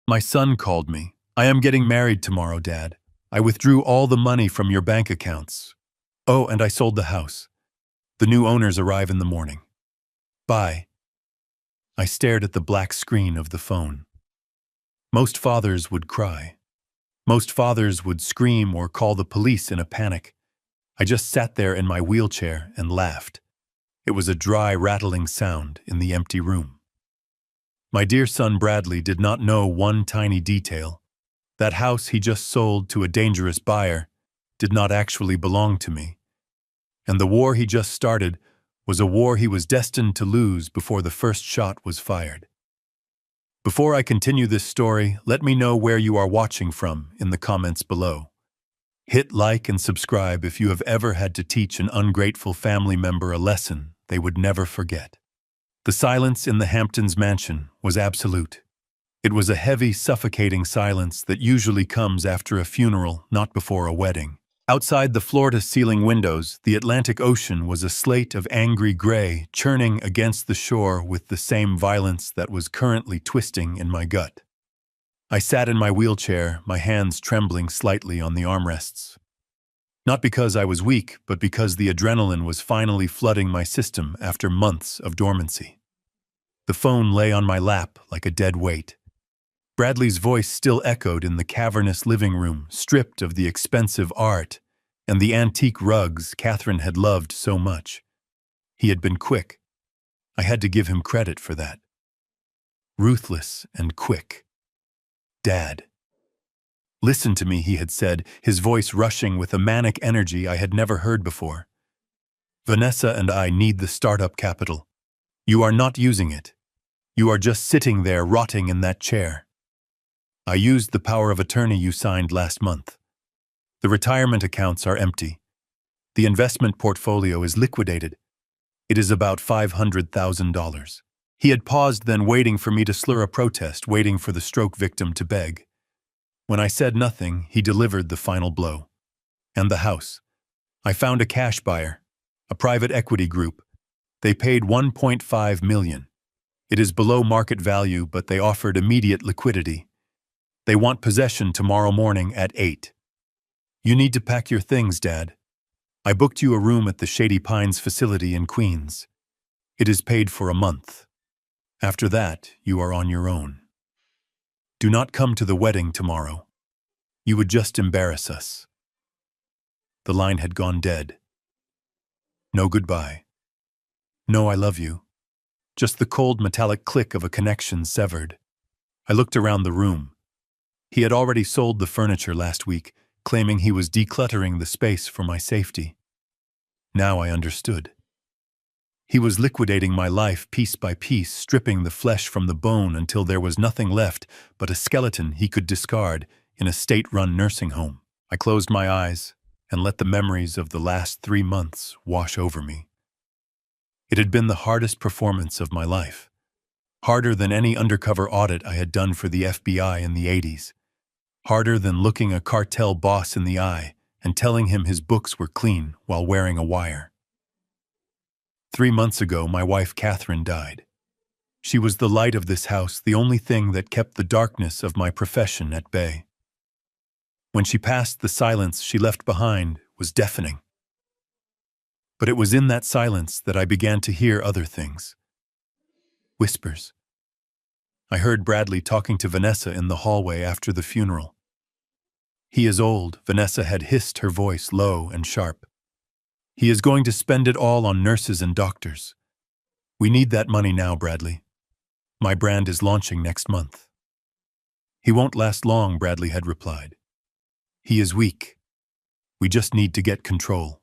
My son called me. I am getting married tomorrow, Dad. I withdrew all the money from your bank accounts. Oh, and I sold the house. The new owners arrive in the morning. Bye. I stared at the black screen of the phone. Most fathers would cry. Most fathers would scream or call the police in a panic. I just sat there in my wheelchair and laughed. It was a dry, rattling sound in the empty room. My dear son Bradley did not know one tiny detail. That house he just sold to a dangerous buyer did not actually belong to me. And the war he just started was a war he was destined to lose before the first shot was fired. Before I continue this story, let me know where you are watching from in the comments below. Hit like and subscribe if you have ever had to teach an ungrateful family member a lesson they would never forget. The silence in the Hamptons mansion was absolute. It was a heavy, suffocating silence that usually comes after a funeral, not before a wedding. Outside the floor-to-ceiling windows, the Atlantic Ocean was a slate of angry gray churning against the shore with the same violence that was currently twisting in my gut. I sat in my wheelchair, my hands trembling slightly on the armrests. Not because I was weak, but because the adrenaline was finally flooding my system after months of dormancy. The phone lay on my lap like a dead weight. Bradley's voice still echoed in the cavernous living room, stripped of the expensive art and the antique rugs Catherine had loved so much. He had been quick. I had to give him credit for that. Ruthless and quick. Dad. Listen to me, he had said, his voice rushing with a manic energy I had never heard before. Vanessa and I need the startup capital. You are not using it. You are just sitting there rotting in that chair. I used the power of attorney you signed last month. The retirement accounts are empty. The investment portfolio is liquidated. It is about $500,000. He had paused, then waiting for me to slur a protest, waiting for the stroke victim to beg. When I said nothing, he delivered the final blow. And the house. I found a cash buyer, a private equity group. They paid $1.5 million. It is below market value, but they offered immediate liquidity. They want possession tomorrow morning at 8. You need to pack your things, Dad. I booked you a room at the Shady Pines facility in Queens. It is paid for a month. After that, you are on your own. Do not come to the wedding tomorrow. You would just embarrass us. The line had gone dead. No goodbye. No I love you. Just the cold metallic click of a connection severed. I looked around the room. He had already sold the furniture last week, claiming he was decluttering the space for my safety. Now I understood. He was liquidating my life piece by piece, stripping the flesh from the bone until there was nothing left but a skeleton he could discard in a state-run nursing home. I closed my eyes and let the memories of the last 3 months wash over me. It had been the hardest performance of my life. Harder than any undercover audit I had done for the FBI in the 80s. Harder than looking a cartel boss in the eye and telling him his books were clean while wearing a wire. 3 months ago, my wife Catherine died. She was the light of this house, the only thing that kept the darkness of my profession at bay. When she passed, the silence she left behind was deafening. But it was in that silence that I began to hear other things. Whispers. I heard Bradley talking to Vanessa in the hallway after the funeral. He is old, Vanessa had hissed, her voice low and sharp. He is going to spend it all on nurses and doctors. We need that money now, Bradley. My brand is launching next month. He won't last long, Bradley had replied. He is weak. We just need to get control.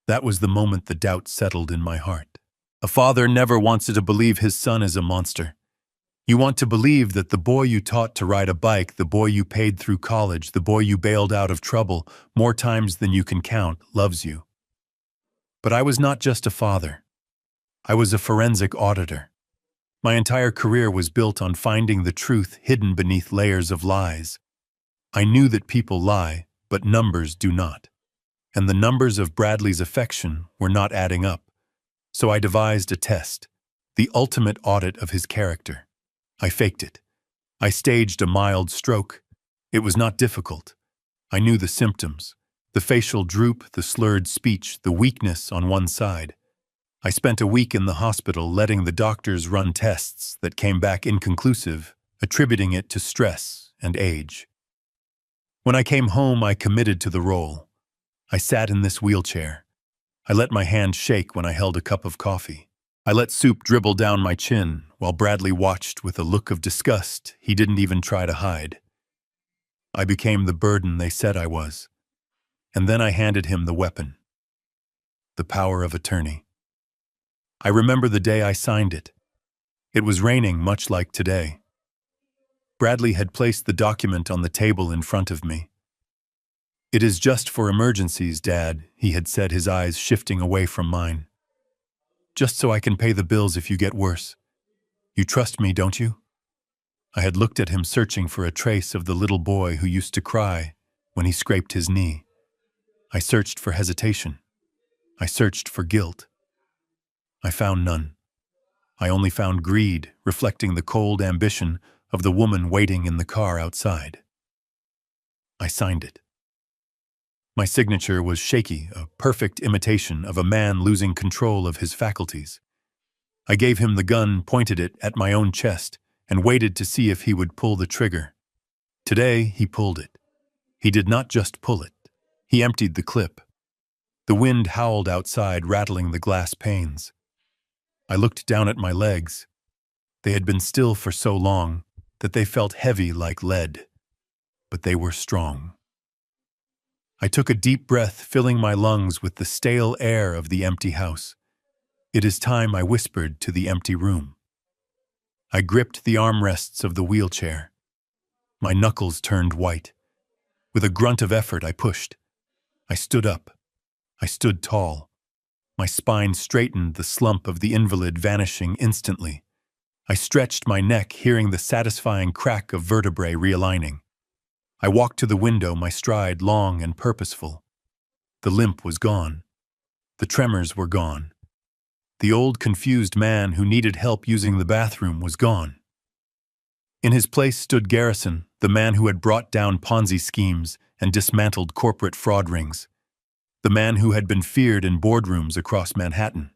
That was the moment the doubt settled in my heart. A father never wants to believe his son is a monster. You want to believe that the boy you taught to ride a bike, the boy you paid through college, the boy you bailed out of trouble more times than you can count, loves you. But I was not just a father. I was a forensic auditor. My entire career was built on finding the truth hidden beneath layers of lies. I knew that people lie, but numbers do not. And the numbers of Bradley's affection were not adding up. So I devised a test, the ultimate audit of his character. I faked it. I staged a mild stroke. It was not difficult. I knew the symptoms: the facial droop, the slurred speech, the weakness on one side. I spent a week in the hospital letting the doctors run tests that came back inconclusive, attributing it to stress and age. When I came home, I committed to the role. I sat in this wheelchair. I let my hand shake when I held a cup of coffee. I let soup dribble down my chin while Bradley watched with a look of disgust he didn't even try to hide. I became the burden they said I was. And then I handed him the weapon. The power of attorney. I remember the day I signed it. It was raining, much like today. Bradley had placed the document on the table in front of me. "It is just for emergencies, Dad," he had said, his eyes shifting away from mine. "Just so I can pay the bills if you get worse. You trust me, don't you?" I had looked at him, searching for a trace of the little boy who used to cry when he scraped his knee. I searched for hesitation. I searched for guilt. I found none. I only found greed, reflecting the cold ambition of the woman waiting in the car outside. I signed it. My signature was shaky, a perfect imitation of a man losing control of his faculties. I gave him the gun, pointed it at my own chest, and waited to see if he would pull the trigger. Today, he pulled it. He did not just pull it. He emptied the clip. The wind howled outside, rattling the glass panes. I looked down at my legs. They had been still for so long that they felt heavy like lead, but they were strong. I took a deep breath, filling my lungs with the stale air of the empty house. "It is time," I whispered to the empty room. I gripped the armrests of the wheelchair. My knuckles turned white. With a grunt of effort, I pushed. I stood up. I stood tall. My spine straightened, the slump of the invalid vanishing instantly. I stretched my neck, hearing the satisfying crack of vertebrae realigning. I walked to the window, my stride long and purposeful. The limp was gone. The tremors were gone. The old, confused man who needed help using the bathroom was gone. In his place stood Garrison, the man who had brought down Ponzi schemes and dismantled corporate fraud rings. The man who had been feared in boardrooms across Manhattan.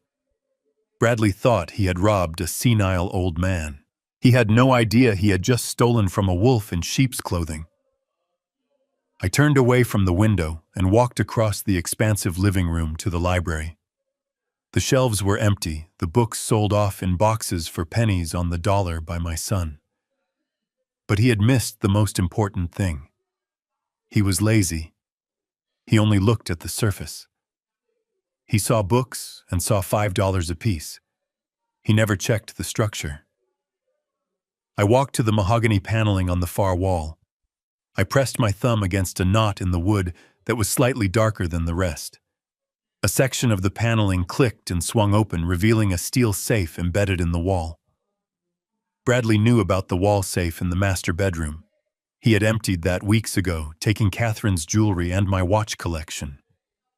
Bradley thought he had robbed a senile old man. He had no idea he had just stolen from a wolf in sheep's clothing. I turned away from the window and walked across the expansive living room to the library. The shelves were empty, the books sold off in boxes for pennies on the dollar by my son. But he had missed the most important thing. He was lazy. He only looked at the surface. He saw books and saw $5 apiece. He never checked the structure. I walked to the mahogany paneling on the far wall. I pressed my thumb against a knot in the wood that was slightly darker than the rest. A section of the paneling clicked and swung open, revealing a steel safe embedded in the wall. Bradley knew about the wall safe in the master bedroom. He had emptied that weeks ago, taking Catherine's jewelry and my watch collection.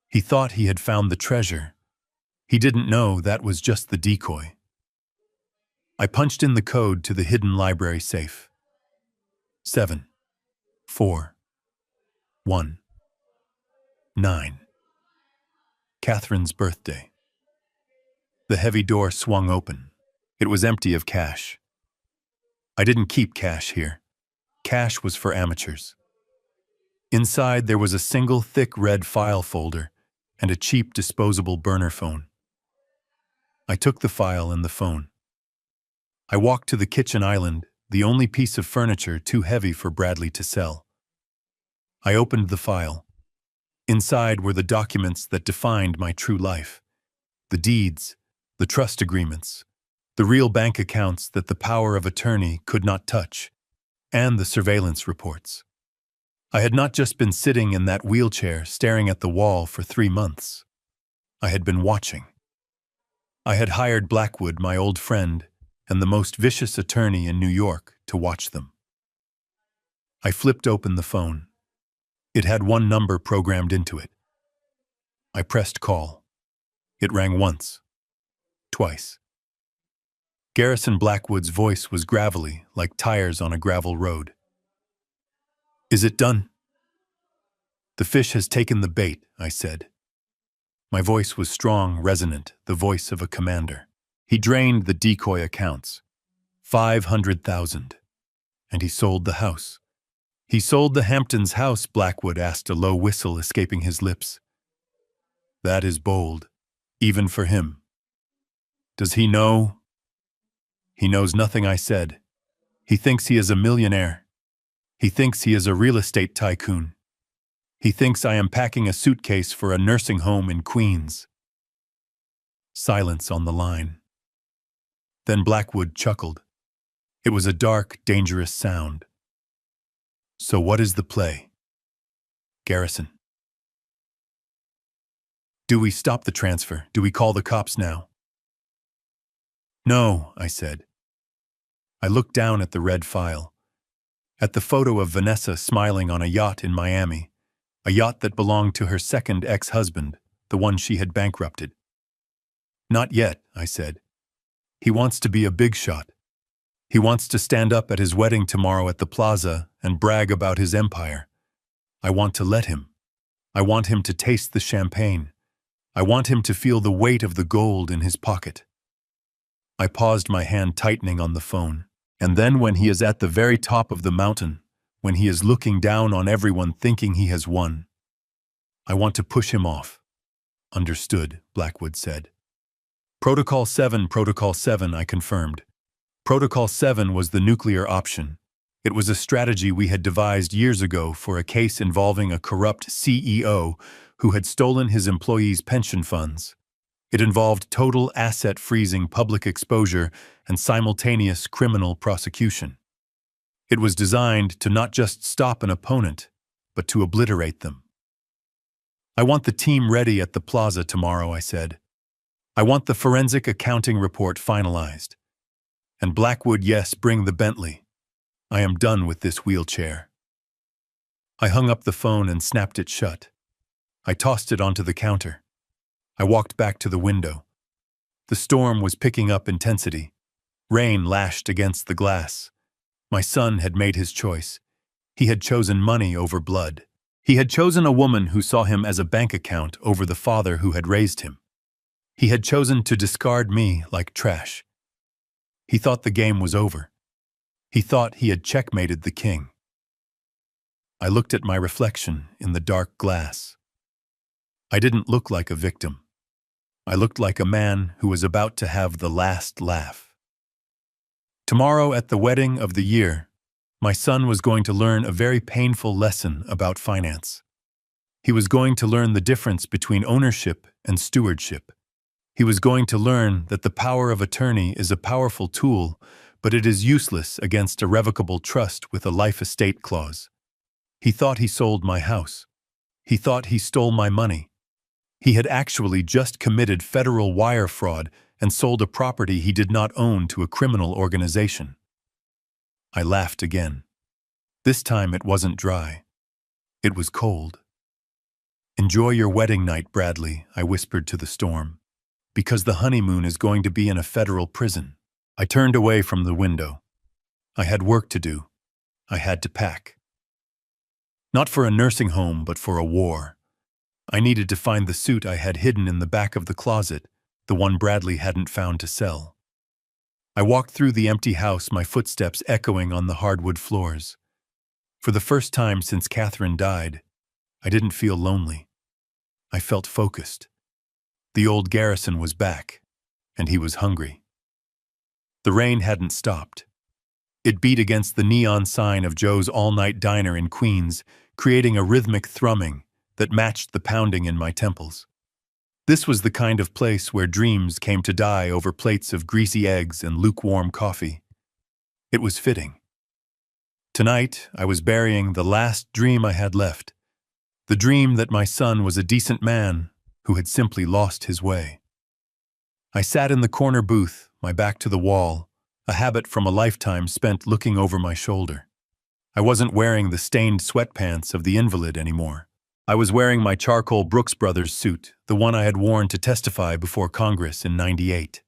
He thought he had found the treasure. He didn't know that was just the decoy. I punched in the code to the hidden library safe. 7, 4, 1, 9. Catherine's birthday. The heavy door swung open. It was empty of cash. I didn't keep cash here. Cash was for amateurs. Inside, there was a single thick red file folder and a cheap disposable burner phone. I took the file and the phone. I walked to the kitchen island, the only piece of furniture too heavy for Bradley to sell. I opened the file. Inside were the documents that defined my true life. The deeds, the trust agreements, the real bank accounts that the power of attorney could not touch, and the surveillance reports. I had not just been sitting in that wheelchair staring at the wall for 3 months. I had been watching. I had hired Blackwood, my old friend, and the most vicious attorney in New York, to watch them. I flipped open the phone. It had one number programmed into it. I pressed call. It rang once, twice. Garrison Blackwood's voice was gravelly, like tires on a gravel road. Is it done? The fish has taken the bait, I said. My voice was strong, resonant, the voice of a commander. He drained the decoy accounts. 500,000. And he sold the house. He sold the Hamptons house, Blackwood asked, a low whistle escaping his lips. That is bold, even for him. Does he know? He knows nothing, I said. He thinks he is a millionaire. He thinks he is a real estate tycoon. He thinks I am packing a suitcase for a nursing home in Queens. Silence on the line. Then Blackwood chuckled. It was a dark, dangerous sound. So what is the play? Garrison. Do we stop the transfer? Do we call the cops now? No, I said. I looked down at the red file. At the photo of Vanessa smiling on a yacht in Miami. A yacht that belonged to her second ex-husband, the one she had bankrupted. Not yet, I said. He wants to be a big shot. He wants to stand up at his wedding tomorrow at the plaza and brag about his empire. I want to let him. I want him to taste the champagne. I want him to feel the weight of the gold in his pocket. I paused, my hand tightening on the phone. And then when he is at the very top of the mountain, when he is looking down on everyone thinking he has won, I want to push him off. Understood, Blackwood said. Protocol 7, I confirmed. Protocol 7 was the nuclear option. It was a strategy we had devised years ago for a case involving a corrupt CEO who had stolen his employees' pension funds. It involved total asset freezing, public exposure, and simultaneous criminal prosecution. It was designed to not just stop an opponent, but to obliterate them. I want the team ready at the plaza tomorrow, I said. I want the forensic accounting report finalized. And Blackwood, yes, bring the Bentley. I am done with this wheelchair. I hung up the phone and snapped it shut. I tossed it onto the counter. I walked back to the window. The storm was picking up intensity. Rain lashed against the glass. My son had made his choice. He had chosen money over blood. He had chosen a woman who saw him as a bank account over the father who had raised him. He had chosen to discard me like trash. He thought the game was over. He thought he had checkmated the king. I looked at my reflection in the dark glass. I didn't look like a victim. I looked like a man who was about to have the last laugh. Tomorrow at the wedding of the year, my son was going to learn a very painful lesson about finance. He was going to learn the difference between ownership and stewardship. He was going to learn that the power of attorney is a powerful tool, but it is useless against irrevocable trust with a life estate clause. He thought he sold my house. He thought he stole my money. He had actually just committed federal wire fraud and sold a property he did not own to a criminal organization. I laughed again. This time it wasn't dry. It was cold. Enjoy your wedding night, Bradley, I whispered to the storm, because the honeymoon is going to be in a federal prison. I turned away from the window. I had work to do. I had to pack. Not for a nursing home, but for a war. I needed to find the suit I had hidden in the back of the closet, the one Bradley hadn't found to sell. I walked through the empty house, my footsteps echoing on the hardwood floors. For the first time since Catherine died, I didn't feel lonely. I felt focused. The old Garrison was back, and he was hungry. The rain hadn't stopped. It beat against the neon sign of Joe's all-night diner in Queens, creating a rhythmic thrumming that matched the pounding in my temples. This was the kind of place where dreams came to die over plates of greasy eggs and lukewarm coffee. It was fitting. Tonight, I was burying the last dream I had left, the dream that my son was a decent man who had simply lost his way. I sat in the corner booth, my back to the wall, a habit from a lifetime spent looking over my shoulder. I wasn't wearing the stained sweatpants of the invalid anymore. I was wearing my charcoal Brooks Brothers suit, the one I had worn to testify before Congress in '98.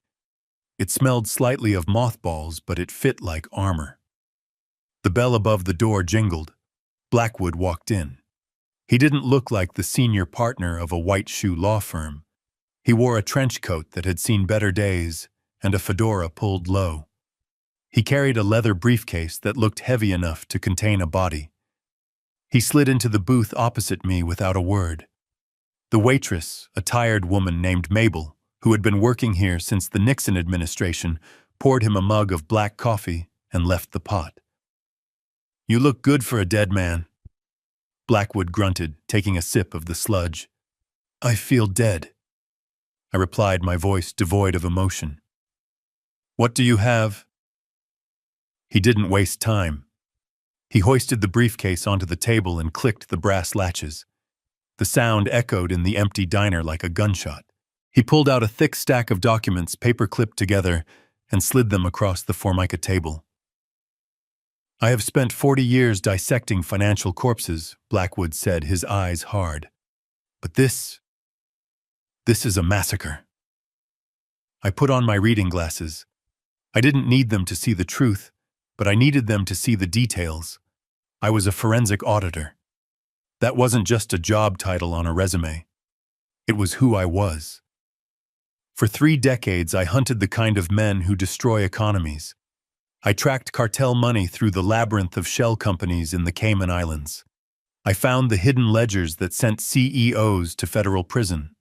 It smelled slightly of mothballs, but it fit like armor. The bell above the door jingled. Blackwood walked in. He didn't look like the senior partner of a white-shoe law firm. He wore a trench coat that had seen better days and a fedora pulled low. He carried a leather briefcase that looked heavy enough to contain a body. He slid into the booth opposite me without a word. The waitress, a tired woman named Mabel, who had been working here since the Nixon administration, poured him a mug of black coffee and left the pot. "You look good for a dead man," Blackwood grunted, taking a sip of the sludge. "I feel dead," I replied, my voice devoid of emotion. "What do you have?" He didn't waste time. He hoisted the briefcase onto the table and clicked the brass latches. The sound echoed in the empty diner like a gunshot. He pulled out a thick stack of documents paper-clipped together and slid them across the Formica table. "I have spent 40 years dissecting financial corpses," Blackwood said, his eyes hard. "But this is a massacre." I put on my reading glasses. I didn't need them to see the truth, but I needed them to see the details. I was a forensic auditor. That wasn't just a job title on a resume. It was who I was. For 3 decades, I hunted the kind of men who destroy economies. I tracked cartel money through the labyrinth of shell companies in the Cayman Islands. I found the hidden ledgers that sent CEOs to federal prison.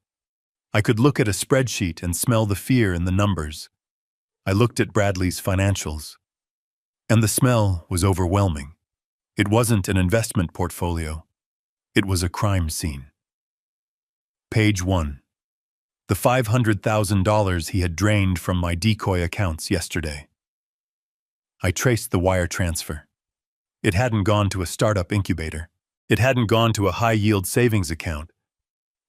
I could look at a spreadsheet and smell the fear in the numbers. I looked at Bradley's financials. And the smell was overwhelming. It wasn't an investment portfolio. It was a crime scene. Page 1. The $500,000 he had drained from my decoy accounts yesterday. I traced the wire transfer. It hadn't gone to a startup incubator. It hadn't gone to a high-yield savings account.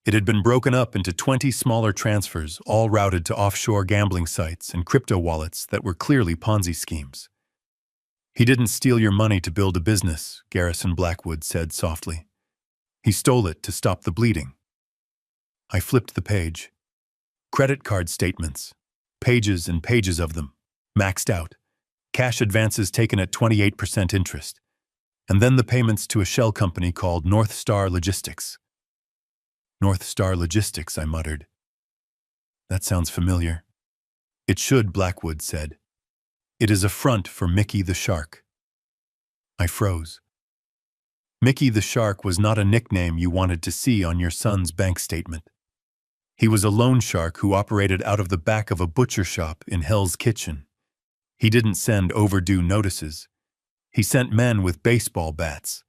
It had been broken up into 20 smaller transfers, all routed to offshore gambling sites and crypto wallets that were clearly Ponzi schemes. "He didn't steal your money to build a business," Garrison Blackwood said softly. "He stole it to stop the bleeding." I flipped the page. Credit card statements. Pages and pages of them. Maxed out. Cash advances taken at 28% interest. And then the payments to a shell company called North Star Logistics. "North Star Logistics," I muttered. "That sounds familiar." "It should," Blackwood said. "It is a front for Mickey the Shark." I froze. Mickey the Shark was not a nickname you wanted to see on your son's bank statement. He was a loan shark who operated out of the back of a butcher shop in Hell's Kitchen. He didn't send overdue notices. He sent men with baseball bats.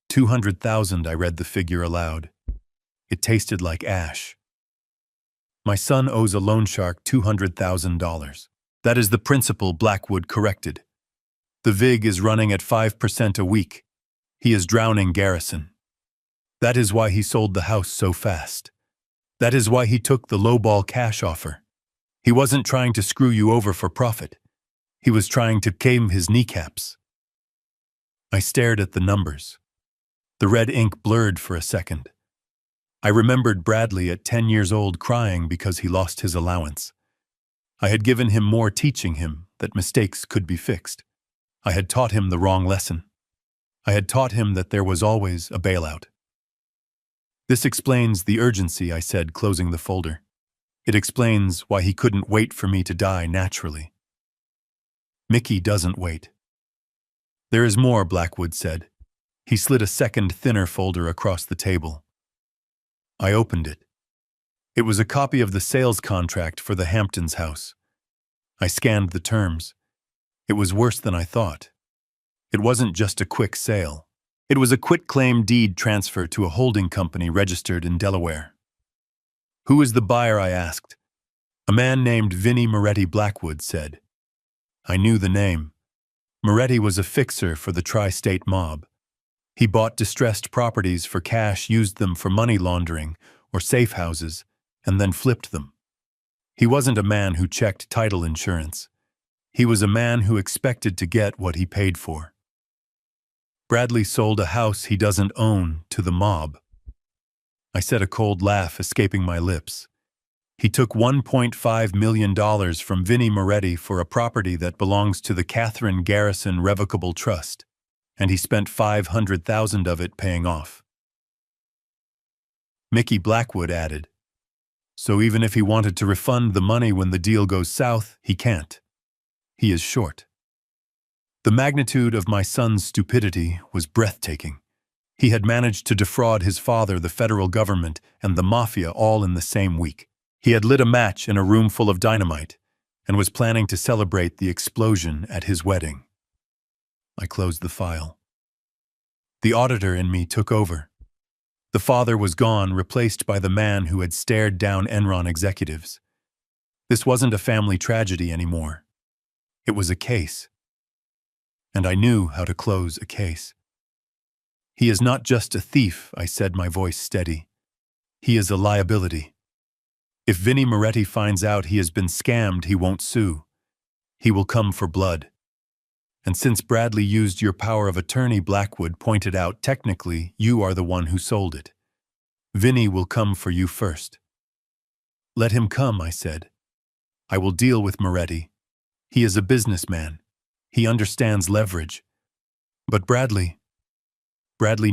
200,000, I read the figure aloud. It tasted like ash. "My son owes a loan shark $200,000. That is the principal," Blackwood corrected. "The VIG is running at 5% a week. He is drowning Garrison. That is why he sold the house so fast. That is why he took the lowball cash offer. He wasn't trying to screw you over for profit. He was trying to game his kneecaps." I stared at the numbers. The red ink blurred for a second. I remembered Bradley at 10 years old crying because he lost his allowance. I had given him more teaching him that mistakes could be fixed. I had taught him the wrong lesson. I had taught him that there was always a bailout. "This explains the urgency," I said, closing the folder. "It explains why he couldn't wait for me to die naturally." "Mickey doesn't wait." "There is more," Blackwood said. He slid a second, thinner folder across the table. I opened it. It was a copy of the sales contract for the Hamptons house. I scanned the terms. It was worse than I thought. It wasn't just a quick sale. It was a quitclaim deed transfer to a holding company registered in Delaware. "Who is the buyer?" I asked. "A man named Vinnie Moretti," Blackwood said. I knew the name. Moretti was a fixer for the tri-state mob. He bought distressed properties for cash, used them for money laundering or safe houses, and then flipped them. He wasn't a man who checked title insurance. He was a man who expected to get what he paid for. Bradley sold a house he doesn't own to the mob. I said, a cold laugh escaping my lips. He took $1.5 million from Vinnie Moretti for a property that belongs to the Catherine Garrison Revocable Trust, and he spent $500,000 of it paying off. Mickey Blackwood added, "So even if he wanted to refund the money when the deal goes south, he can't. He is short." The magnitude of my son's stupidity was breathtaking. He had managed to defraud his father, the federal government, and the mafia all in the same week. He had lit a match in a room full of dynamite and was planning to celebrate the explosion at his wedding. I closed the file. The auditor in me took over. The father was gone, replaced by the man who had stared down Enron executives. This wasn't a family tragedy anymore. It was a case. And I knew how to close a case. "He is not just a thief," I said, my voice steady. "He is a liability. If Vinnie Moretti finds out he has been scammed, he won't sue. He will come for blood. And since Bradley used your power of attorney," Blackwood pointed out, "technically, you are the one who sold it. Vinnie will come for you first." "Let him come," I said. "I will deal with Moretti. He is a businessman. He understands leverage. But Bradley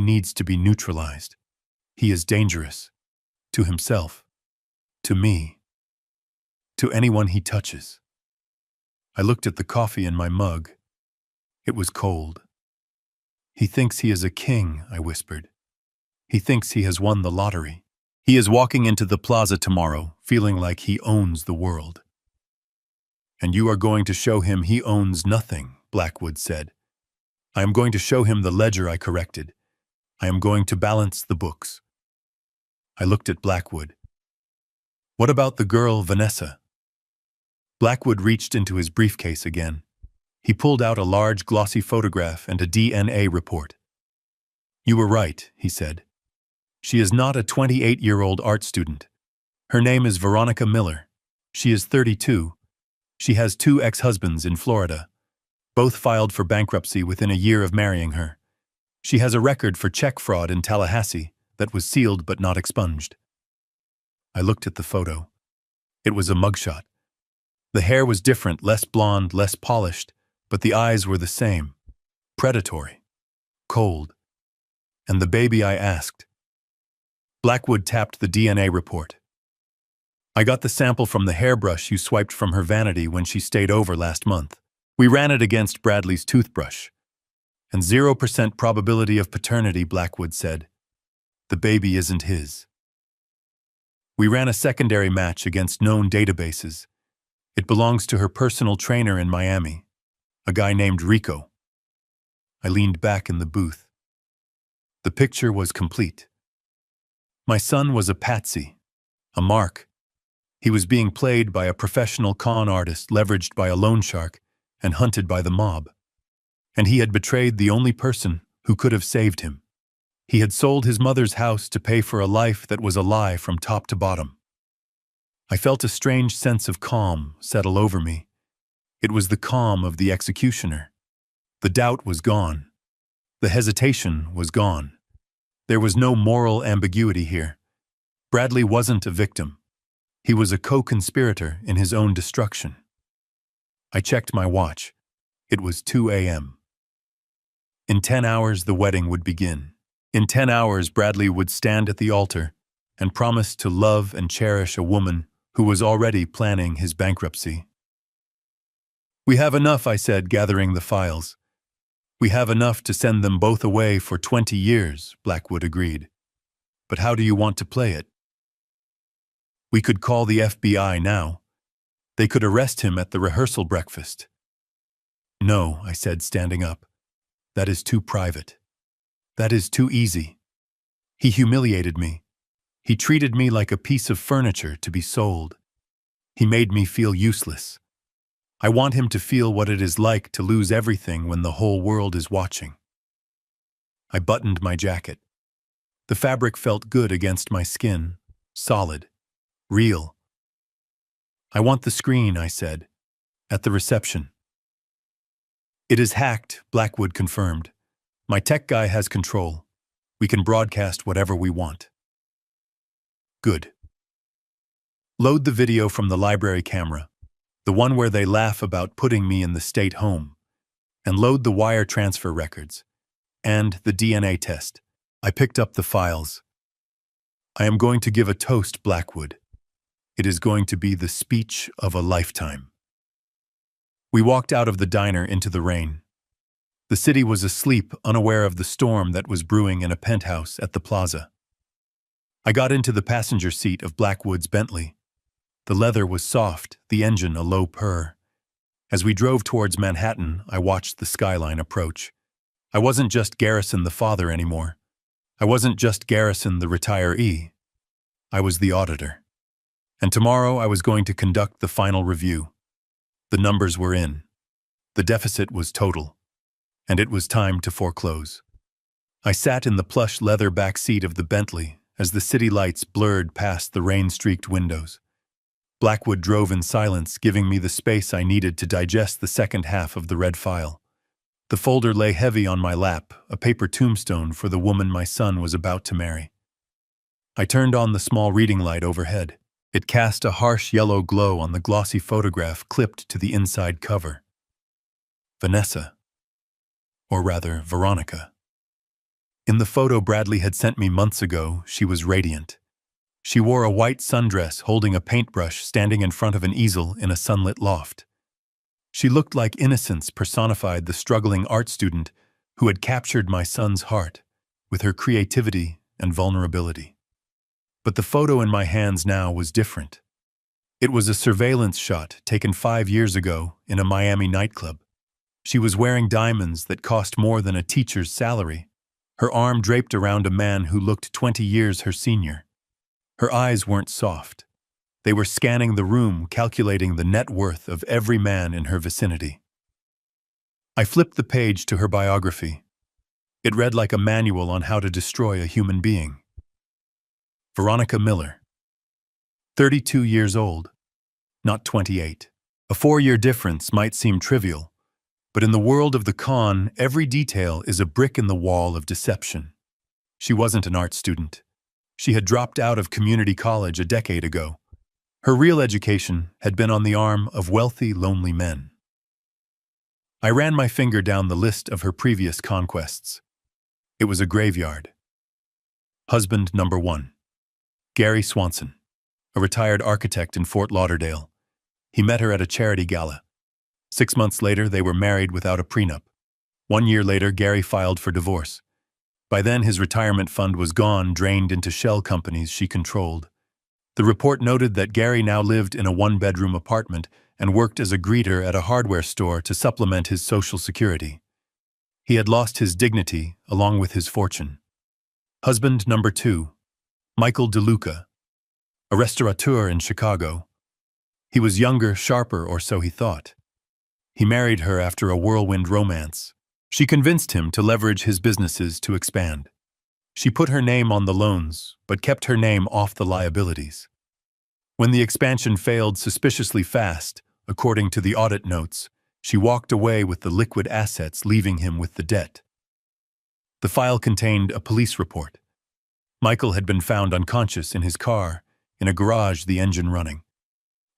needs to be neutralized. He is dangerous. To himself. To me. To anyone he touches." I looked at the coffee in my mug. It was cold. "He thinks he is a king," I whispered. "He thinks he has won the lottery. He is walking into the plaza tomorrow, feeling like he owns the world." "And you are going to show him he owns nothing," Blackwood said. "I am going to show him the ledger I corrected. I am going to balance the books." I looked at Blackwood. "What about the girl, Vanessa?" Blackwood reached into his briefcase again. He pulled out a large, glossy photograph and a DNA report. "You were right," he said. "She is not a 28-year-old art student. Her name is Veronica Miller. She is 32. She has 2 ex-husbands in Florida. Both filed for bankruptcy within a year of marrying her. She has a record for check fraud in Tallahassee that was sealed but not expunged." I looked at the photo. It was a mugshot. The hair was different, less blonde, less polished, but the eyes were the same. Predatory. Cold. "And the baby?" I asked. Blackwood tapped the DNA report. "I got the sample from the hairbrush you swiped from her vanity when she stayed over last month. We ran it against Bradley's toothbrush. And 0% probability of paternity," Blackwood said. "The baby isn't his." We ran a secondary match against known databases. It belongs to her personal trainer in Miami, a guy named Rico. I leaned back in the booth. The picture was complete. My son was a patsy, a mark. He was being played by a professional con artist leveraged by a loan shark and hunted by the mob. And he had betrayed the only person who could have saved him. He had sold his mother's house to pay for a life that was a lie from top to bottom. I felt a strange sense of calm settle over me. It was the calm of the executioner. The doubt was gone. The hesitation was gone. There was no moral ambiguity here. Bradley wasn't a victim. He was a co-conspirator in his own destruction. I checked my watch. It was 2 a.m. In 10 hours, the wedding would begin. In 10 hours, Bradley would stand at the altar and promise to love and cherish a woman who was already planning his bankruptcy. "We have enough," I said, gathering the files. "We have enough to send them both away for 20 years, Blackwood agreed. "But how do you want to play it?" "We could call the FBI now. They could arrest him at the rehearsal breakfast." "No," I said, standing up. "That is too private. That is too easy. He humiliated me. He treated me like a piece of furniture to be sold. He made me feel useless. I want him to feel what it is like to lose everything when the whole world is watching." I buttoned my jacket. The fabric felt good against my skin, solid, real. "I want the screen," I said, "at the reception." "It is hacked," Blackwood confirmed. "My tech guy has control. We can broadcast whatever we want." Good. Load the video from the library camera, the one where they laugh about putting me in the state home, and load the wire transfer records, and the DNA test. I picked up the files. I am going to give a toast, Blackwood. It is going to be the speech of a lifetime. We walked out of the diner into the rain. The city was asleep, unaware of the storm that was brewing in a penthouse at the plaza. I got into the passenger seat of Blackwood's Bentley. The leather was soft, the engine a low purr. As we drove towards Manhattan, I watched the skyline approach. I wasn't just Garrison the father anymore. I wasn't just Garrison the retiree. I was the auditor. And tomorrow I was going to conduct the final review. The numbers were in. The deficit was total. And it was time to foreclose. I sat in the plush leather back seat of the Bentley as the city lights blurred past the rain-streaked windows. Blackwood drove in silence, giving me the space I needed to digest the second half of the red file. The folder lay heavy on my lap, a paper tombstone for the woman my son was about to marry. I turned on the small reading light overhead. It cast a harsh yellow glow on the glossy photograph clipped to the inside cover. Vanessa. Or rather, Veronica. In the photo Bradley had sent me months ago, she was radiant. She wore a white sundress holding a paintbrush standing in front of an easel in a sunlit loft. She looked like innocence personified, the struggling art student who had captured my son's heart with her creativity and vulnerability. But the photo in my hands now was different. It was a surveillance shot taken 5 years ago in a Miami nightclub. She was wearing diamonds that cost more than a teacher's salary, her arm draped around a man who looked 20 years her senior. Her eyes weren't soft. They were scanning the room, calculating the net worth of every man in her vicinity. I flipped the page to her biography. It read like a manual on how to destroy a human being. Veronica Miller. 32 years old, not 28. A 4-year difference might seem trivial, but in the world of the con, every detail is a brick in the wall of deception. She wasn't an art student. She had dropped out of community college a decade ago. Her real education had been on the arm of wealthy, lonely men. I ran my finger down the list of her previous conquests. It was a graveyard. Husband number 1. Gary Swanson, a retired architect in Fort Lauderdale. He met her at a charity gala. 6 months later, they were married without a prenup. 1 year later, Gary filed for divorce. By then, his retirement fund was gone, drained into shell companies she controlled. The report noted that Gary now lived in a 1-bedroom apartment and worked as a greeter at a hardware store to supplement his Social Security. He had lost his dignity along with his fortune. Husband number 2. Michael DeLuca, a restaurateur in Chicago. He was younger, sharper, or so he thought. He married her after a whirlwind romance. She convinced him to leverage his businesses to expand. She put her name on the loans, but kept her name off the liabilities. When the expansion failed suspiciously fast, according to the audit notes, she walked away with the liquid assets, leaving him with the debt. The file contained a police report. Michael had been found unconscious in his car, in a garage, the engine running.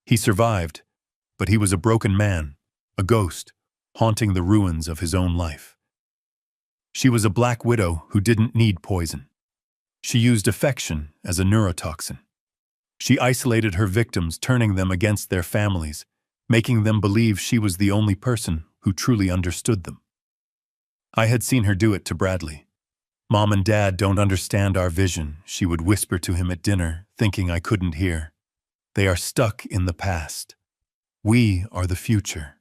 He survived, but he was a broken man, a ghost, haunting the ruins of his own life. She was a black widow who didn't need poison. She used affection as a neurotoxin. She isolated her victims, turning them against their families, making them believe she was the only person who truly understood them. I had seen her do it to Bradley. "Mom and Dad don't understand our vision," she would whisper to him at dinner, thinking I couldn't hear. "They are stuck in the past. We are the future."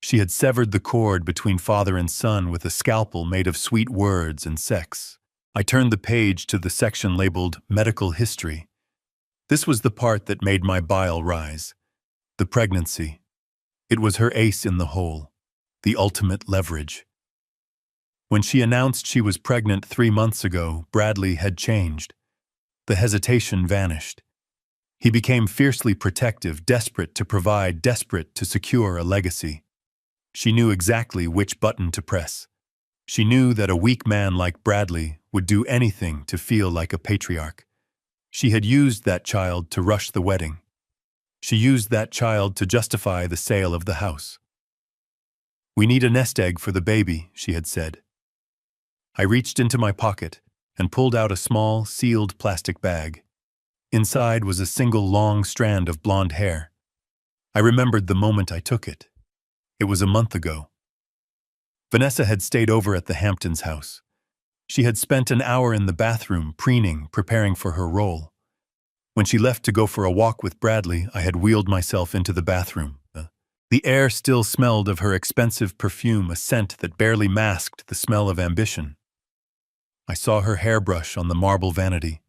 She had severed the cord between father and son with a scalpel made of sweet words and sex. I turned the page to the section labeled Medical History. This was the part that made my bile rise. The pregnancy. It was her ace in the hole, the ultimate leverage. When she announced she was pregnant 3 months ago, Bradley had changed. The hesitation vanished. He became fiercely protective, desperate to provide, desperate to secure a legacy. She knew exactly which button to press. She knew that a weak man like Bradley would do anything to feel like a patriarch. She had used that child to rush the wedding. She used that child to justify the sale of the house. "We need a nest egg for the baby," she had said. I reached into my pocket and pulled out a small, sealed plastic bag. Inside was a single long strand of blonde hair. I remembered the moment I took it. It was a month ago. Vanessa had stayed over at the Hamptons' house. She had spent an hour in the bathroom, preening, preparing for her role. When she left to go for a walk with Bradley, I had wheeled myself into the bathroom. The air still smelled of her expensive perfume, a scent that barely masked the smell of ambition. I saw her hairbrush on the marble vanity.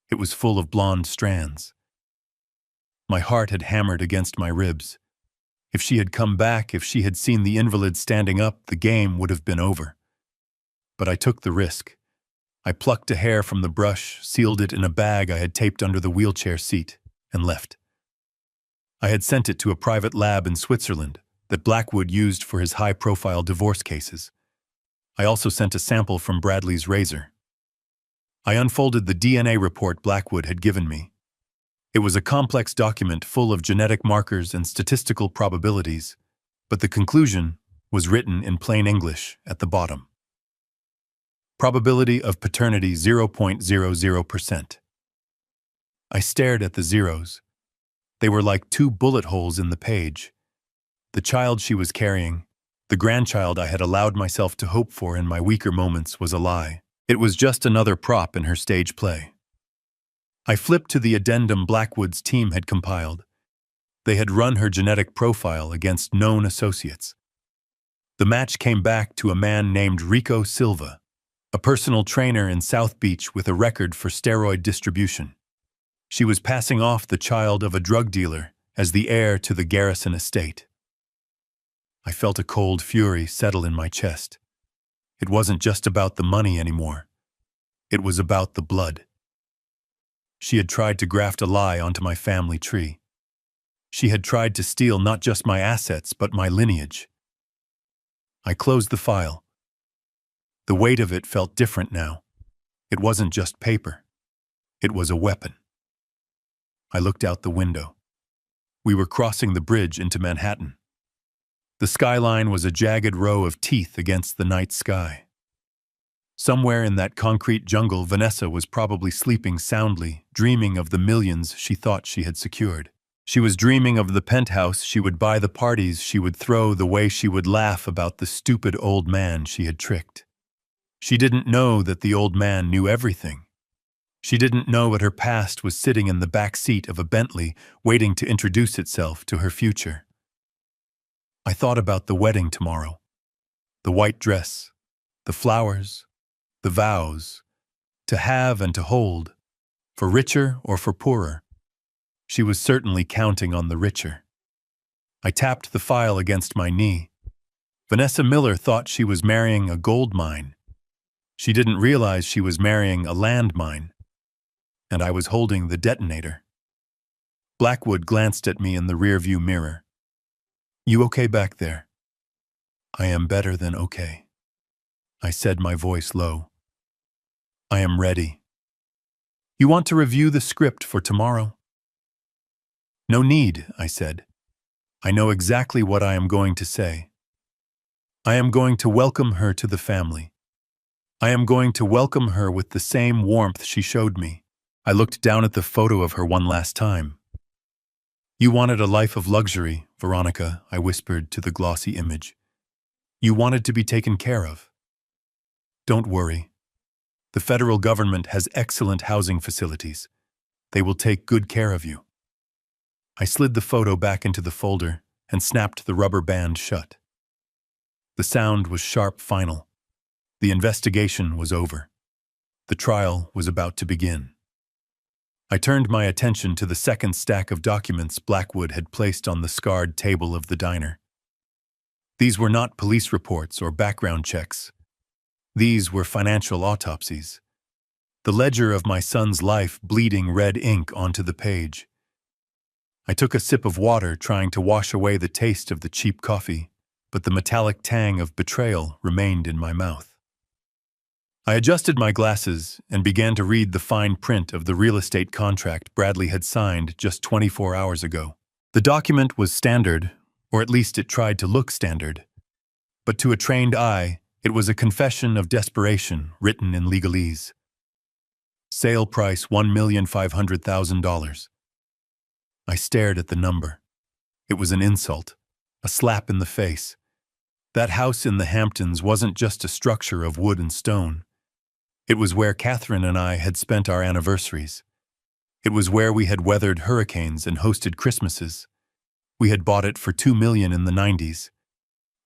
It was full of blonde strands. My heart had hammered against my ribs. If she had come back, if she had seen the invalid standing up, the game would have been over. But I took the risk. I plucked a hair from the brush, sealed it in a bag I had taped under the wheelchair seat, and left. I had sent it to a private lab in Switzerland that Blackwood used for his high-profile divorce cases. I also sent a sample from Bradley's razor. I unfolded the DNA report Blackwood had given me. It was a complex document full of genetic markers and statistical probabilities, but the conclusion was written in plain English at the bottom. Probability of paternity 0.00%. I stared at the zeros. They were like two bullet holes in the page. The child she was carrying, the grandchild I had allowed myself to hope for in my weaker moments, was a lie. It was just another prop in her stage play. I flipped to the addendum Blackwood's team had compiled. They had run her genetic profile against known associates. The match came back to a man named Rico Silva, a personal trainer in South Beach with a record for steroid distribution. She was passing off the child of a drug dealer as the heir to the Garrison estate. I felt a cold fury settle in my chest. It wasn't just about the money anymore. It was about the blood. She had tried to graft a lie onto my family tree. She had tried to steal not just my assets, but my lineage. I closed the file. The weight of it felt different now. It wasn't just paper. It was a weapon. I looked out the window. We were crossing the bridge into Manhattan. The skyline was a jagged row of teeth against the night sky. Somewhere in that concrete jungle, Vanessa was probably sleeping soundly, dreaming of the millions she thought she had secured. She was dreaming of the penthouse she would buy, the parties she would throw, the way she would laugh about the stupid old man she had tricked. She didn't know that the old man knew everything. She didn't know that her past was sitting in the back seat of a Bentley, waiting to introduce itself to her future. I thought about the wedding tomorrow. The white dress, the flowers, the vows, to have and to hold, for richer or for poorer. She was certainly counting on the richer. I tapped the file against my knee. Vanessa Miller thought she was marrying a gold mine. She didn't realize she was marrying a landmine, and I was holding the detonator. Blackwood glanced at me in the rearview mirror. "You okay back there?" "I am better than okay," I said, my voice low. "I am ready." "You want to review the script for tomorrow?" "No need," I said. "I know exactly what I am going to say. I am going to welcome her to the family. I am going to welcome her with the same warmth she showed me." I looked down at the photo of her one last time. "You wanted a life of luxury, Veronica," I whispered to the glossy image. "You wanted to be taken care of. Don't worry. The federal government has excellent housing facilities. They will take good care of you." I slid the photo back into the folder and snapped the rubber band shut. The sound was sharp, final. The investigation was over. The trial was about to begin. I turned my attention to the second stack of documents Blackwood had placed on the scarred table of the diner. These were not police reports or background checks. These were financial autopsies. The ledger of my son's life bleeding red ink onto the page. I took a sip of water, trying to wash away the taste of the cheap coffee, but the metallic tang of betrayal remained in my mouth. I adjusted my glasses and began to read the fine print of the real estate contract Bradley had signed just 24 hours ago. The document was standard, or at least it tried to look standard. But to a trained eye, it was a confession of desperation written in legalese. Sale price $1,500,000. I stared at the number. It was an insult, a slap in the face. That house in the Hamptons wasn't just a structure of wood and stone. It was where Catherine and I had spent our anniversaries. It was where we had weathered hurricanes and hosted Christmases. We had bought it for $2 million in the 90s.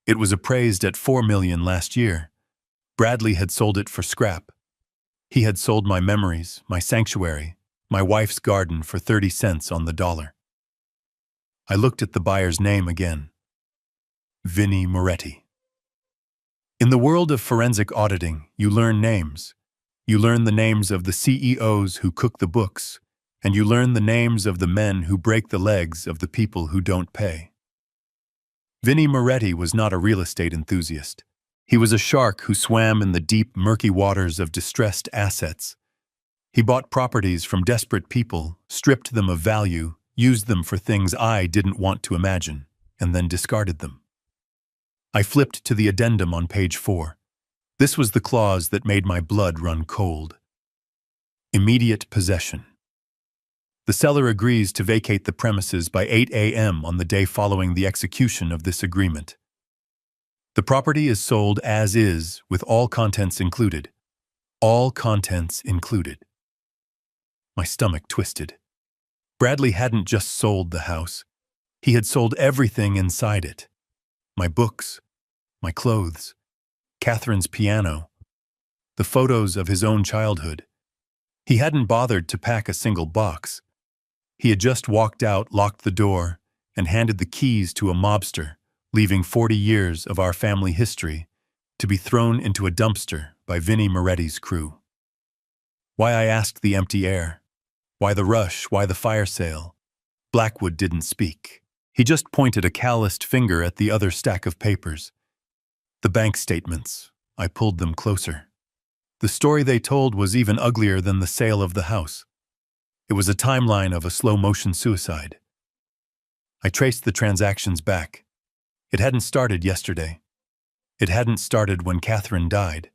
It was appraised at $4 million last year. Bradley had sold it for scrap. He had sold my memories, my sanctuary, my wife's garden for 30 cents on the dollar. I looked at the buyer's name again. Vinnie Moretti. In the world of forensic auditing, you learn names. You learn the names of the CEOs who cook the books, and you learn the names of the men who break the legs of the people who don't pay. Vinnie Moretti was not a real estate enthusiast. He was a shark who swam in the deep, murky waters of distressed assets. He bought properties from desperate people, stripped them of value, used them for things I didn't want to imagine, and then discarded them. I flipped to the addendum on page 4. This was the clause that made my blood run cold. Immediate possession. The seller agrees to vacate the premises by 8 a.m. on the day following the execution of this agreement. The property is sold as is, with all contents included. All contents included. My stomach twisted. Bradley hadn't just sold the house. He had sold everything inside it. My books, my clothes, Catherine's piano, the photos of his own childhood. He hadn't bothered to pack a single box. He had just walked out, locked the door, and handed the keys to a mobster, leaving 40 years of our family history to be thrown into a dumpster by Vinnie Moretti's crew. Why, I asked the empty air. Why the rush? Why the fire sale? Blackwood didn't speak. He just pointed a calloused finger at the other stack of papers. The bank statements. I pulled them closer. The story they told was even uglier than the sale of the house. It was a timeline of a slow-motion suicide. I traced the transactions back. It hadn't started yesterday. It hadn't started when Catherine died.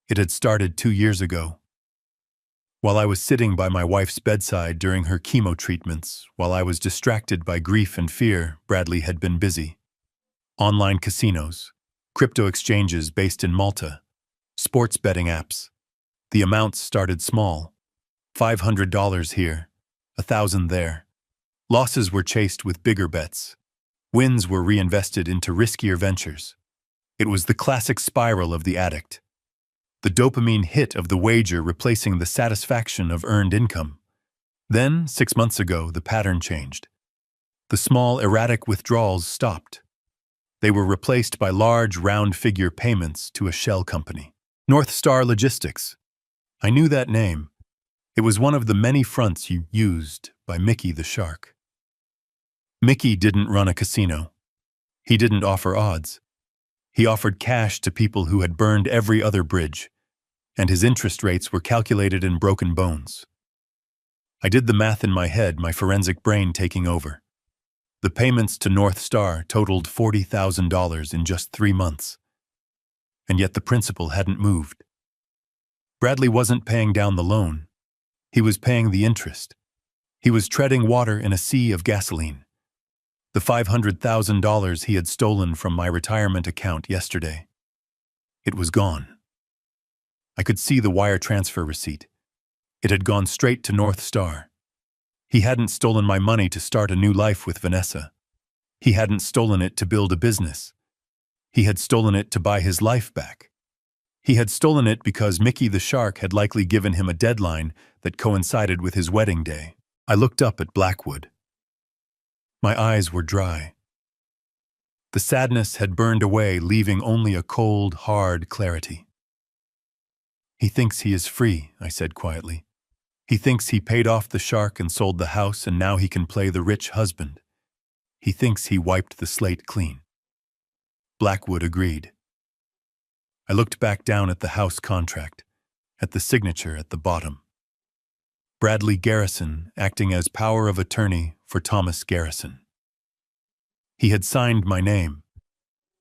It had started 2 years ago. While I was sitting by my wife's bedside during her chemo treatments, while I was distracted by grief and fear, Bradley had been busy. Online casinos, crypto exchanges based in Malta, sports betting apps. The amounts started small. $500 here, $1,000 there. Losses were chased with bigger bets. Wins were reinvested into riskier ventures. It was the classic spiral of the addict. The dopamine hit of the wager replacing the satisfaction of earned income. Then, 6 months ago, the pattern changed. The small, erratic withdrawals stopped. They were replaced by large, round-figure payments to a shell company. North Star Logistics. I knew that name. It was one of the many fronts you used by Mickey the Shark. Mickey didn't run a casino. He didn't offer odds. He offered cash to people who had burned every other bridge, and his interest rates were calculated in broken bones. I did the math in my head, my forensic brain taking over. The payments to North Star totaled $40,000 in just 3 months. And yet the principal hadn't moved. Bradley wasn't paying down the loan. He was paying the interest. He was treading water in a sea of gasoline. The $500,000 he had stolen from my retirement account yesterday. It was gone. I could see the wire transfer receipt. It had gone straight to North Star. He hadn't stolen my money to start a new life with Vanessa. He hadn't stolen it to build a business. He had stolen it to buy his life back. He had stolen it because Mickey the Shark had likely given him a deadline that coincided with his wedding day. I looked up at Blackwood. My eyes were dry. The sadness had burned away, leaving only a cold, hard clarity. He thinks he is free, I said quietly. He thinks he paid off the shark and sold the house, and now he can play the rich husband. He thinks he wiped the slate clean. Blackwood agreed. I looked back down at the house contract. at the signature at the bottom. Bradley Garrison, acting as power of attorney for Thomas Garrison. He had signed my name.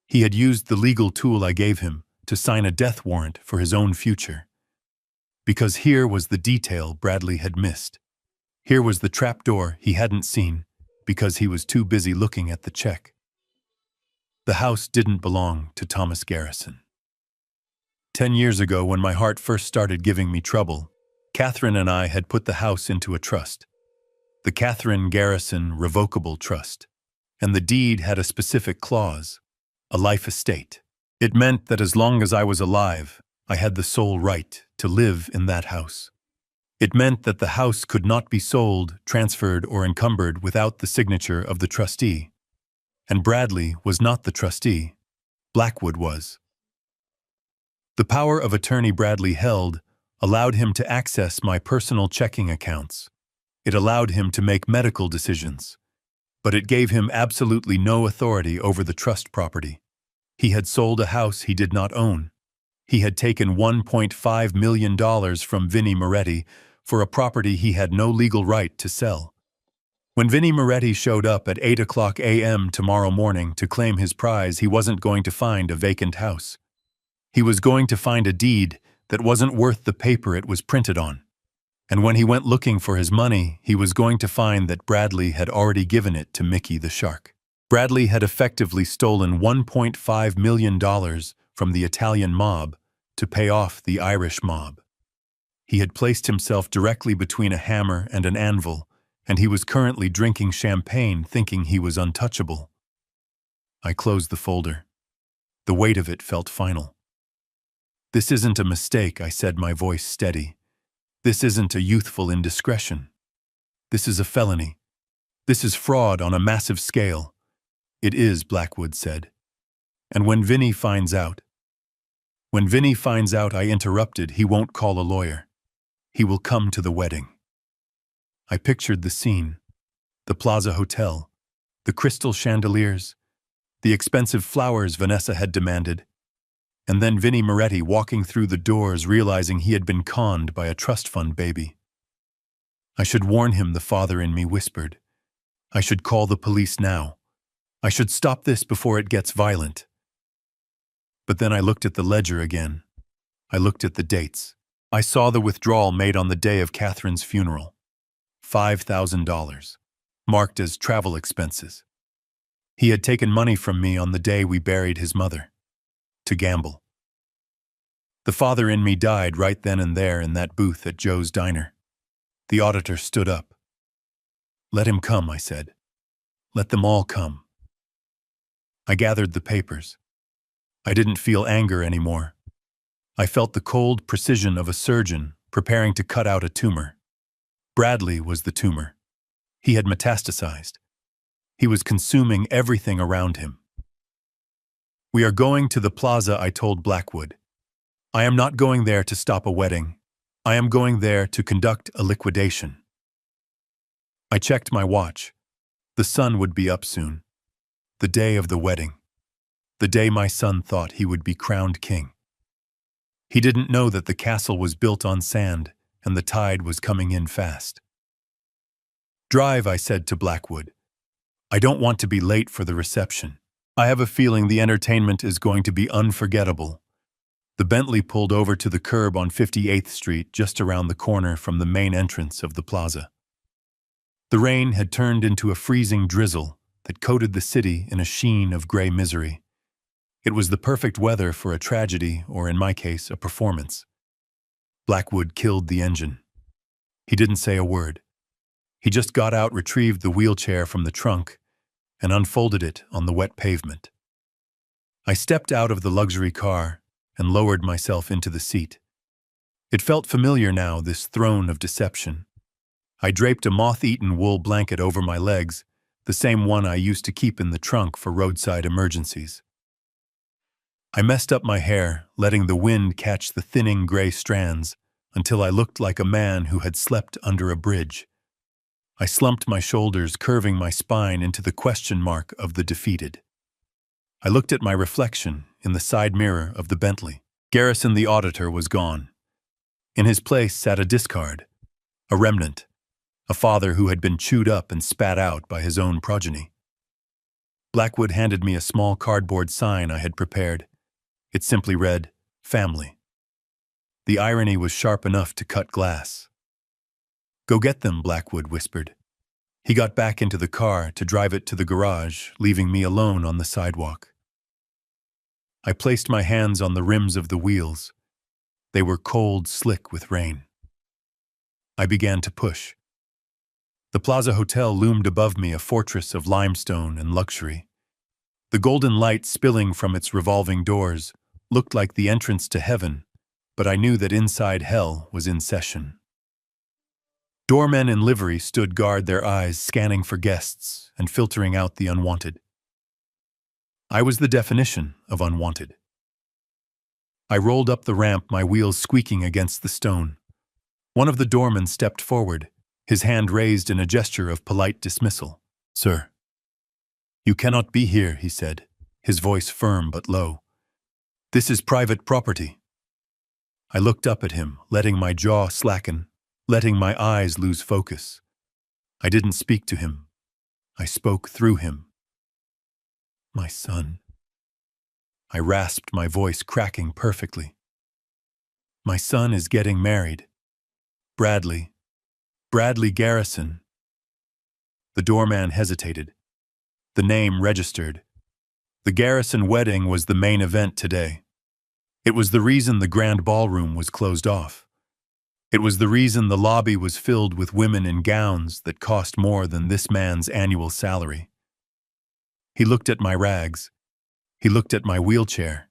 He had used the legal tool I gave him to sign a death warrant for his own future. Because here was the detail Bradley had missed. Here was the trapdoor he hadn't seen because he was too busy looking at the check. The house didn't belong to Thomas Garrison. 10 years ago, when my heart first started giving me trouble, Catherine and I had put the house into a trust, the Catherine Garrison Revocable Trust, and the deed had a specific clause, a life estate. It meant that as long as I was alive, I had the sole right to live in that house. It meant that the house could not be sold, transferred, or encumbered without the signature of the trustee. And Bradley was not the trustee. Blackwood was. The power of attorney Bradley held allowed him to access my personal checking accounts. It allowed him to make medical decisions. But it gave him absolutely no authority over the trust property. He had sold a house he did not own. He had taken $1.5 million from Vinnie Moretti for a property he had no legal right to sell. When Vinnie Moretti showed up at 8 a.m. tomorrow morning to claim his prize, he wasn't going to find a vacant house. He was going to find a deed that wasn't worth the paper it was printed on. And when he went looking for his money, he was going to find that Bradley had already given it to Mickey the Shark. Bradley had effectively stolen $1.5 million from the Italian mob to pay off the Irish mob. He had placed himself directly between a hammer and an anvil, and he was currently drinking champagne thinking he was untouchable. I closed the folder. The weight of it felt final. "This isn't a mistake," I said, my voice steady. "This isn't a youthful indiscretion. This is a felony. This is fraud on a massive scale." "It is," Blackwood said. "And when Vinnie finds out—" "When Vinnie finds out," I interrupted, "he won't call a lawyer. He will come to the wedding." I pictured the scene. The Plaza Hotel, the crystal chandeliers, the expensive flowers Vanessa had demanded, and then Vinnie Moretti walking through the doors realizing he had been conned by a trust fund baby. I should warn him, the father in me whispered. I should call the police now. I should stop this before it gets violent. But then I looked at the ledger again. I looked at the dates. I saw the withdrawal made on the day of Catherine's funeral. $5,000, marked as travel expenses. He had taken money from me on the day we buried his mother, to gamble. The father in me died right then and there in that booth at Joe's Diner. The auditor stood up. "Let him come," I said. "Let them all come." I gathered the papers. I didn't feel anger anymore. I felt the cold precision of a surgeon preparing to cut out a tumor. Bradley was the tumor. He had metastasized. He was consuming everything around him. "We are going to the plaza," I told Blackwood. "I am not going there to stop a wedding. I am going there to conduct a liquidation." I checked my watch. The sun would be up soon. The day of the wedding. The day my son thought he would be crowned king. He didn't know that the castle was built on sand and the tide was coming in fast. "Drive," I said to Blackwood. "I don't want to be late for the reception. I have a feeling the entertainment is going to be unforgettable." The Bentley pulled over to the curb on 58th Street, just around the corner from the main entrance of the plaza. The rain had turned into a freezing drizzle that coated the city in a sheen of gray misery. It was the perfect weather for a tragedy, or in my case, a performance. Blackwood killed the engine. He didn't say a word. He just got out, retrieved the wheelchair from the trunk, and unfolded it on the wet pavement. I stepped out of the luxury car and lowered myself into the seat. It felt familiar now, this throne of deception. I draped a moth-eaten wool blanket over my legs, the same one I used to keep in the trunk for roadside emergencies. I messed up my hair, letting the wind catch the thinning gray strands until I looked like a man who had slept under a bridge. I slumped my shoulders, curving my spine into the question mark of the defeated. I looked at my reflection in the side mirror of the Bentley. Garrison the auditor was gone. In his place sat a discard, a remnant, a father who had been chewed up and spat out by his own progeny. Blackwood handed me a small cardboard sign I had prepared. It simply read, "Family." The irony was sharp enough to cut glass. "Go get them," Blackwood whispered. He got back into the car to drive it to the garage, leaving me alone on the sidewalk. I placed my hands on the rims of the wheels. They were cold, slick with rain. I began to push. The Plaza Hotel loomed above me, a fortress of limestone and luxury. The golden light spilling from its revolving doors looked like the entrance to heaven, but I knew that inside hell was in session. Doormen in livery stood guard, their eyes scanning for guests and filtering out the unwanted. I was the definition of unwanted. I rolled up the ramp, my wheels squeaking against the stone. One of the doormen stepped forward, his hand raised in a gesture of polite dismissal. "Sir, you cannot be here," he said, his voice firm but low. "This is private property." I looked up at him, letting my jaw slacken, letting my eyes lose focus. I didn't speak to him. I spoke through him. "My son." I rasped, my voice cracking perfectly. "My son is getting married. Bradley Garrison." The doorman hesitated. The name registered. The Garrison wedding was the main event today. It was the reason the grand ballroom was closed off. It was the reason the lobby was filled with women in gowns that cost more than this man's annual salary. He looked at my rags. He looked at my wheelchair.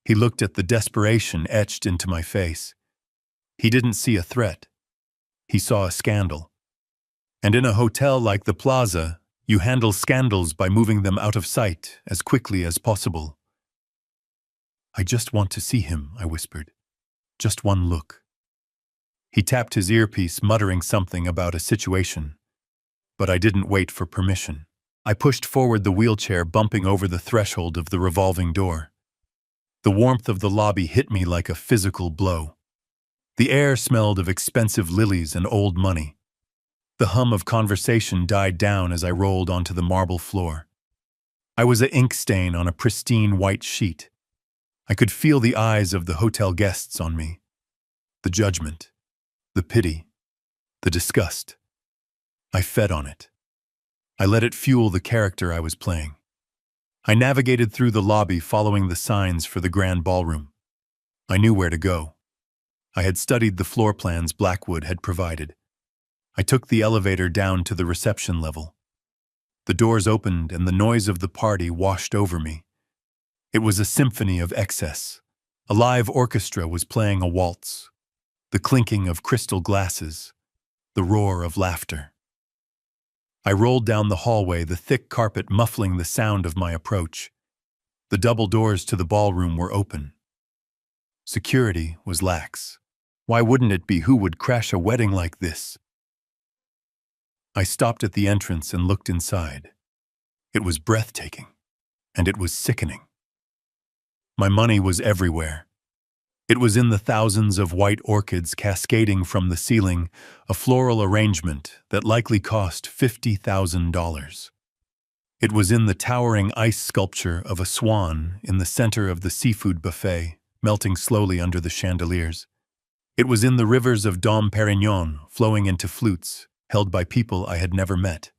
He looked at the desperation etched into my face. He didn't see a threat. He saw a scandal. And in a hotel like the Plaza, you handle scandals by moving them out of sight as quickly as possible. "I just want to see him," I whispered. "Just one look." He tapped his earpiece, muttering something about a situation. But I didn't wait for permission. I pushed forward the wheelchair, bumping over the threshold of the revolving door. The warmth of the lobby hit me like a physical blow. The air smelled of expensive lilies and old money. The hum of conversation died down as I rolled onto the marble floor. I was an ink stain on a pristine white sheet. I could feel the eyes of the hotel guests on me. The judgment, the pity, the disgust. I fed on it. I let it fuel the character I was playing. I navigated through the lobby, following the signs for the grand ballroom. I knew where to go. I had studied the floor plans Blackwood had provided. I took the elevator down to the reception level. The doors opened and the noise of the party washed over me. It was a symphony of excess. A live orchestra was playing a waltz. The clinking of crystal glasses. The roar of laughter. I rolled down the hallway, the thick carpet muffling the sound of my approach. The double doors to the ballroom were open. Security was lax. Why wouldn't it be? Who would crash a wedding like this? I stopped at the entrance and looked inside. It was breathtaking, and it was sickening. My money was everywhere. It was in the thousands of white orchids cascading from the ceiling, a floral arrangement that likely cost $50,000. It was in the towering ice sculpture of a swan in the center of the seafood buffet, melting slowly under the chandeliers. It was in the rivers of Dom Perignon flowing into flutes, held by people I had never met.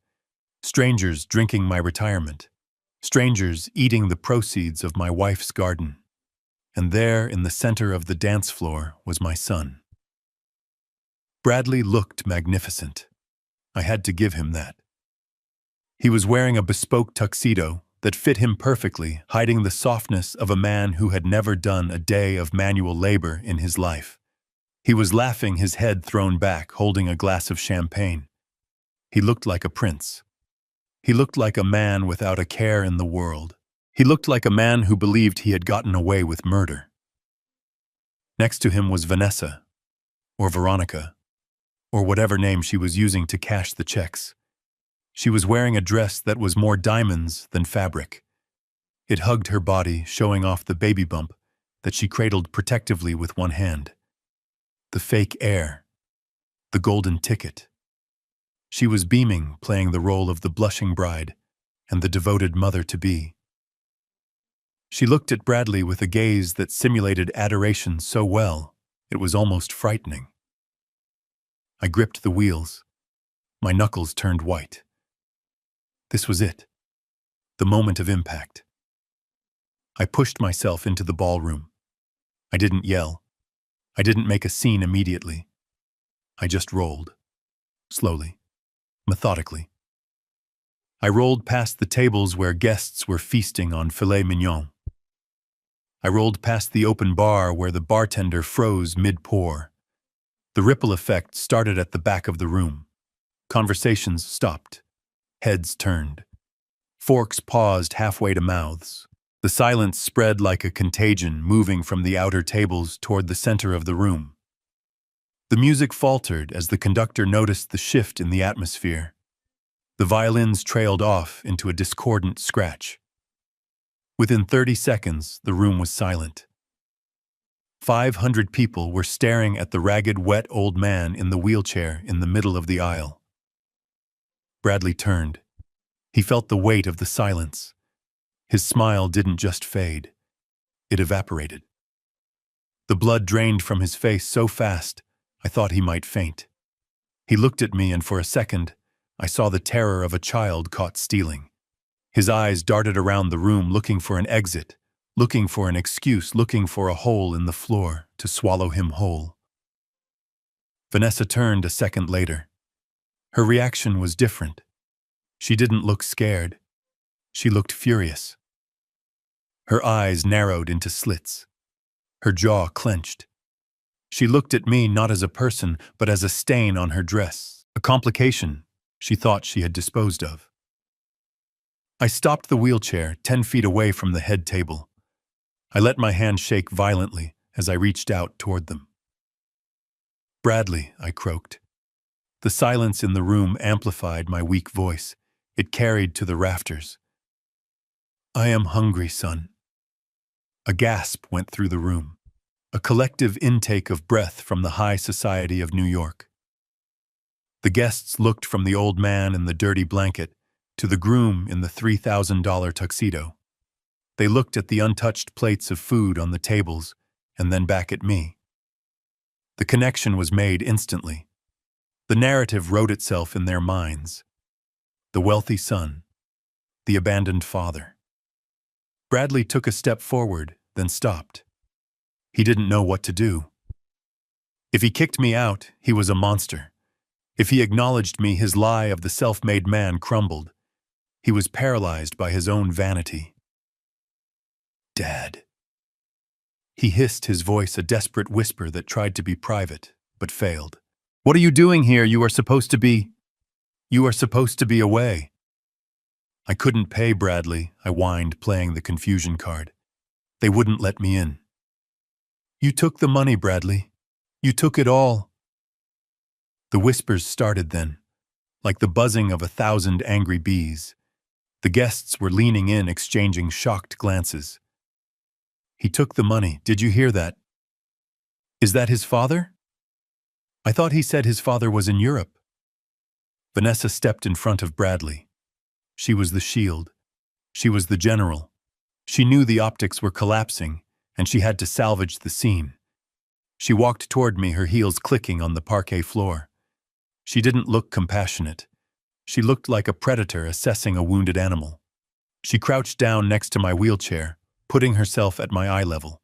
Strangers drinking my retirement. Strangers eating the proceeds of my wife's garden. And there, in the center of the dance floor, was my son. Bradley looked magnificent. I had to give him that. He was wearing a bespoke tuxedo that fit him perfectly, hiding the softness of a man who had never done a day of manual labor in his life. He was laughing, his head thrown back, holding a glass of champagne. He looked like a prince. He looked like a man without a care in the world. He looked like a man who believed he had gotten away with murder. Next to him was Vanessa, or Veronica, or whatever name she was using to cash the checks. She was wearing a dress that was more diamonds than fabric. It hugged her body, showing off the baby bump that she cradled protectively with one hand. the fake heir, the golden ticket. She was beaming, playing the role of the blushing bride and the devoted mother-to-be. She looked at Bradley with a gaze that simulated adoration so well, it was almost frightening. I gripped the wheels. My knuckles turned white. This was it. The moment of impact. I pushed myself into the ballroom. I didn't yell. I didn't make a scene immediately. I just rolled. Slowly. Methodically. I rolled past the tables where guests were feasting on filet mignon. I rolled past the open bar where the bartender froze mid-pour. The ripple effect started at the back of the room. Conversations stopped. Heads turned. Forks paused halfway to mouths. The silence spread like a contagion, moving from the outer tables toward the center of the room. The music faltered as the conductor noticed the shift in the atmosphere. The violins trailed off into a discordant scratch. Within 30 seconds, the room was silent. 500 people were staring at the ragged, wet old man in the wheelchair in the middle of the aisle. Bradley turned. He felt the weight of the silence. His smile didn't just fade. It evaporated. The blood drained from his face so fast, I thought he might faint. He looked at me, and for a second, I saw the terror of a child caught stealing. His eyes darted around the room looking for an exit, looking for an excuse, looking for a hole in the floor to swallow him whole. Vanessa turned a second later. Her reaction was different. She didn't look scared. She looked furious. Her eyes narrowed into slits. Her jaw clenched. She looked at me not as a person, but as a stain on her dress, a complication she thought she had disposed of. I stopped the wheelchair 10 feet away from the head table. I let my hand shake violently as I reached out toward them. "Bradley," I croaked. The silence in the room amplified my weak voice. It carried to the rafters. "I am hungry, son." A gasp went through the room, a collective intake of breath from the high society of New York. The guests looked from the old man in the dirty blanket to the groom in the $3,000 tuxedo. They looked at the untouched plates of food on the tables and then back at me. The connection was made instantly. The narrative wrote itself in their minds. The wealthy son, the abandoned father. Bradley took a step forward, then stopped. He didn't know what to do. If he kicked me out, he was a monster. If he acknowledged me, his lie of the self-made man crumbled. He was paralyzed by his own vanity. "Dad." He hissed, his voice a desperate whisper that tried to be private, but failed. "What are you doing here? You are supposed to be away." I couldn't pay, Bradley, I whined, playing the confusion card. They wouldn't let me in. "You took the money, Bradley. You took it all." The whispers started then, like the buzzing of 1,000 angry bees. The guests were leaning in, exchanging shocked glances. "He took the money. Did you hear that?" "Is that his father?" "I thought he said his father was in Europe." Vanessa stepped in front of Bradley. She was the shield. She was the general. She knew the optics were collapsing, and she had to salvage the scene. She walked toward me, her heels clicking on the parquet floor. She didn't look compassionate. She looked like a predator assessing a wounded animal. She crouched down next to my wheelchair, putting herself at my eye level.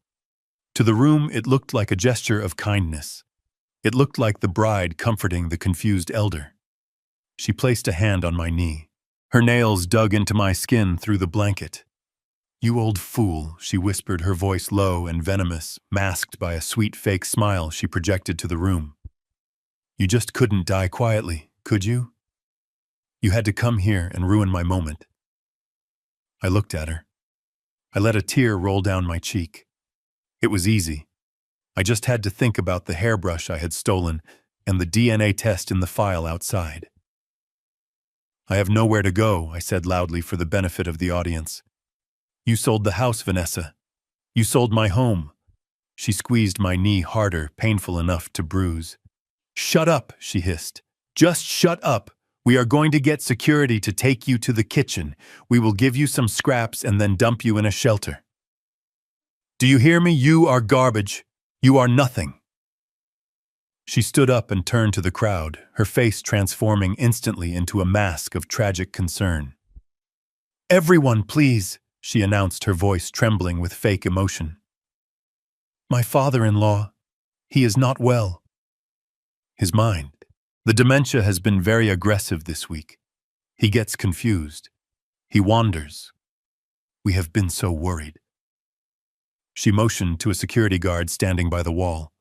To the room, it looked like a gesture of kindness. It looked like the bride comforting the confused elder. She placed a hand on my knee. Her nails dug into my skin through the blanket. "You old fool," she whispered, her voice low and venomous, masked by a sweet fake smile she projected to the room. "You just couldn't die quietly, could you? You had to come here and ruin my moment." I looked at her. I let a tear roll down my cheek. It was easy. I just had to think about the hairbrush I had stolen and the DNA test in the file outside. "I have nowhere to go," I said loudly for the benefit of the audience. "You sold the house, Vanessa. You sold my home. She squeezed my knee harder, painful enough to bruise. "Shut up," she hissed. "Just shut up. We are going to get security to take you to the kitchen. We will give you some scraps and then dump you in a shelter. Do you hear me? You are garbage. You are nothing." She stood up and turned to the crowd, her face transforming instantly into a mask of tragic concern. "Everyone, please," she announced, her voice trembling with fake emotion. "My father-in-law, he is not well. His mind. The dementia has been very aggressive this week. He gets confused. He wanders. We have been so worried." She motioned to a security guard standing by the wall.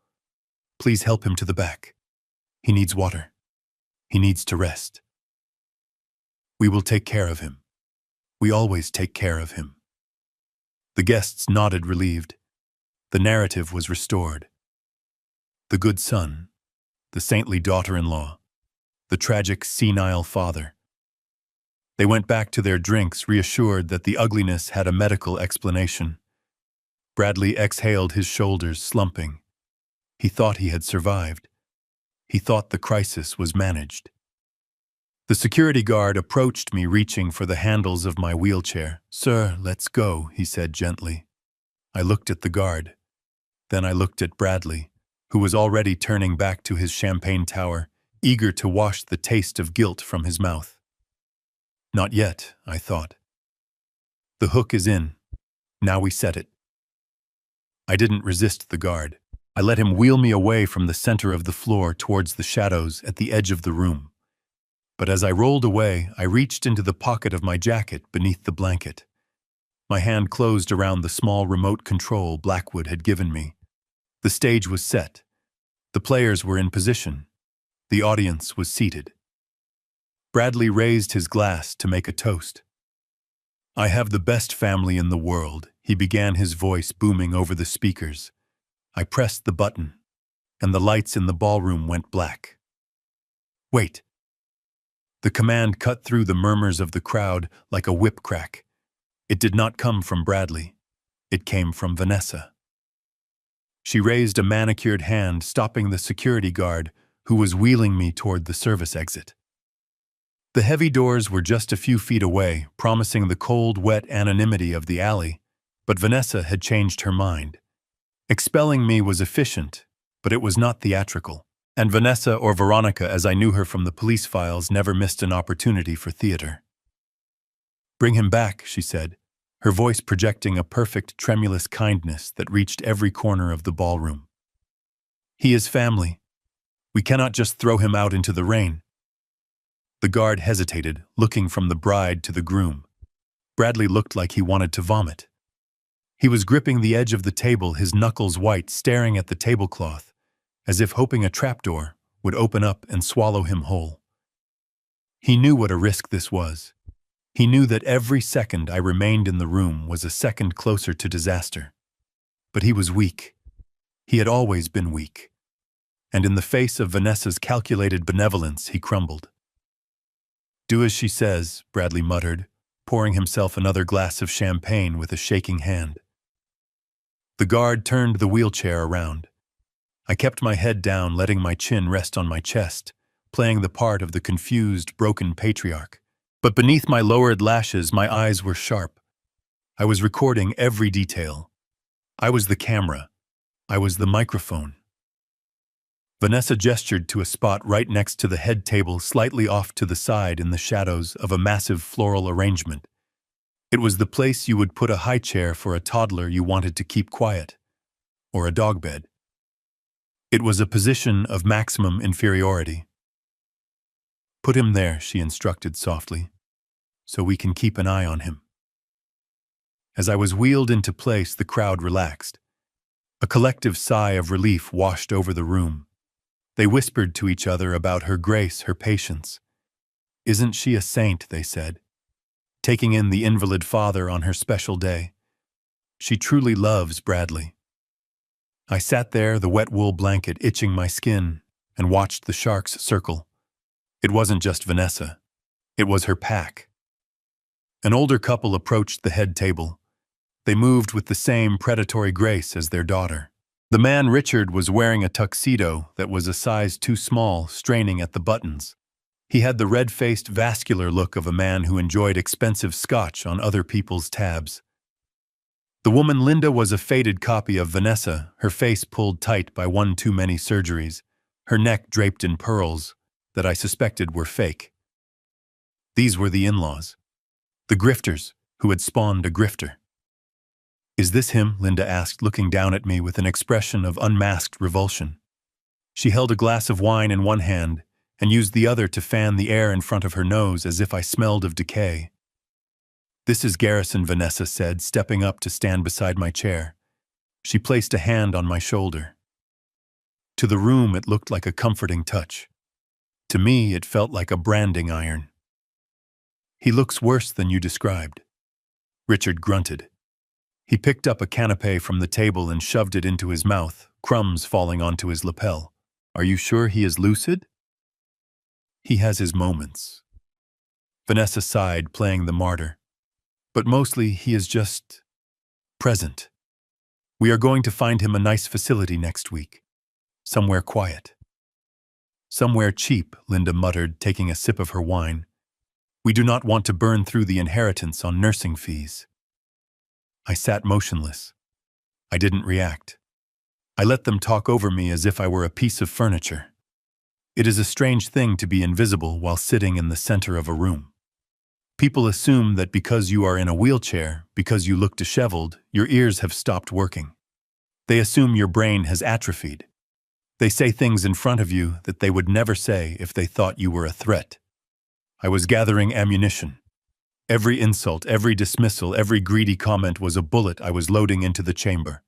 "Please help him to the back. He needs water. He needs to rest. We will take care of him. We always take care of him." The guests nodded, relieved. The narrative was restored. The good son, the saintly daughter-in-law, the tragic senile father. They went back to their drinks, reassured that the ugliness had a medical explanation. Bradley exhaled, his shoulders slumping. He thought he had survived. He thought the crisis was managed. The security guard approached me, reaching for the handles of my wheelchair. "Sir, let's go," he said gently. I looked at the guard. Then I looked at Bradley, who was already turning back to his champagne tower, eager to wash the taste of guilt from his mouth. Not yet, I thought. The hook is in. Now we set it. I didn't resist the guard. I let him wheel me away from the center of the floor towards the shadows at the edge of the room. But as I rolled away, I reached into the pocket of my jacket beneath the blanket. My hand closed around the small remote control Blackwood had given me. The stage was set. The players were in position. The audience was seated. Bradley raised his glass to make a toast. "I have the best family in the world," he began, his voice booming over the speakers. I pressed the button, and the lights in the ballroom went black. "Wait." The command cut through the murmurs of the crowd like a whip crack. It did not come from Bradley. It came from Vanessa. She raised a manicured hand, stopping the security guard, who was wheeling me toward the service exit. The heavy doors were just a few feet away, promising the cold, wet anonymity of the alley, but Vanessa had changed her mind. Expelling me was efficient, but it was not theatrical, and Vanessa, or Veronica as I knew her from the police files, never missed an opportunity for theater. "Bring him back," she said, her voice projecting a perfect, tremulous kindness that reached every corner of the ballroom. "He is family. We cannot just throw him out into the rain." The guard hesitated, looking from the bride to the groom. Bradley looked like he wanted to vomit. He was gripping the edge of the table, his knuckles white, staring at the tablecloth, as if hoping a trapdoor would open up and swallow him whole. He knew what a risk this was. He knew that every second I remained in the room was a second closer to disaster. But he was weak. He had always been weak. And in the face of Vanessa's calculated benevolence, he crumbled. "Do as she says," Bradley muttered, pouring himself another glass of champagne with a shaking hand. The guard turned the wheelchair around. I kept my head down, letting my chin rest on my chest, playing the part of the confused, broken patriarch. But beneath my lowered lashes, my eyes were sharp. I was recording every detail. I was the camera. I was the microphone. Vanessa gestured to a spot right next to the head table, slightly off to the side in the shadows of a massive floral arrangement. It was the place you would put a high chair for a toddler you wanted to keep quiet, or a dog bed. It was a position of maximum inferiority. "Put him there," she instructed softly, "so we can keep an eye on him." As I was wheeled into place, the crowd relaxed. A collective sigh of relief washed over the room. They whispered to each other about her grace, her patience. "Isn't she a saint?" they said, taking in the invalid father on her special day. "She truly loves Bradley." I sat there, the wet wool blanket itching my skin, and watched the sharks circle. It wasn't just Vanessa. It was her pack. An older couple approached the head table. They moved with the same predatory grace as their daughter. The man Richard was wearing a tuxedo that was a size too small, straining at the buttons. He had the red-faced, vascular look of a man who enjoyed expensive scotch on other people's tabs. The woman Linda was a faded copy of Vanessa, her face pulled tight by one too many surgeries, her neck draped in pearls that I suspected were fake. These were the in-laws, the grifters who had spawned a grifter. "Is this him?" Linda asked, looking down at me with an expression of unmasked revulsion. She held a glass of wine in one hand and used the other to fan the air in front of her nose as if I smelled of decay. "This is Garrison," Vanessa said, stepping up to stand beside my chair. She placed a hand on my shoulder. To the room, it looked like a comforting touch. To me, it felt like a branding iron. "He looks worse than you described." Richard grunted. He picked up a canapé from the table and shoved it into his mouth, crumbs falling onto his lapel. "Are you sure he is lucid?" "He has his moments." Vanessa sighed, playing the martyr. "But mostly he is just present. We are going to find him a nice facility next week. Somewhere quiet." "Somewhere cheap," Linda muttered, taking a sip of her wine. "We do not want to burn through the inheritance on nursing fees." I sat motionless. I didn't react. I let them talk over me as if I were a piece of furniture. It is a strange thing to be invisible while sitting in the center of a room. People assume that because you are in a wheelchair, because you look disheveled, your ears have stopped working. They assume your brain has atrophied. They say things in front of you that they would never say if they thought you were a threat. I was gathering ammunition. Every insult, every dismissal, every greedy comment was a bullet I was loading into the chamber.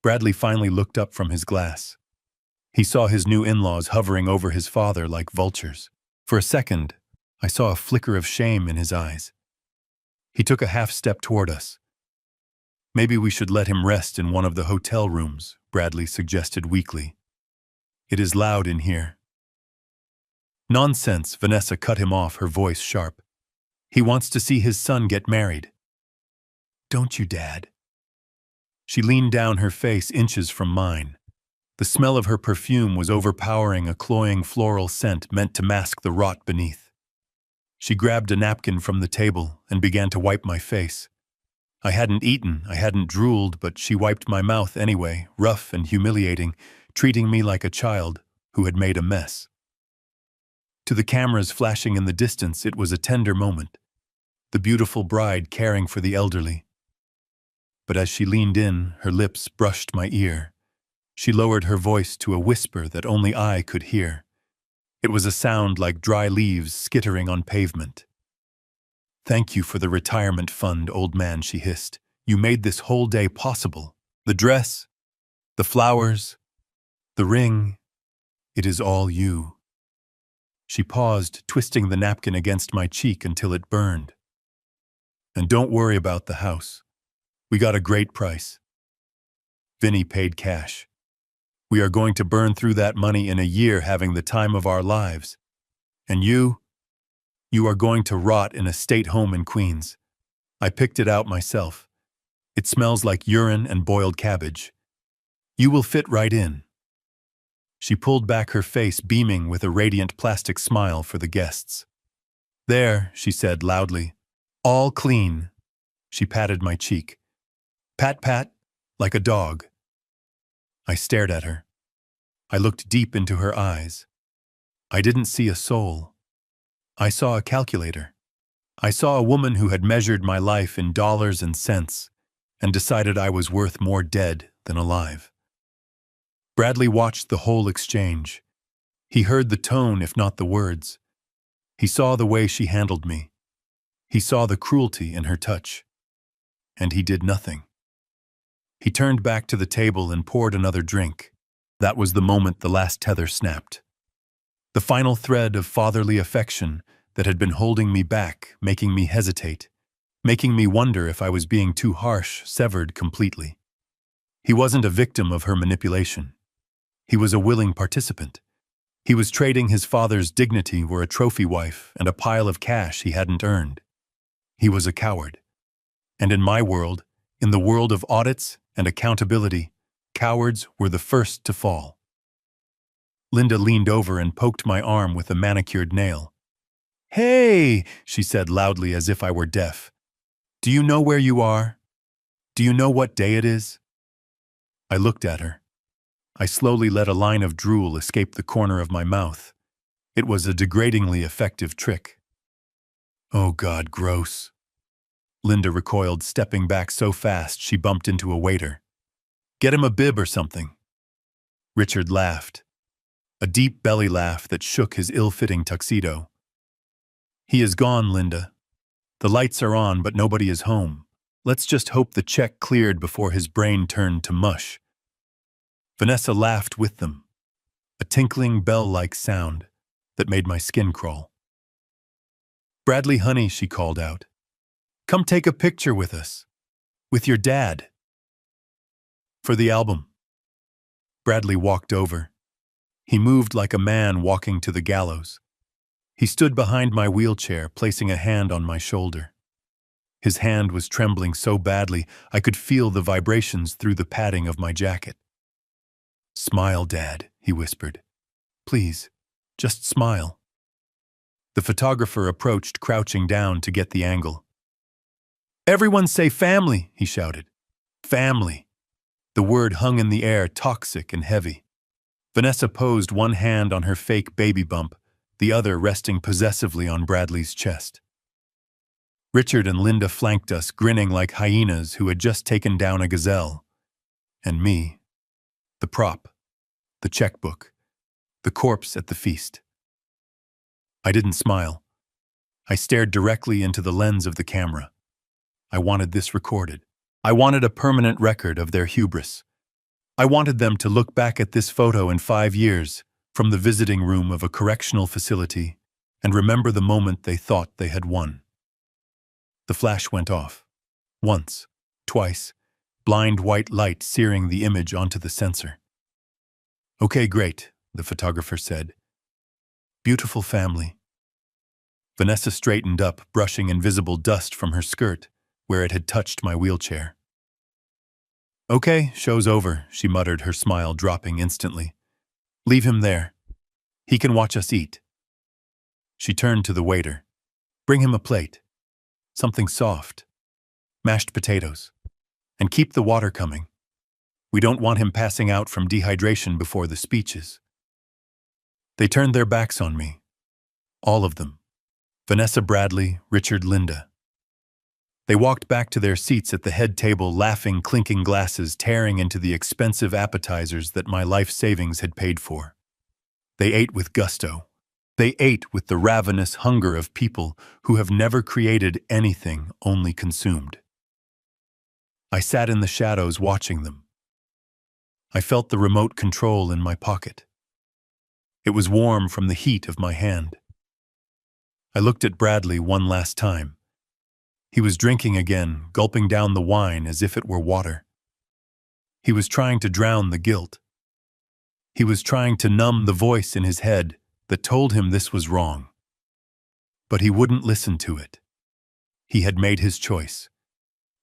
Bradley finally looked up from his glass. He saw his new in-laws hovering over his father like vultures. For a second, I saw a flicker of shame in his eyes. He took a half step toward us. "Maybe we should let him rest in one of the hotel rooms," Bradley suggested weakly. "It is loud in here." "Nonsense," Vanessa cut him off, her voice sharp. "He wants to see his son get married." "Don't you, Dad?" She leaned down, her face inches from mine. The smell of her perfume was overpowering, a cloying floral scent meant to mask the rot beneath. She grabbed a napkin from the table and began to wipe my face. I hadn't eaten, I hadn't drooled, but she wiped my mouth anyway, rough and humiliating, treating me like a child who had made a mess. To the cameras flashing in the distance, it was a tender moment. The beautiful bride caring for the elderly. But as she leaned in, her lips brushed my ear. She lowered her voice to a whisper that only I could hear. It was a sound like dry leaves skittering on pavement. "Thank you for the retirement fund, old man," she hissed. "You made this whole day possible. The dress, the flowers, the ring. It is all you." She paused, twisting the napkin against my cheek until it burned. "And don't worry about the house. We got a great price. Vinny paid cash. We are going to burn through that money in a year, having the time of our lives. And you are going to rot in a state home in Queens. I picked it out myself. It smells like urine and boiled cabbage. You will fit right in." She pulled back her face, beaming with a radiant plastic smile for the guests. "There," she said loudly. "All clean." She patted my cheek. "Pat, pat, like a dog." I stared at her. I looked deep into her eyes. I didn't see a soul. I saw a calculator. I saw a woman who had measured my life in dollars and cents and decided I was worth more dead than alive. Bradley watched the whole exchange. He heard the tone, if not the words. He saw the way she handled me. He saw the cruelty in her touch. And he did nothing. He turned back to the table and poured another drink. That was the moment the last tether snapped. The final thread of fatherly affection that had been holding me back, making me hesitate, making me wonder if I was being too harsh, severed completely. He wasn't a victim of her manipulation. He was a willing participant. He was trading his father's dignity for a trophy wife and a pile of cash he hadn't earned. He was a coward. And in my world, in the world of audits and accountability, Cowards were the first to fall. Linda leaned over and poked my arm with a manicured nail. "Hey," she said loudly as if I were deaf. "Do you know where you are? Do you know what day it is?" I looked at her. I slowly let a line of drool escape the corner of my mouth. It was a degradingly effective trick. "Oh God, gross." Linda recoiled, stepping back so fast she bumped into a waiter. "Get him a bib or something." Richard laughed. A deep belly laugh that shook his ill-fitting tuxedo. "He is gone, Linda. The lights are on, but nobody is home. Let's just hope the check cleared before his brain turned to mush." Vanessa laughed with them, a tinkling bell-like sound that made my skin crawl. "Bradley, honey," she called out. "Come take a picture with us. With your dad. For the album." Bradley walked over. He moved like a man walking to the gallows. He stood behind my wheelchair, placing a hand on my shoulder. His hand was trembling so badly I could feel the vibrations through the padding of my jacket. "Smile, Dad," he whispered. "Please, just smile." The photographer approached, crouching down to get the angle. "Everyone say family," he shouted. "Family." The word hung in the air, toxic and heavy. Vanessa posed, one hand on her fake baby bump, the other resting possessively on Bradley's chest. Richard and Linda flanked us, grinning like hyenas who had just taken down a gazelle. And me, the prop, the checkbook, the corpse at the feast. I didn't smile. I stared directly into the lens of the camera. I wanted this recorded. I wanted a permanent record of their hubris. I wanted them to look back at this photo in 5 years, from the visiting room of a correctional facility, and remember the moment they thought they had won. The flash went off. Once, twice, blind white light searing the image onto the sensor. "Okay, great," the photographer said. "Beautiful family." Vanessa straightened up, brushing invisible dust from her skirt, where it had touched my wheelchair. "Okay, show's over," she muttered, her smile dropping instantly. "Leave him there. He can watch us eat." She turned to the waiter. "Bring him a plate. Something soft. Mashed potatoes. And keep the water coming. We don't want him passing out from dehydration before the speeches." They turned their backs on me. All of them. Vanessa, Bradley, Richard, Linda. They walked back to their seats at the head table, laughing, clinking glasses, tearing into the expensive appetizers that my life savings had paid for. They ate with gusto. They ate with the ravenous hunger of people who have never created anything, only consumed. I sat in the shadows watching them. I felt the remote control in my pocket. It was warm from the heat of my hand. I looked at Bradley one last time. He was drinking again, gulping down the wine as if it were water. He was trying to drown the guilt. He was trying to numb the voice in his head that told him this was wrong. But he wouldn't listen to it. He had made his choice.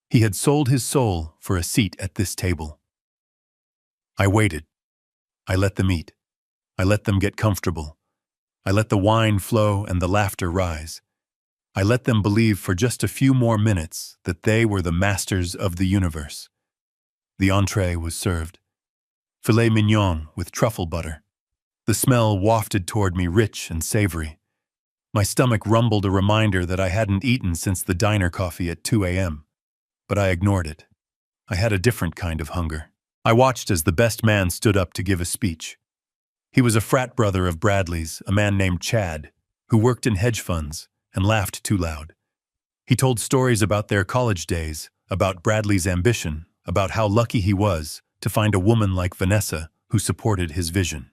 He had sold his soul for a seat at this table. I waited. I let them eat. I let them get comfortable. I let the wine flow and the laughter rise. I let them believe for just a few more minutes that they were the masters of the universe. The entree was served. Filet mignon with truffle butter. The smell wafted toward me, rich and savory. My stomach rumbled, a reminder that I hadn't eaten since the diner coffee at 2 a.m. But I ignored it. I had a different kind of hunger. I watched as the best man stood up to give a speech. He was a frat brother of Bradley's, a man named Chad, who worked in hedge funds and laughed too loud. He told stories about their college days, about Bradley's ambition, about how lucky he was to find a woman like Vanessa who supported his vision.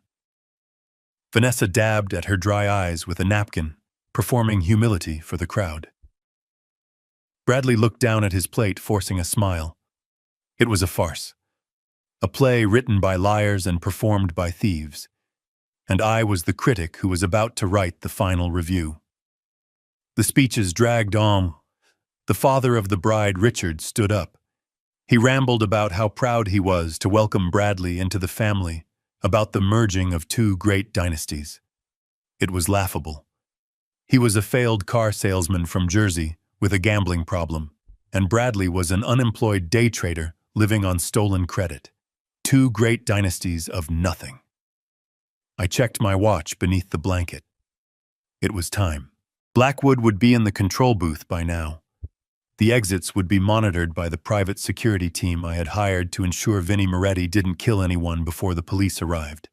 Vanessa dabbed at her dry eyes with a napkin, performing humility for the crowd. Bradley looked down at his plate, forcing a smile. It was a farce. A play written by liars and performed by thieves. And I was the critic who was about to write the final review. The speeches dragged on. The father of the bride, Richard, stood up. He rambled about how proud he was to welcome Bradley into the family, about the merging of two great dynasties. It was laughable. He was a failed car salesman from Jersey with a gambling problem, and Bradley was an unemployed day trader living on stolen credit. Two great dynasties of nothing. I checked my watch beneath the blanket. It was time. Blackwood would be in the control booth by now. The exits would be monitored by the private security team I had hired to ensure Vinnie Moretti didn't kill anyone before the police arrived.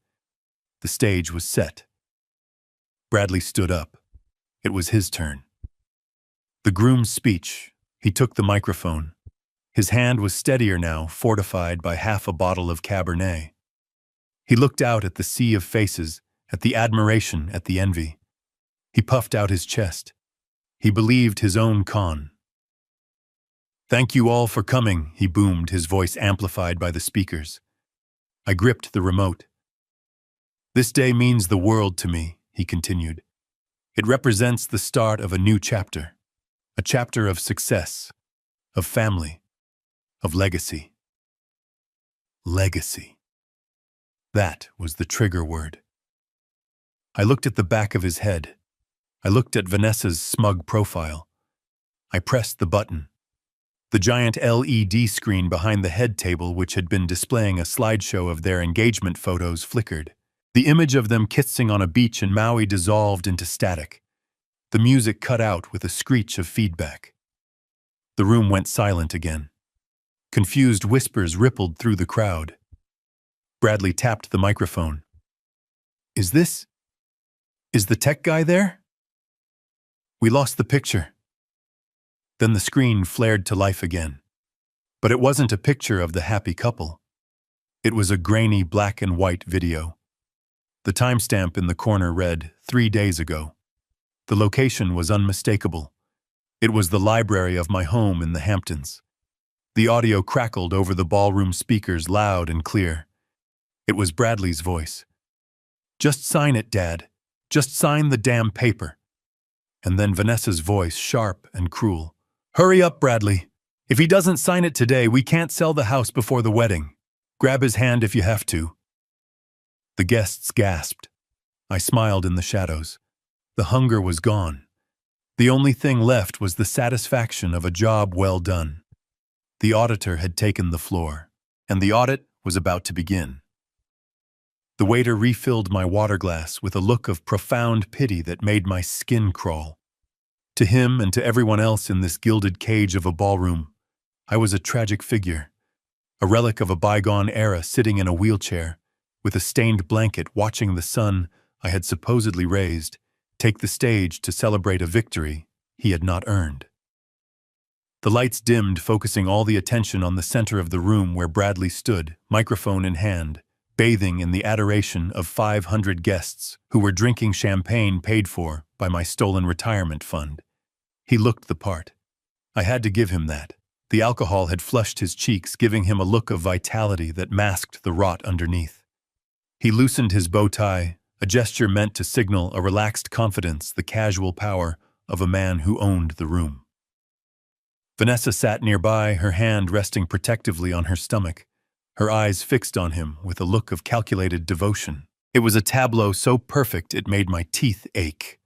The stage was set. Bradley stood up. It was his turn. The groom's speech. He took the microphone. His hand was steadier now, fortified by half a bottle of Cabernet. He looked out at the sea of faces, at the admiration, at the envy. He puffed out his chest. He believed his own con. "Thank you all for coming," he boomed, his voice amplified by the speakers. I gripped the remote. "This day means the world to me," he continued. "It represents the start of a new chapter, a chapter of success, of family, of legacy." Legacy. That was the trigger word. I looked at the back of his head. I looked at Vanessa's smug profile. I pressed the button. The giant LED screen behind the head table, which had been displaying a slideshow of their engagement photos, flickered. The image of them kissing on a beach in Maui dissolved into static. The music cut out with a screech of feedback. The room went silent again. Confused whispers rippled through the crowd. Bradley tapped the microphone. Is the tech guy there?" "We lost the picture." Then the screen flared to life again. But it wasn't a picture of the happy couple. It was a grainy black and white video. The timestamp in the corner read, 3 days ago. The location was unmistakable. It was the library of my home in the Hamptons. The audio crackled over the ballroom speakers loud and clear. It was Bradley's voice. "Just sign it, Dad. Just sign the damn paper." And then Vanessa's voice, sharp and cruel. "Hurry up, Bradley. If he doesn't sign it today, we can't sell the house before the wedding. Grab his hand if you have to." The guests gasped. I smiled in the shadows. The hunger was gone. The only thing left was the satisfaction of a job well done. The auditor had taken the floor, and the audit was about to begin. The waiter refilled my water glass with a look of profound pity that made my skin crawl. To him and to everyone else in this gilded cage of a ballroom, I was a tragic figure, a relic of a bygone era sitting in a wheelchair, with a stained blanket watching the son I had supposedly raised take the stage to celebrate a victory he had not earned. The lights dimmed, focusing all the attention on the center of the room where Bradley stood, microphone in hand, bathing in the adoration of 500 guests who were drinking champagne paid for by my stolen retirement fund. He looked the part. I had to give him that. The alcohol had flushed his cheeks, giving him a look of vitality that masked the rot underneath. He loosened his bow tie, a gesture meant to signal a relaxed confidence, the casual power of a man who owned the room. Vanessa sat nearby, her hand resting protectively on her stomach, her eyes fixed on him with a look of calculated devotion. It was a tableau so perfect it made my teeth ache.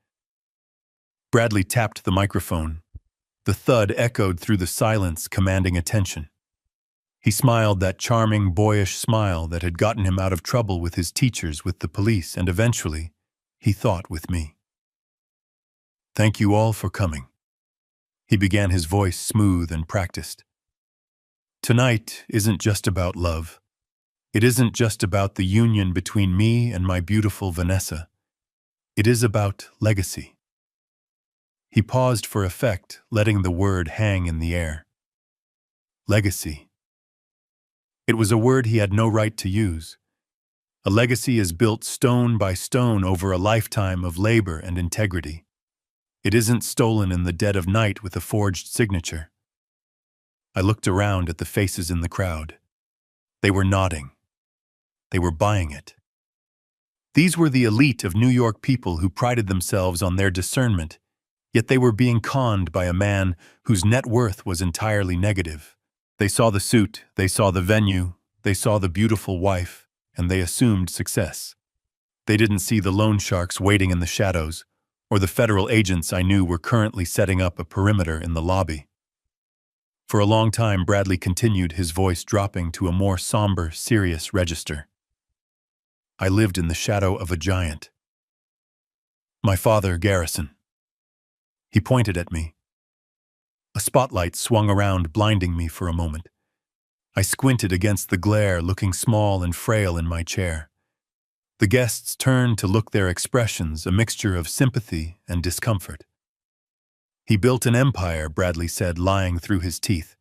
Bradley tapped the microphone. The thud echoed through the silence, commanding attention. He smiled that charming, boyish smile that had gotten him out of trouble with his teachers, with the police, and eventually, he thought, with me. "Thank you all for coming." He began, his voice smooth and practiced. "Tonight isn't just about love. It isn't just about the union between me and my beautiful Vanessa. It is about legacy." He paused for effect, letting the word hang in the air. Legacy. It was a word he had no right to use. A legacy is built stone by stone over a lifetime of labor and integrity. It isn't stolen in the dead of night with a forged signature. I looked around at the faces in the crowd. They were nodding. They were buying it. These were the elite of New York people who prided themselves on their discernment, yet they were being conned by a man whose net worth was entirely negative. They saw the suit, they saw the venue, they saw the beautiful wife, and they assumed success. They didn't see the loan sharks waiting in the shadows, or the federal agents I knew were currently setting up a perimeter in the lobby. For a long time, Bradley continued, his voice dropping to a more somber, serious register. I lived in the shadow of a giant. My father, Garrison. He pointed at me. A spotlight swung around, blinding me for a moment. I squinted against the glare, looking small and frail in my chair. The guests turned to look, their expressions a mixture of sympathy and discomfort. He built an empire, Bradley said, lying through his teeth.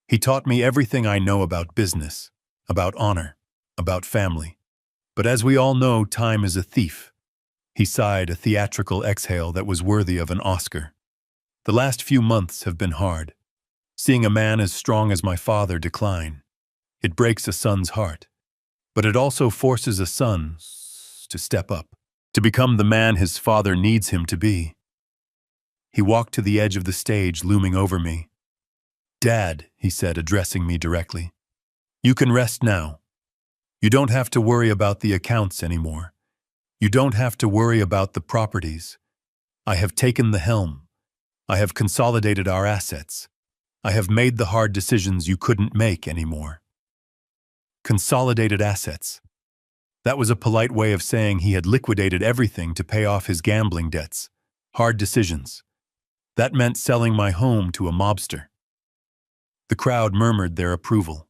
He taught me everything I know about business, about honor, about family. But as we all know, time is a thief. He sighed, a theatrical exhale that was worthy of an Oscar. The last few months have been hard. Seeing a man as strong as my father decline. It breaks a son's heart. But it also forces a son to step up, to become the man his father needs him to be. He walked to the edge of the stage, looming over me. Dad, he said, addressing me directly, you can rest now. You don't have to worry about the accounts anymore. You don't have to worry about the properties. I have taken the helm. I have consolidated our assets. I have made the hard decisions you couldn't make anymore. Consolidated assets. That was a polite way of saying he had liquidated everything to pay off his gambling debts. Hard decisions. That meant selling my home to a mobster. The crowd murmured their approval.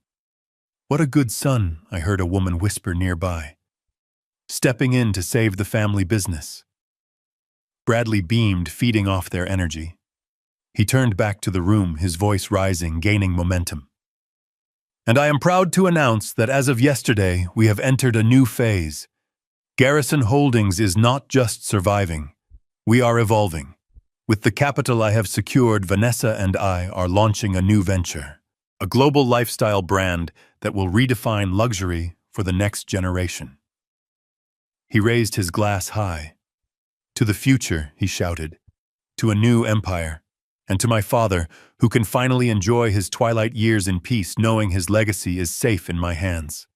What a good son, I heard a woman whisper nearby. Stepping in to save the family business. Bradley beamed, feeding off their energy. He turned back to the room, his voice rising, gaining momentum. And I am proud to announce that as of yesterday, we have entered a new phase. Garrison Holdings is not just surviving. We are evolving. With the capital I have secured, Vanessa and I are launching a new venture, a global lifestyle brand that will redefine luxury for the next generation. He raised his glass high. To the future, he shouted. To a new empire. And to my father, who can finally enjoy his twilight years in peace, knowing his legacy is safe in my hands.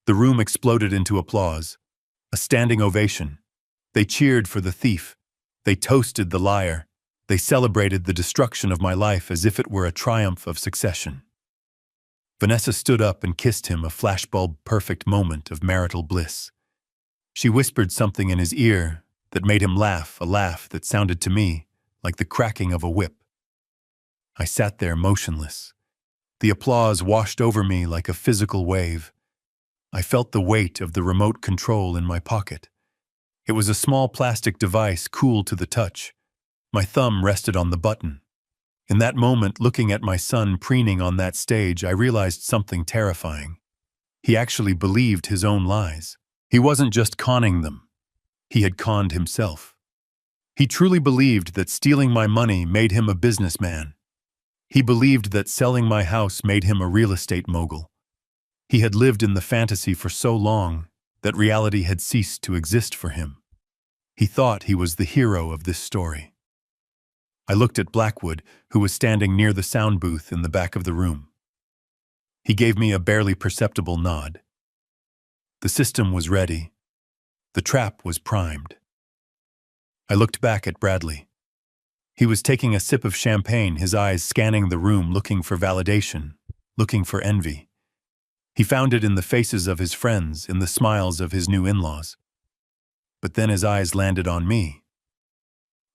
The room exploded into applause, a standing ovation. They cheered for the thief. They toasted the liar. They celebrated the destruction of my life as if it were a triumph of succession. Vanessa stood up and kissed him, a flashbulb-perfect moment of marital bliss. She whispered something in his ear that made him laugh, a laugh that sounded to me like the cracking of a whip. I sat there motionless. The applause washed over me like a physical wave. I felt the weight of the remote control in my pocket. It was a small plastic device, cool to the touch. My thumb rested on the button. In that moment, looking at my son preening on that stage, I realized something terrifying. He actually believed his own lies. He wasn't just conning them. He had conned himself. He truly believed that stealing my money made him a businessman. He believed that selling my house made him a real estate mogul. He had lived in the fantasy for so long that reality had ceased to exist for him. He thought he was the hero of this story. I looked at Blackwood, who was standing near the sound booth in the back of the room. He gave me a barely perceptible nod. The system was ready. The trap was primed. I looked back at Bradley. He was taking a sip of champagne, his eyes scanning the room, looking for validation, looking for envy. He found it in the faces of his friends, in the smiles of his new in-laws. But then his eyes landed on me.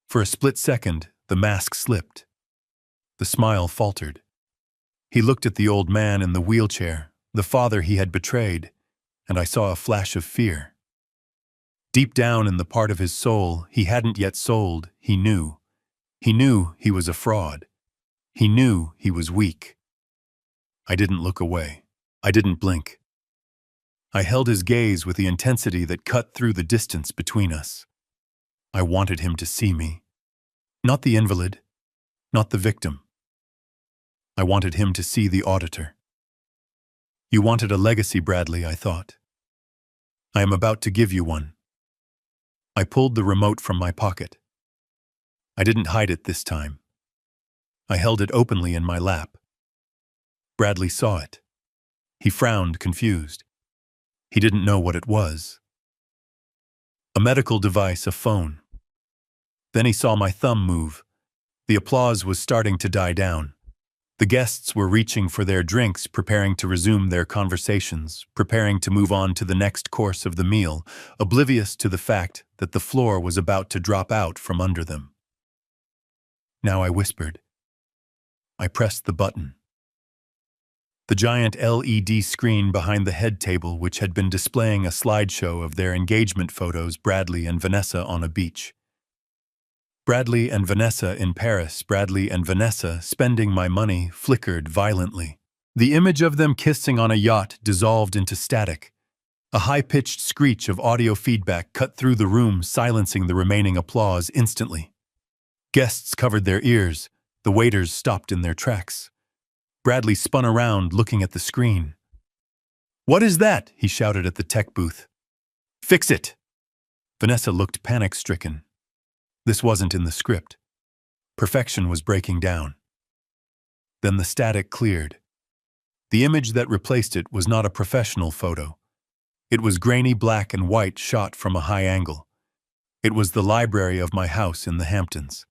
For a split second, the mask slipped. The smile faltered. He looked at the old man in the wheelchair, the father he had betrayed, and I saw a flash of fear. Deep down in the part of his soul he hadn't yet sold, he knew. He knew he was a fraud. He knew he was weak. I didn't look away. I didn't blink. I held his gaze with the intensity that cut through the distance between us. I wanted him to see me. Not the invalid, not the victim. I wanted him to see the auditor. You wanted a legacy, Bradley, I thought. I am about to give you one. I pulled the remote from my pocket. I didn't hide it this time. I held it openly in my lap. Bradley saw it. He frowned, confused. He didn't know what it was. A medical device, a phone. Then he saw my thumb move. The applause was starting to die down. The guests were reaching for their drinks, preparing to resume their conversations, preparing to move on to the next course of the meal, oblivious to the fact that the floor was about to drop out from under them. Now I whispered. I pressed the button. The giant LED screen behind the head table, which had been displaying a slideshow of their engagement photos, Bradley and Vanessa on a beach. Bradley and Vanessa in Paris, Bradley and Vanessa spending my money, flickered violently. The image of them kissing on a yacht dissolved into static. A high-pitched screech of audio feedback cut through the room, silencing the remaining applause instantly. Guests covered their ears. The waiters stopped in their tracks. Bradley spun around, looking at the screen. "What is that?" he shouted at the tech booth. "Fix it!" Vanessa looked panic-stricken. This wasn't in the script. Perfection was breaking down. Then the static cleared. The image that replaced it was not a professional photo. It was grainy black and white, shot from a high angle. It was the library of my house in the Hamptons.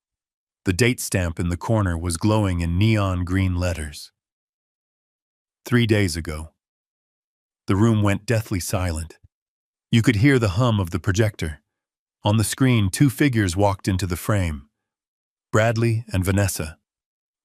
The date stamp in the corner was glowing in neon green letters. 3 days ago. The room went deathly silent. You could hear the hum of the projector. On the screen, 2 figures walked into the frame. Bradley and Vanessa.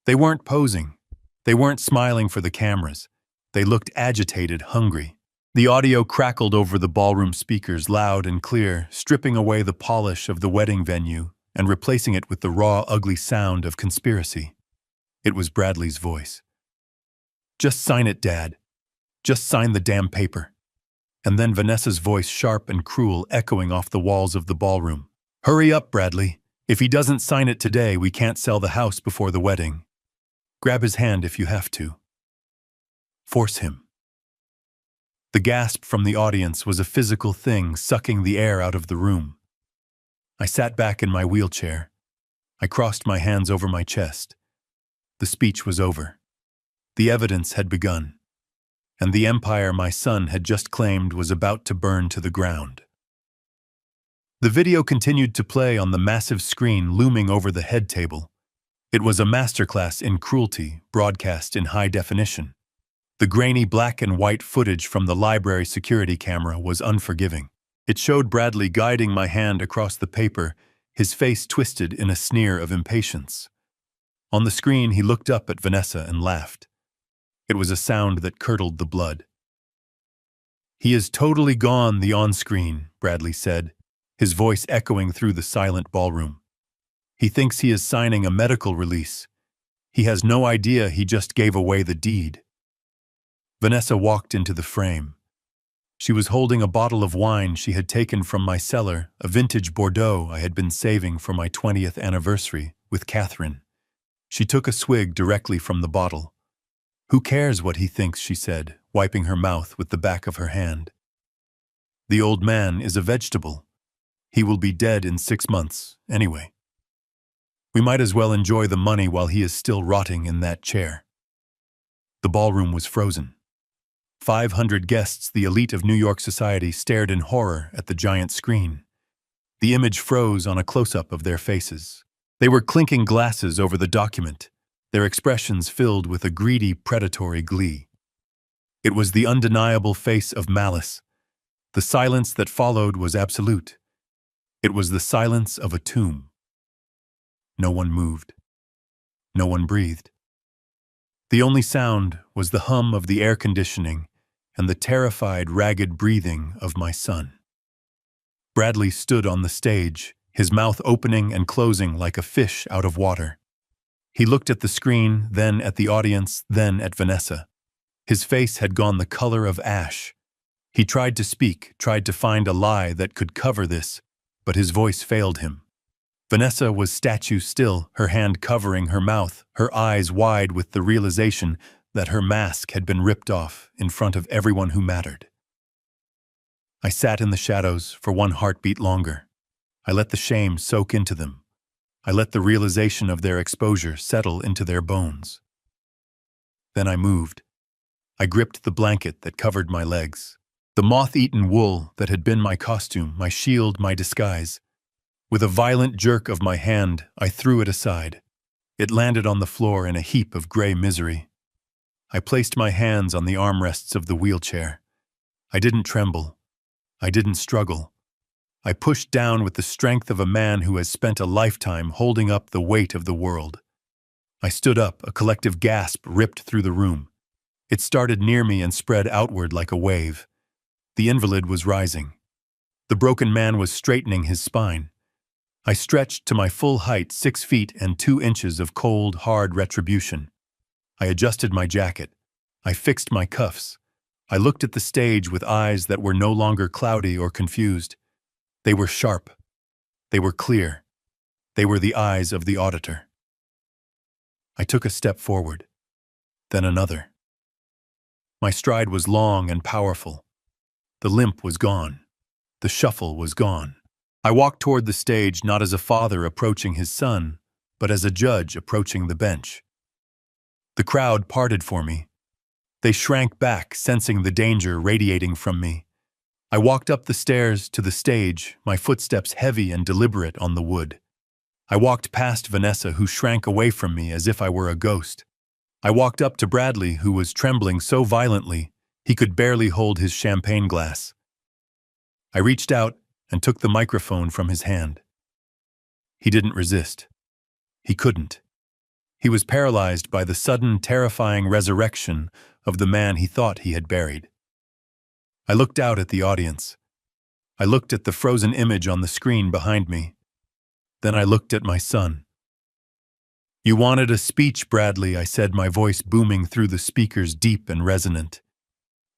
They weren't posing. They weren't smiling for the cameras. They looked agitated, hungry. The audio crackled over the ballroom speakers, loud and clear, stripping away the polish of the wedding venue and replacing it with the raw, ugly sound of conspiracy. It was Bradley's voice. "Just sign it, Dad. Just sign the damn paper." And then Vanessa's voice, sharp and cruel, echoing off the walls of the ballroom. "Hurry up, Bradley. If he doesn't sign it today, we can't sell the house before the wedding. Grab his hand if you have to. Force him." The gasp from the audience was a physical thing, sucking the air out of the room. I sat back in my wheelchair. I crossed my hands over my chest. The speech was over. The evidence had begun. And the empire my son had just claimed was about to burn to the ground. The video continued to play on the massive screen looming over the head table. It was a masterclass in cruelty, broadcast in high definition. The grainy black and white footage from the library security camera was unforgiving. It showed Bradley guiding my hand across the paper, his face twisted in a sneer of impatience. On the screen, he looked up at Vanessa and laughed. It was a sound that curdled the blood. "He is totally gone, the on-screen," Bradley said, his voice echoing through the silent ballroom. "He thinks he is signing a medical release. He has no idea he just gave away the deed." Vanessa walked into the frame. She was holding a bottle of wine she had taken from my cellar, a vintage Bordeaux I had been saving for my 20th anniversary with Catherine. She took a swig directly from the bottle. "Who cares what he thinks?" she said, wiping her mouth with the back of her hand. "The old man is a vegetable. He will be dead in 6 months, anyway. We might as well enjoy the money while he is still rotting in that chair." The ballroom was frozen. 500 guests, the elite of New York society, stared in horror at the giant screen. The image froze on a close-up of their faces. They were clinking glasses over the document, their expressions filled with a greedy, predatory glee. It was the undeniable face of malice. The silence that followed was absolute. It was the silence of a tomb. No one moved. No one breathed. The only sound was the hum of the air conditioning and the terrified, ragged breathing of my son. Bradley stood on the stage, his mouth opening and closing like a fish out of water. He looked at the screen, then at the audience, then at Vanessa. His face had gone the color of ash. He tried to speak, tried to find a lie that could cover this, but his voice failed him. Vanessa was statue still, her hand covering her mouth, her eyes wide with the realization that her mask had been ripped off in front of everyone who mattered. I sat in the shadows for one heartbeat longer. I let the shame soak into them. I let the realization of their exposure settle into their bones. Then I moved. I gripped the blanket that covered my legs. The moth-eaten wool that had been my costume, my shield, my disguise. With a violent jerk of my hand, I threw it aside. It landed on the floor in a heap of gray misery. I placed my hands on the armrests of the wheelchair. I didn't tremble. I didn't struggle. I pushed down with the strength of a man who has spent a lifetime holding up the weight of the world. I stood up, a collective gasp ripped through the room. It started near me and spread outward like a wave. The invalid was rising. The broken man was straightening his spine. I stretched to my full height, 6 feet and 2 inches of cold, hard retribution. I adjusted my jacket. I fixed my cuffs. I looked at the stage with eyes that were no longer cloudy or confused. They were sharp. They were clear. They were the eyes of the auditor. I took a step forward, then another. My stride was long and powerful. The limp was gone. The shuffle was gone. I walked toward the stage not as a father approaching his son, but as a judge approaching the bench. The crowd parted for me. They shrank back, sensing the danger radiating from me. I walked up the stairs to the stage, my footsteps heavy and deliberate on the wood. I walked past Vanessa, who shrank away from me as if I were a ghost. I walked up to Bradley, who was trembling so violently he could barely hold his champagne glass. I reached out and took the microphone from his hand. He didn't resist. He couldn't. He was paralyzed by the sudden, terrifying resurrection of the man he thought he had buried. I looked out at the audience. I looked at the frozen image on the screen behind me. Then I looked at my son. "You wanted a speech, Bradley," I said, my voice booming through the speakers, deep and resonant.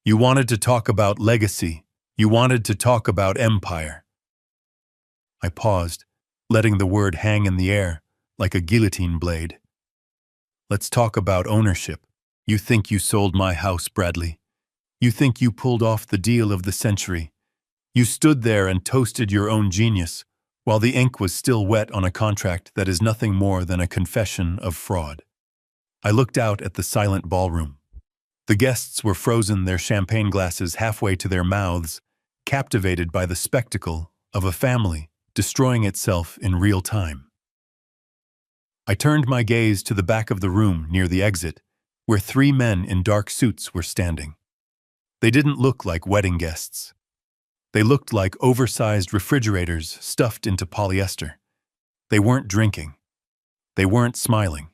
"You wanted to talk about legacy. You wanted to talk about empire." I paused, letting the word hang in the air like a guillotine blade. "Let's talk about ownership. You think you sold my house, Bradley. You think you pulled off the deal of the century. You stood there and toasted your own genius, while the ink was still wet on a contract that is nothing more than a confession of fraud." I looked out at the silent ballroom. The guests were frozen, their champagne glasses halfway to their mouths, captivated by the spectacle of a family destroying itself in real time. I turned my gaze to the back of the room near the exit, where 3 men in dark suits were standing. They didn't look like wedding guests. They looked like oversized refrigerators stuffed into polyester. They weren't drinking. They weren't smiling.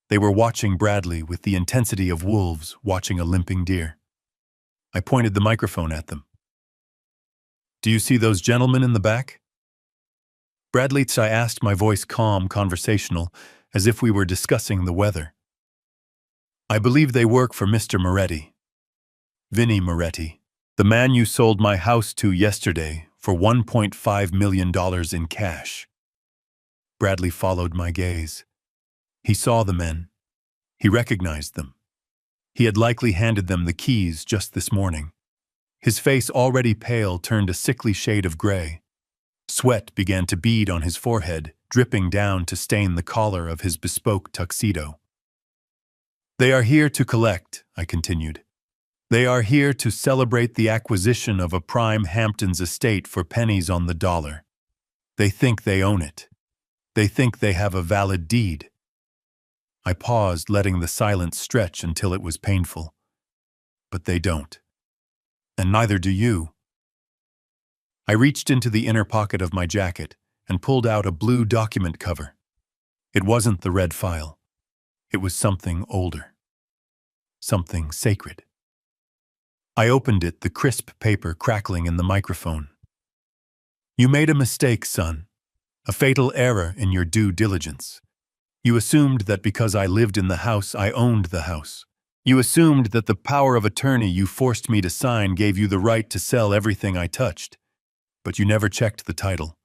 They were watching Bradley with the intensity of wolves watching a limping deer. I pointed the microphone at them. "Do you see those gentlemen in the back?" "Bradley," I asked, my voice calm, conversational, as if we were discussing the weather. "I believe they work for Mr. Moretti. Vinnie Moretti, the man you sold my house to yesterday for $1.5 million in cash." Bradley followed my gaze. He saw the men. He recognized them. He had likely handed them the keys just this morning. His face, already pale, turned a sickly shade of gray. Sweat began to bead on his forehead, dripping down to stain the collar of his bespoke tuxedo. "They are here to collect," I continued. "They are here to celebrate the acquisition of a prime Hamptons estate for pennies on the dollar. They think they own it. They think they have a valid deed." I paused, letting the silence stretch until it was painful. "But they don't. And neither do you." I reached into the inner pocket of my jacket and pulled out a blue document cover. It wasn't the red file. It was something older. Something sacred. I opened it, the crisp paper crackling in the microphone. "You made a mistake, son. A fatal error in your due diligence. You assumed that because I lived in the house, I owned the house. You assumed that the power of attorney you forced me to sign gave you the right to sell everything I touched. But you never checked the title.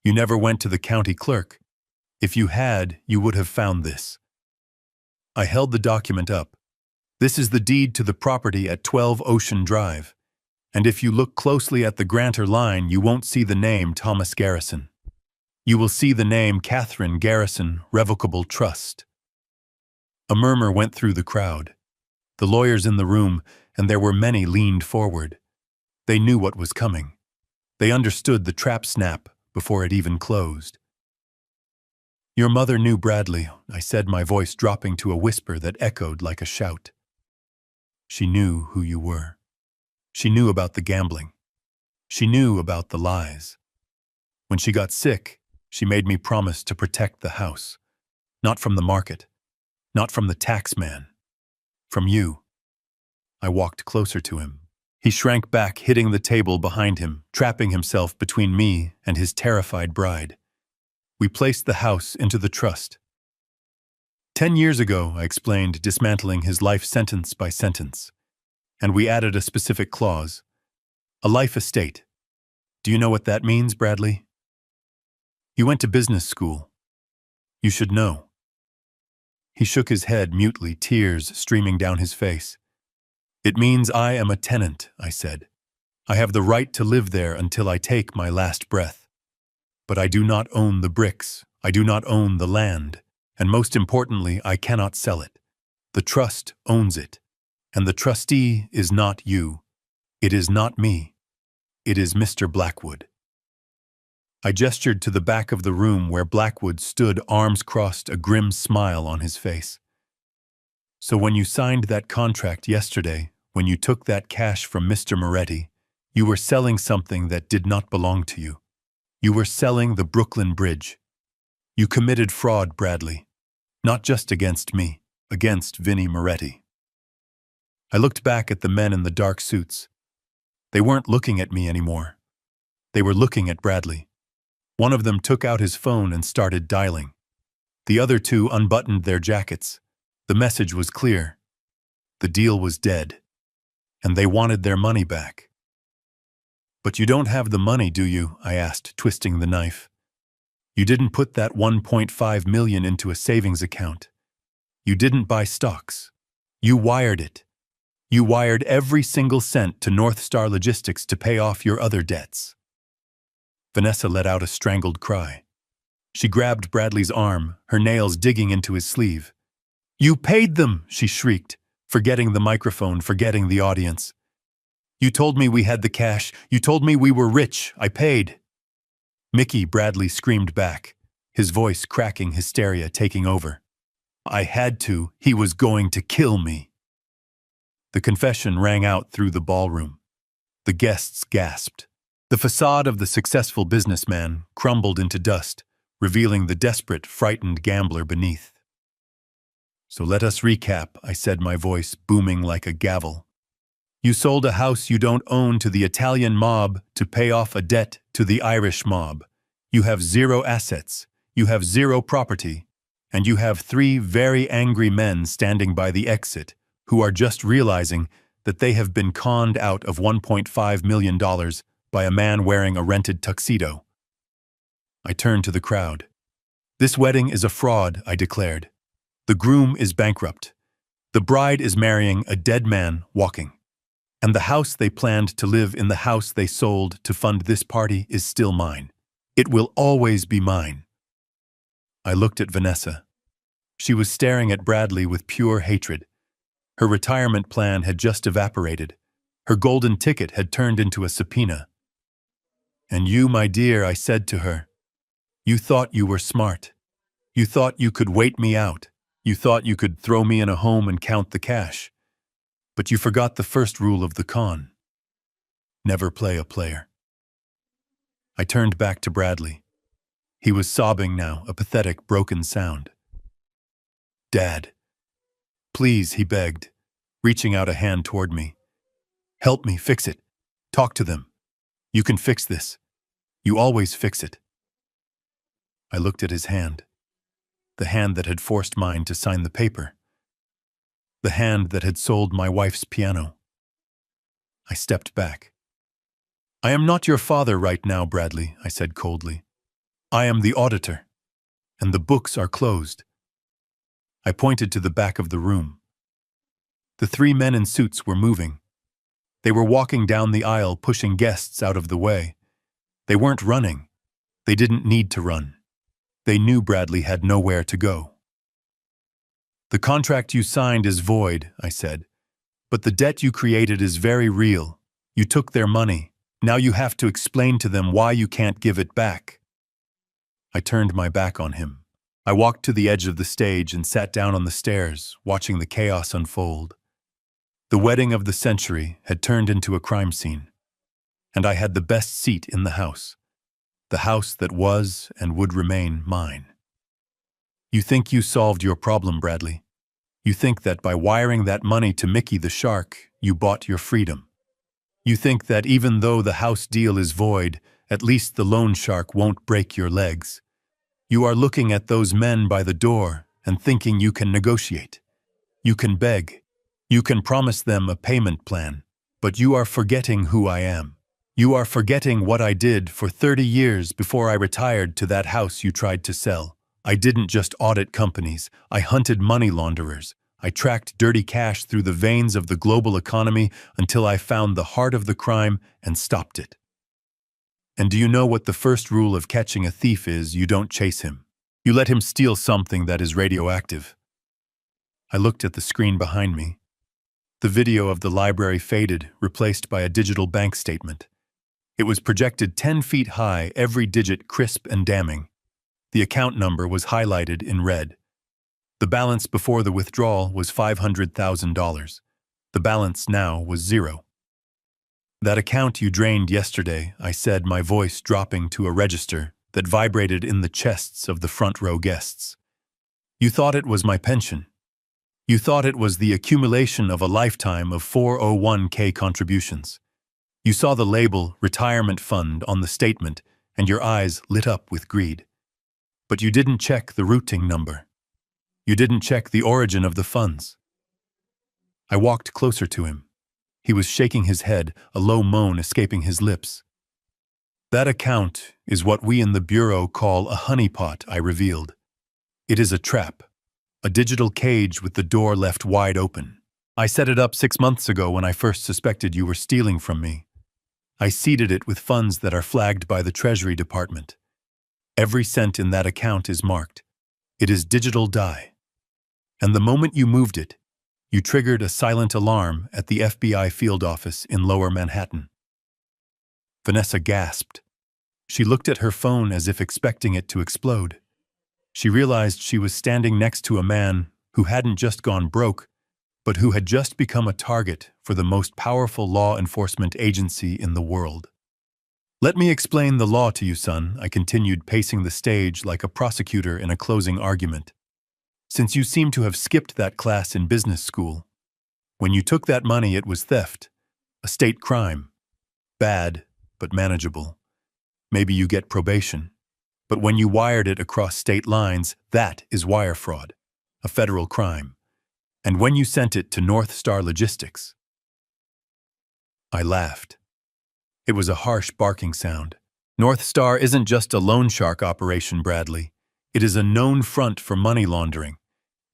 You never went to the county clerk. If you had, you would have found this." I held the document up. "This is the deed to the property at 12 Ocean Drive. And if you look closely at the grantor line, you won't see the name Thomas Garrison. You will see the name Catherine Garrison, Revocable Trust." A murmur went through the crowd. The lawyers in the room, and there were many, leaned forward. They knew what was coming. They understood the trap snap before it even closed. "Your mother knew Bradley," I said, my voice dropping to a whisper that echoed like a shout. "She knew who you were. She knew about the gambling. She knew about the lies. When she got sick, she made me promise to protect the house. Not from the market. Not from the tax man. From you." I walked closer to him. He shrank back, hitting the table behind him, trapping himself between me and his terrified bride. We placed the house into the trust. 10 years ago, I explained, dismantling his life sentence by sentence. And we added a specific clause. A life estate. Do you know what that means, Bradley? You went to business school. You should know. He shook his head mutely, tears streaming down his face. "It means I am a tenant," I said. "I have the right to live there until I take my last breath. But I do not own the bricks, I do not own the land, and most importantly, I cannot sell it. The trust owns it, and the trustee is not you. It is not me. It is Mr. Blackwood." I gestured to the back of the room where Blackwood stood, arms crossed, a grim smile on his face. "So when you signed that contract yesterday, when you took that cash from Mr. Moretti, you were selling something that did not belong to you. You were selling the Brooklyn Bridge. You committed fraud, Bradley. Not just against me, against Vinnie Moretti." I looked back at the men in the dark suits. They weren't looking at me anymore. They were looking at Bradley. One of them took out his phone and started dialing. The other two unbuttoned their jackets. The message was clear. The deal was dead, and they wanted their money back. "But you don't have the money, do you?" I asked, twisting the knife. "You didn't put that $1.5 million into a savings account. You didn't buy stocks. You wired it. You wired every single cent to North Star Logistics to pay off your other debts." Vanessa let out a strangled cry. She grabbed Bradley's arm, her nails digging into his sleeve. "You paid them!" she shrieked, forgetting the microphone, forgetting the audience. "You told me we had the cash. You told me we were rich. I paid." "Mickey," Bradley screamed back, his voice cracking, hysteria taking over. "I had to. He was going to kill me." The confession rang out through the ballroom. The guests gasped. The facade of the successful businessman crumbled into dust, revealing the desperate, frightened gambler beneath. "So let us recap," I said, my voice booming like a gavel. "You sold a house you don't own to the Italian mob to pay off a debt to the Irish mob. You have 0 assets, you have 0 property, and you have 3 very angry men standing by the exit who are just realizing that they have been conned out of $1.5 million by a man wearing a rented tuxedo." I turned to the crowd. "This wedding is a fraud," I declared. "The groom is bankrupt. The bride is marrying a dead man walking. And the house they planned to live in, the house they sold to fund this party, is still mine. It will always be mine." I looked at Vanessa. She was staring at Bradley with pure hatred. Her retirement plan had just evaporated. Her golden ticket had turned into a subpoena. "And you, my dear," I said to her, "you thought you were smart. You thought you could wait me out. You thought you could throw me in a home and count the cash. But you forgot the first rule of the con. Never play a player." I turned back to Bradley. He was sobbing now, a pathetic, broken sound. "Dad, please," he begged, reaching out a hand toward me. "Help me fix it. Talk to them. You can fix this. You always fix it." I looked at his hand, the hand that had forced mine to sign the paper, the hand that had sold my wife's piano. I stepped back. "I am not your father right now, Bradley," I said coldly. "I am the auditor, and the books are closed." I pointed to the back of the room. The 3 men in suits were moving. They were walking down the aisle, pushing guests out of the way. They weren't running. They didn't need to run. They knew Bradley had nowhere to go. "The contract you signed is void," I said. But the debt you created is very real. You took their money. Now you have to explain to them why you can't give it back." I turned my back on him. I walked to the edge of the stage and sat down on the stairs, watching the chaos unfold. The wedding of the century had turned into a crime scene, and I had the best seat in the house that was and would remain mine. You think you solved your problem, Bradley. You think that by wiring that money to Mickey the shark, you bought your freedom. You think that even though the house deal is void, at least the loan shark won't break your legs. You are looking at those men by the door and thinking you can negotiate. You can beg. You can promise them a payment plan. But you are forgetting who I am. You are forgetting what I did for 30 years before I retired to that house you tried to sell. I didn't just audit companies. I hunted money launderers. I tracked dirty cash through the veins of the global economy until I found the heart of the crime and stopped it. And do you know what the first rule of catching a thief is? You don't chase him. You let him steal something that is radioactive. I looked at the screen behind me. The video of the library faded, replaced by a digital bank statement. It was projected 10 feet high, every digit crisp and damning. The account number was highlighted in red. The balance before the withdrawal was $500,000. The balance now was zero. "That account you drained yesterday," I said, my voice dropping to a register that vibrated in the chests of the front row guests. "You thought it was my pension. You thought it was the accumulation of a lifetime of 401k contributions. You saw the label retirement fund on the statement and your eyes lit up with greed. But you didn't check the routing number. You didn't check the origin of the funds." I walked closer to him. He was shaking his head, a low moan escaping his lips. "That account is what we in the Bureau call a honeypot," I revealed. "It is a trap. A digital cage with the door left wide open. I set it up 6 months ago when I first suspected you were stealing from me. I seeded it with funds that are flagged by the Treasury Department. Every cent in that account is marked. It is digital dye. And the moment you moved it, you triggered a silent alarm at the FBI field office in Lower Manhattan." Vanessa gasped. She looked at her phone as if expecting it to explode. She realized she was standing next to a man who hadn't just gone broke, but who had just become a target for the most powerful law enforcement agency in the world. "Let me explain the law to you, son," I continued, pacing the stage like a prosecutor in a closing argument. "Since you seem to have skipped that class in business school. When you took that money, it was theft, a state crime. Bad, but manageable. Maybe you get probation. But when you wired it across state lines, that is wire fraud, a federal crime. And when you sent it to North Star Logistics..." I laughed. It was a harsh barking sound. "North Star isn't just a loan shark operation, Bradley. It is a known front for money laundering.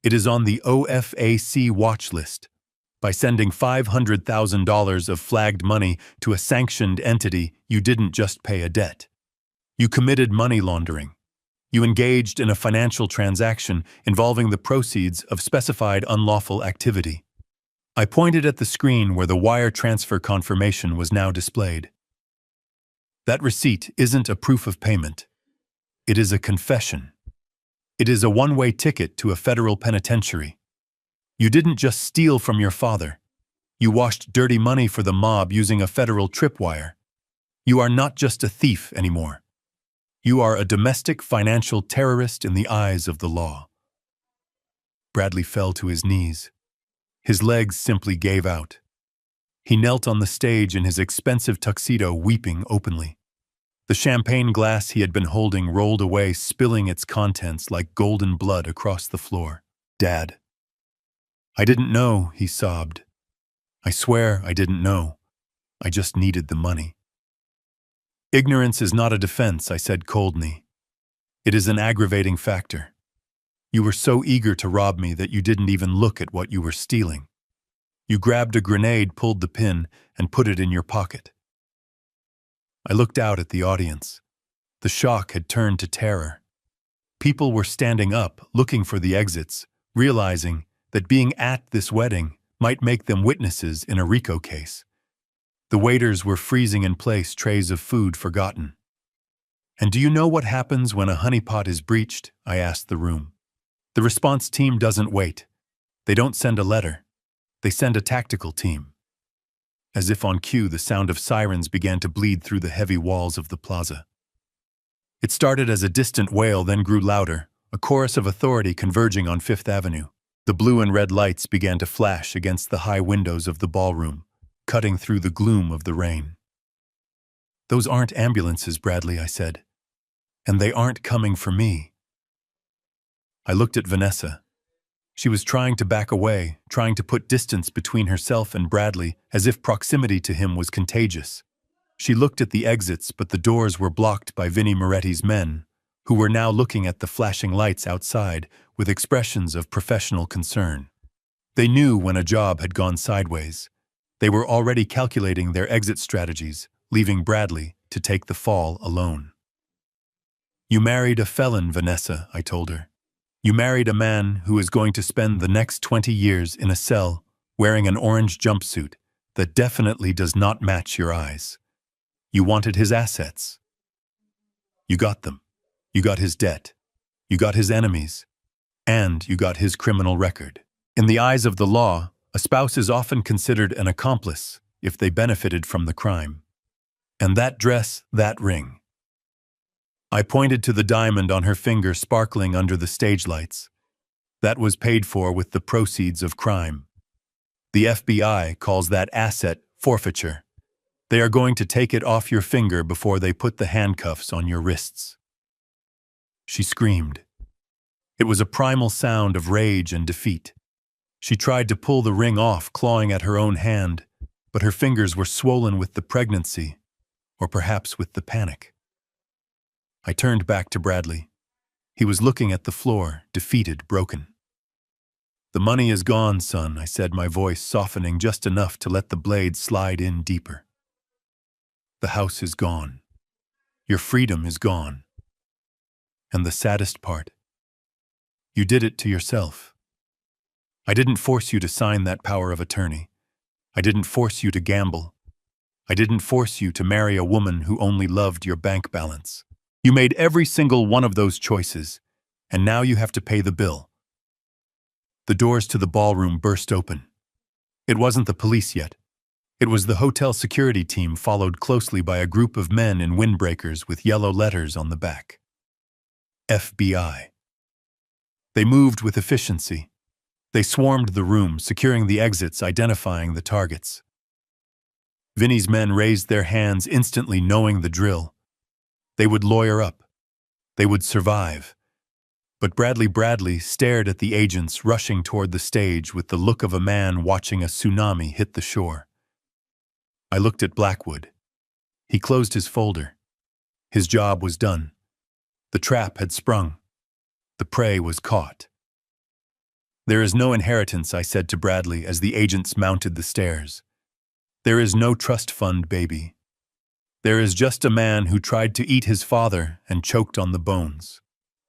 It is on the OFAC watch list. By sending $500,000 of flagged money to a sanctioned entity, you didn't just pay a debt. You committed money laundering. You engaged in a financial transaction involving the proceeds of specified unlawful activity." I pointed at the screen where the wire transfer confirmation was now displayed. "That receipt isn't a proof of payment. It is a confession. It is a one-way ticket to a federal penitentiary. You didn't just steal from your father. You washed dirty money for the mob using a federal tripwire. You are not just a thief anymore. You are a domestic financial terrorist in the eyes of the law." Bradley fell to his knees. His legs simply gave out. He knelt on the stage in his expensive tuxedo, weeping openly. The champagne glass he had been holding rolled away, spilling its contents like golden blood across the floor. "Dad, I didn't know," he sobbed. "I swear I didn't know. I just needed the money." "Ignorance is not a defense," I said coldly. "It is an aggravating factor. You were so eager to rob me that you didn't even look at what you were stealing. You grabbed a grenade, pulled the pin, and put it in your pocket." I looked out at the audience. The shock had turned to terror. People were standing up, looking for the exits, realizing that being at this wedding might make them witnesses in a RICO case. The waiters were freezing in place, trays of food forgotten. "And do you know what happens when a honeypot is breached?" I asked the room. "The response team doesn't wait. They don't send a letter. They send a tactical team." As if on cue, the sound of sirens began to bleed through the heavy walls of the plaza. It started as a distant wail, then grew louder, a chorus of authority converging on Fifth Avenue. The blue and red lights began to flash against the high windows of the ballroom, cutting through the gloom of the rain. "Those aren't ambulances, Bradley," I said. "And they aren't coming for me." I looked at Vanessa. She was trying to back away, trying to put distance between herself and Bradley, as if proximity to him was contagious. She looked at the exits, but the doors were blocked by Vinnie Moretti's men, who were now looking at the flashing lights outside with expressions of professional concern. They knew when a job had gone sideways. They were already calculating their exit strategies, leaving Bradley to take the fall alone. "You married a felon, Vanessa," I told her. "You married a man who is going to spend the next 20 years in a cell wearing an orange jumpsuit that definitely does not match your eyes. You wanted his assets. You got them. You got his debt. You got his enemies. And you got his criminal record. In the eyes of the law, a spouse is often considered an accomplice if they benefited from the crime. And that dress, that ring." I pointed to the diamond on her finger sparkling under the stage lights. "That was paid for with the proceeds of crime. The FBI calls that asset forfeiture. They are going to take it off your finger before they put the handcuffs on your wrists." She screamed. It was a primal sound of rage and defeat. She tried to pull the ring off, clawing at her own hand, but her fingers were swollen with the pregnancy, or perhaps with the panic. I turned back to Bradley. He was looking at the floor, defeated, broken. "The money is gone, son," I said, my voice softening just enough to let the blade slide in deeper. "The house is gone. Your freedom is gone. And the saddest part, you did it to yourself. I didn't force you to sign that power of attorney. I didn't force you to gamble. I didn't force you to marry a woman who only loved your bank balance. You made every single one of those choices, and now you have to pay the bill." The doors to the ballroom burst open. It wasn't the police yet. It was the hotel security team, followed closely by a group of men in windbreakers with yellow letters on the back. FBI. They moved with efficiency. They swarmed the room, securing the exits, identifying the targets. Vinnie's men raised their hands, instantly knowing the drill. They would lawyer up. They would survive. But Bradley stared at the agents rushing toward the stage with the look of a man watching a tsunami hit the shore. I looked at Blackwood. He closed his folder. His job was done. The trap had sprung. The prey was caught. "There is no inheritance," I said to Bradley as the agents mounted the stairs. "There is no trust fund, baby. There is just a man who tried to eat his father and choked on the bones."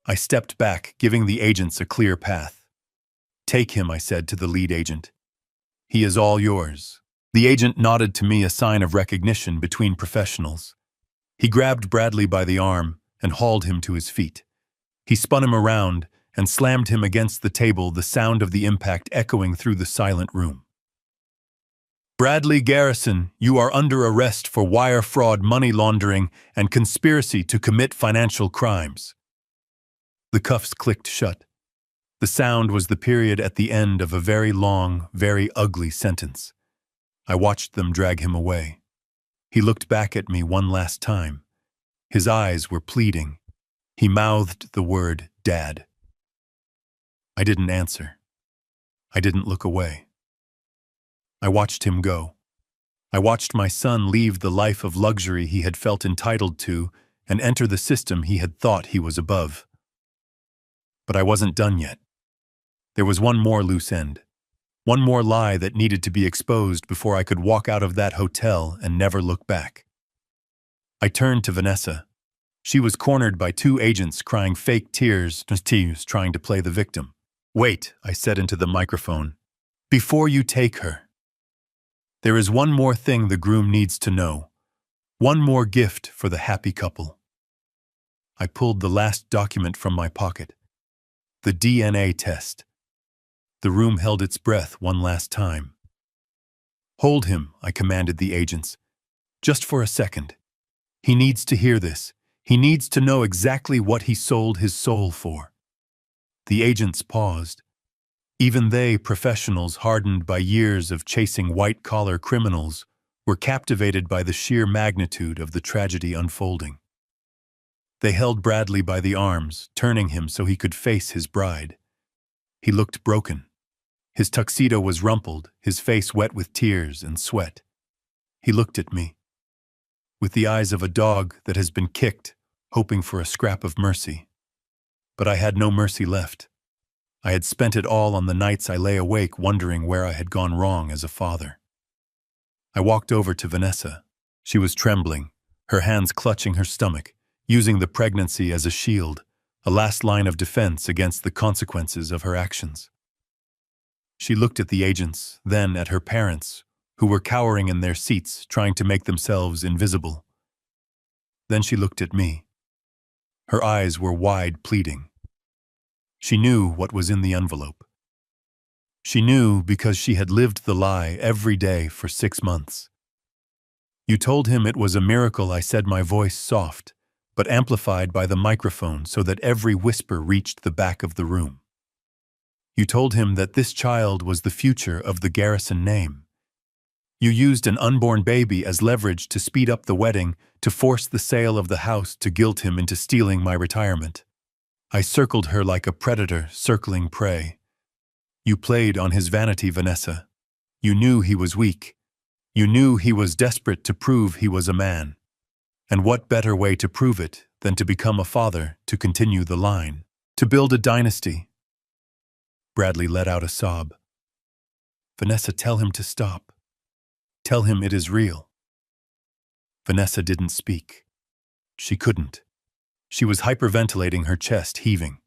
I stepped back, giving the agents a clear path. "Take him," I said to the lead agent. "He is all yours." The agent nodded to me, a sign of recognition between professionals. He grabbed Bradley by the arm and hauled him to his feet. He spun him around and slammed him against the table, the sound of the impact echoing through the silent room. "Bradley Garrison, you are under arrest for wire fraud, money laundering, and conspiracy to commit financial crimes." The cuffs clicked shut. The sound was the period at the end of a very long, very ugly sentence. I watched them drag him away. He looked back at me one last time. His eyes were pleading. He mouthed the word, "Dad." I didn't answer. I didn't look away. I watched him go. I watched my son leave the life of luxury he had felt entitled to and enter the system he had thought he was above. But I wasn't done yet. There was one more loose end. One more lie that needed to be exposed before I could walk out of that hotel and never look back. I turned to Vanessa. She was cornered by two agents crying fake tears trying to play the victim. "Wait," I said into the microphone. Before you take her, there is one more thing the groom needs to know. One more gift for the happy couple. I pulled the last document from my pocket. The DNA test. The room held its breath one last time. Hold him, I commanded the agents. Just for a second. He needs to hear this. He needs to know exactly what he sold his soul for. The agents paused. Even they, professionals hardened by years of chasing white-collar criminals, were captivated by the sheer magnitude of the tragedy unfolding. They held Bradley by the arms, turning him so he could face his bride. He looked broken. His tuxedo was rumpled, his face wet with tears and sweat. He looked at me, with the eyes of a dog that has been kicked, hoping for a scrap of mercy. But I had no mercy left. I had spent it all on the nights I lay awake wondering where I had gone wrong as a father. I walked over to Vanessa. She was trembling, her hands clutching her stomach, using the pregnancy as a shield, a last line of defense against the consequences of her actions. She looked at the agents, then at her parents, who were cowering in their seats, trying to make themselves invisible. Then she looked at me. Her eyes were wide, pleading. She knew what was in the envelope. She knew because she had lived the lie every day for 6 months. You told him it was a miracle, I said, my voice soft, but amplified by the microphone so that every whisper reached the back of the room. You told him that this child was the future of the Garrison name. You used an unborn baby as leverage to speed up the wedding, to force the sale of the house, to guilt him into stealing my retirement. I circled her like a predator circling prey. You played on his vanity, Vanessa. You knew he was weak. You knew he was desperate to prove he was a man. And what better way to prove it than to become a father, to continue the line, to build a dynasty? Bradley let out a sob. Vanessa, tell him to stop. Tell him it is real. Vanessa didn't speak. She couldn't. She was hyperventilating, her chest heaving.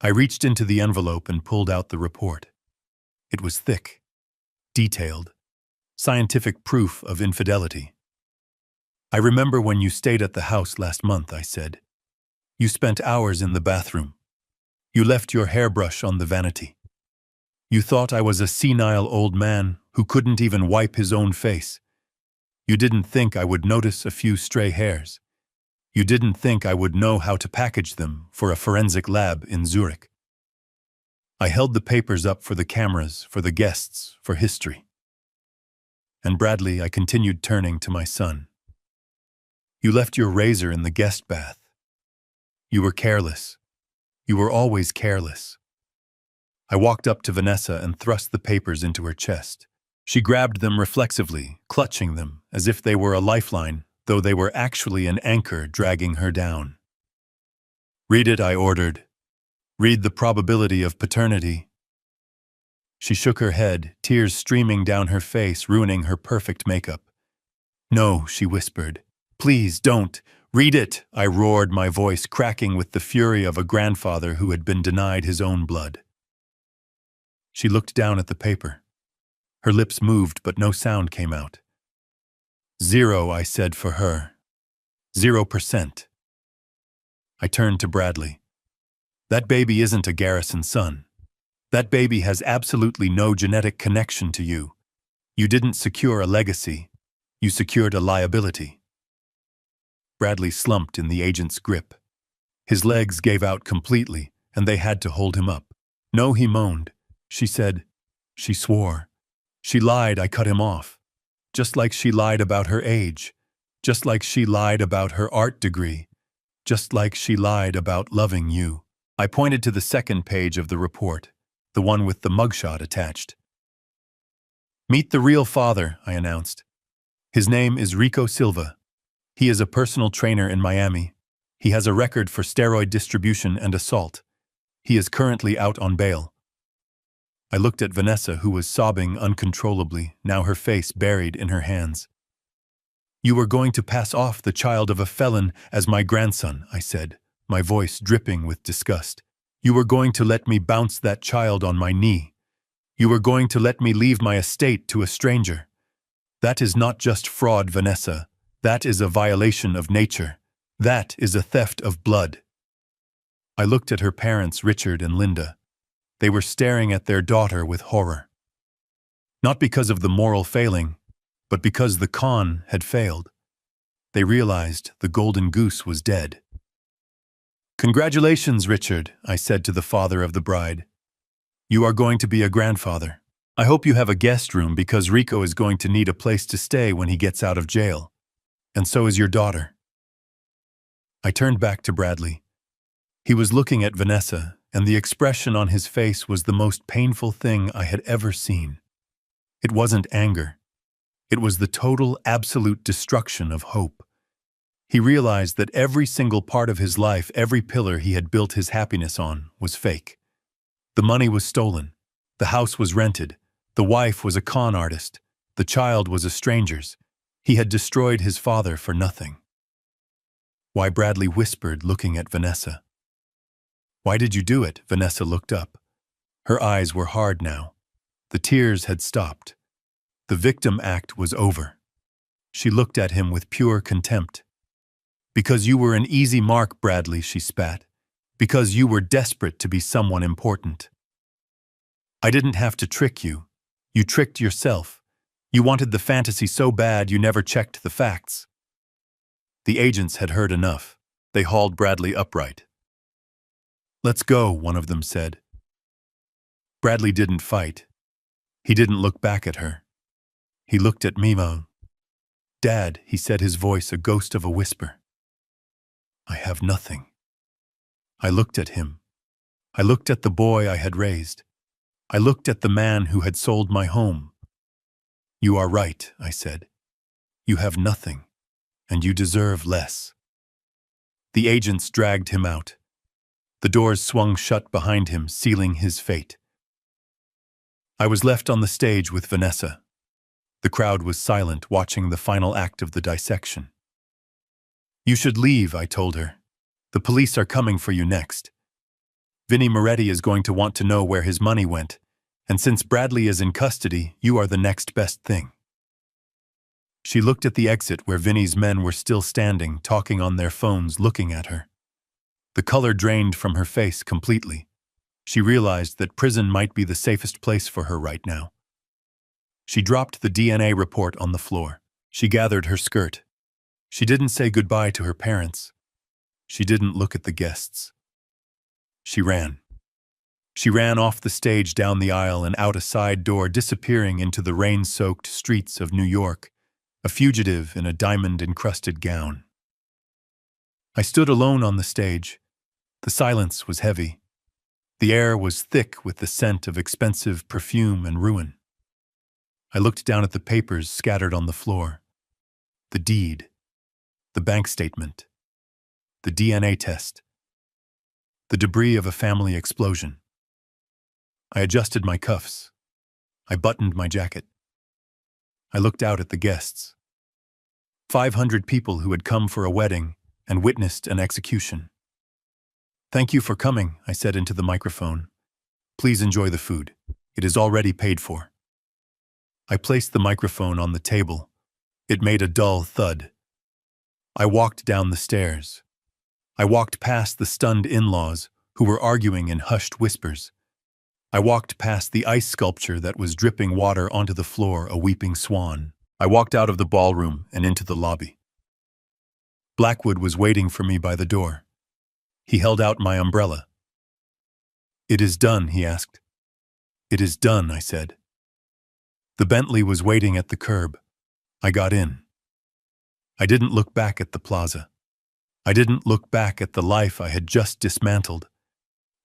I reached into the envelope and pulled out the report. It was thick, detailed, scientific proof of infidelity. I remember when you stayed at the house last month, I said. You spent hours in the bathroom. You left your hairbrush on the vanity. You thought I was a senile old man who couldn't even wipe his own face. You didn't think I would notice a few stray hairs. You didn't think I would know how to package them for a forensic lab in Zurich. I held the papers up for the cameras, for the guests, for history. And Bradley, I continued, turning to my son. You left your razor in the guest bath. You were careless. You were always careless. I walked up to Vanessa and thrust the papers into her chest. She grabbed them reflexively, clutching them as if they were a lifeline, though they were actually an anchor dragging her down. Read it, I ordered. Read the probability of paternity. She shook her head, tears streaming down her face, ruining her perfect makeup. No, she whispered. Please don't. Read it, I roared, my voice cracking with the fury of a grandfather who had been denied his own blood. She looked down at the paper. Her lips moved, but no sound came out. 0, I said for her. 0%. I turned to Bradley. That baby isn't a Garrison son. That baby has absolutely no genetic connection to you. You didn't secure a legacy. You secured a liability. Bradley slumped in the agent's grip. His legs gave out completely, and they had to hold him up. No, he moaned. She said. She swore. She lied, I cut him off. Just like she lied about her age. Just like she lied about her art degree. Just like she lied about loving you. I pointed to the second page of the report, the one with the mugshot attached. Meet the real father, I announced. His name is Rico Silva. He is a personal trainer in Miami. He has a record for steroid distribution and assault. He is currently out on bail. I looked at Vanessa, who was sobbing uncontrollably, now her face buried in her hands. You were going to pass off the child of a felon as my grandson, I said, my voice dripping with disgust. You were going to let me bounce that child on my knee. You are going to let me leave my estate to a stranger. That is not just fraud, Vanessa. That is a violation of nature. That is a theft of blood. I looked at her parents, Richard and Linda. They were staring at their daughter with horror. Not because of the moral failing, but because the con had failed. They realized the golden goose was dead. "Congratulations, Richard," I said to the father of the bride. "You are going to be a grandfather. I hope you have a guest room because Rico is going to need a place to stay when he gets out of jail. And so is your daughter." I turned back to Bradley. He was looking at Vanessa, and the expression on his face was the most painful thing I had ever seen. It wasn't anger. It was the total, absolute destruction of hope. He realized that every single part of his life, every pillar he had built his happiness on, was fake. The money was stolen. The house was rented. The wife was a con artist. The child was a stranger's. He had destroyed his father for nothing. "Why?" Bradley whispered, looking at Vanessa. "Why did you do it?" Vanessa looked up. Her eyes were hard now. The tears had stopped. The victim act was over. She looked at him with pure contempt. "Because you were an easy mark, Bradley," she spat. "Because you were desperate to be someone important. I didn't have to trick you. You tricked yourself. You wanted the fantasy so bad you never checked the facts." The agents had heard enough. They hauled Bradley upright. "Let's go," one of them said. Bradley didn't fight. He didn't look back at her. He looked at Mimo. "Dad," he said, his voice a ghost of a whisper. "I have nothing." I looked at him. I looked at the boy I had raised. I looked at the man who had sold my home. "You are right," I said. "You have nothing, and you deserve less." The agents dragged him out. The doors swung shut behind him, sealing his fate. I was left on the stage with Vanessa. The crowd was silent, watching the final act of the dissection. "You should leave," I told her. "The police are coming for you next. Vinnie Moretti is going to want to know where his money went, and since Bradley is in custody, you are the next best thing." She looked at the exit where Vinnie's men were still standing, talking on their phones, looking at her. The color drained from her face completely. She realized that prison might be the safest place for her right now. She dropped the DNA report on the floor. She gathered her skirt. She didn't say goodbye to her parents. She didn't look at the guests. She ran. She ran off the stage, down the aisle, and out a side door, disappearing into the rain-soaked streets of New York, a fugitive in a diamond-encrusted gown. I stood alone on the stage. The silence was heavy. The air was thick with the scent of expensive perfume and ruin. I looked down at the papers scattered on the floor. The deed, the bank statement, the DNA test, the debris of a family explosion. I adjusted my cuffs. I buttoned my jacket. I looked out at the guests. 500 people who had come for a wedding and witnessed an execution. "Thank you for coming," I said into the microphone. "Please enjoy the food. It is already paid for." I placed the microphone on the table. It made a dull thud. I walked down the stairs. I walked past the stunned in-laws who were arguing in hushed whispers. I walked past the ice sculpture that was dripping water onto the floor, a weeping swan. I walked out of the ballroom and into the lobby. Blackwood was waiting for me by the door. He held out my umbrella. "It is done," he asked. "It is done," I said. The Bentley was waiting at the curb. I got in. I didn't look back at the plaza. I didn't look back at the life I had just dismantled.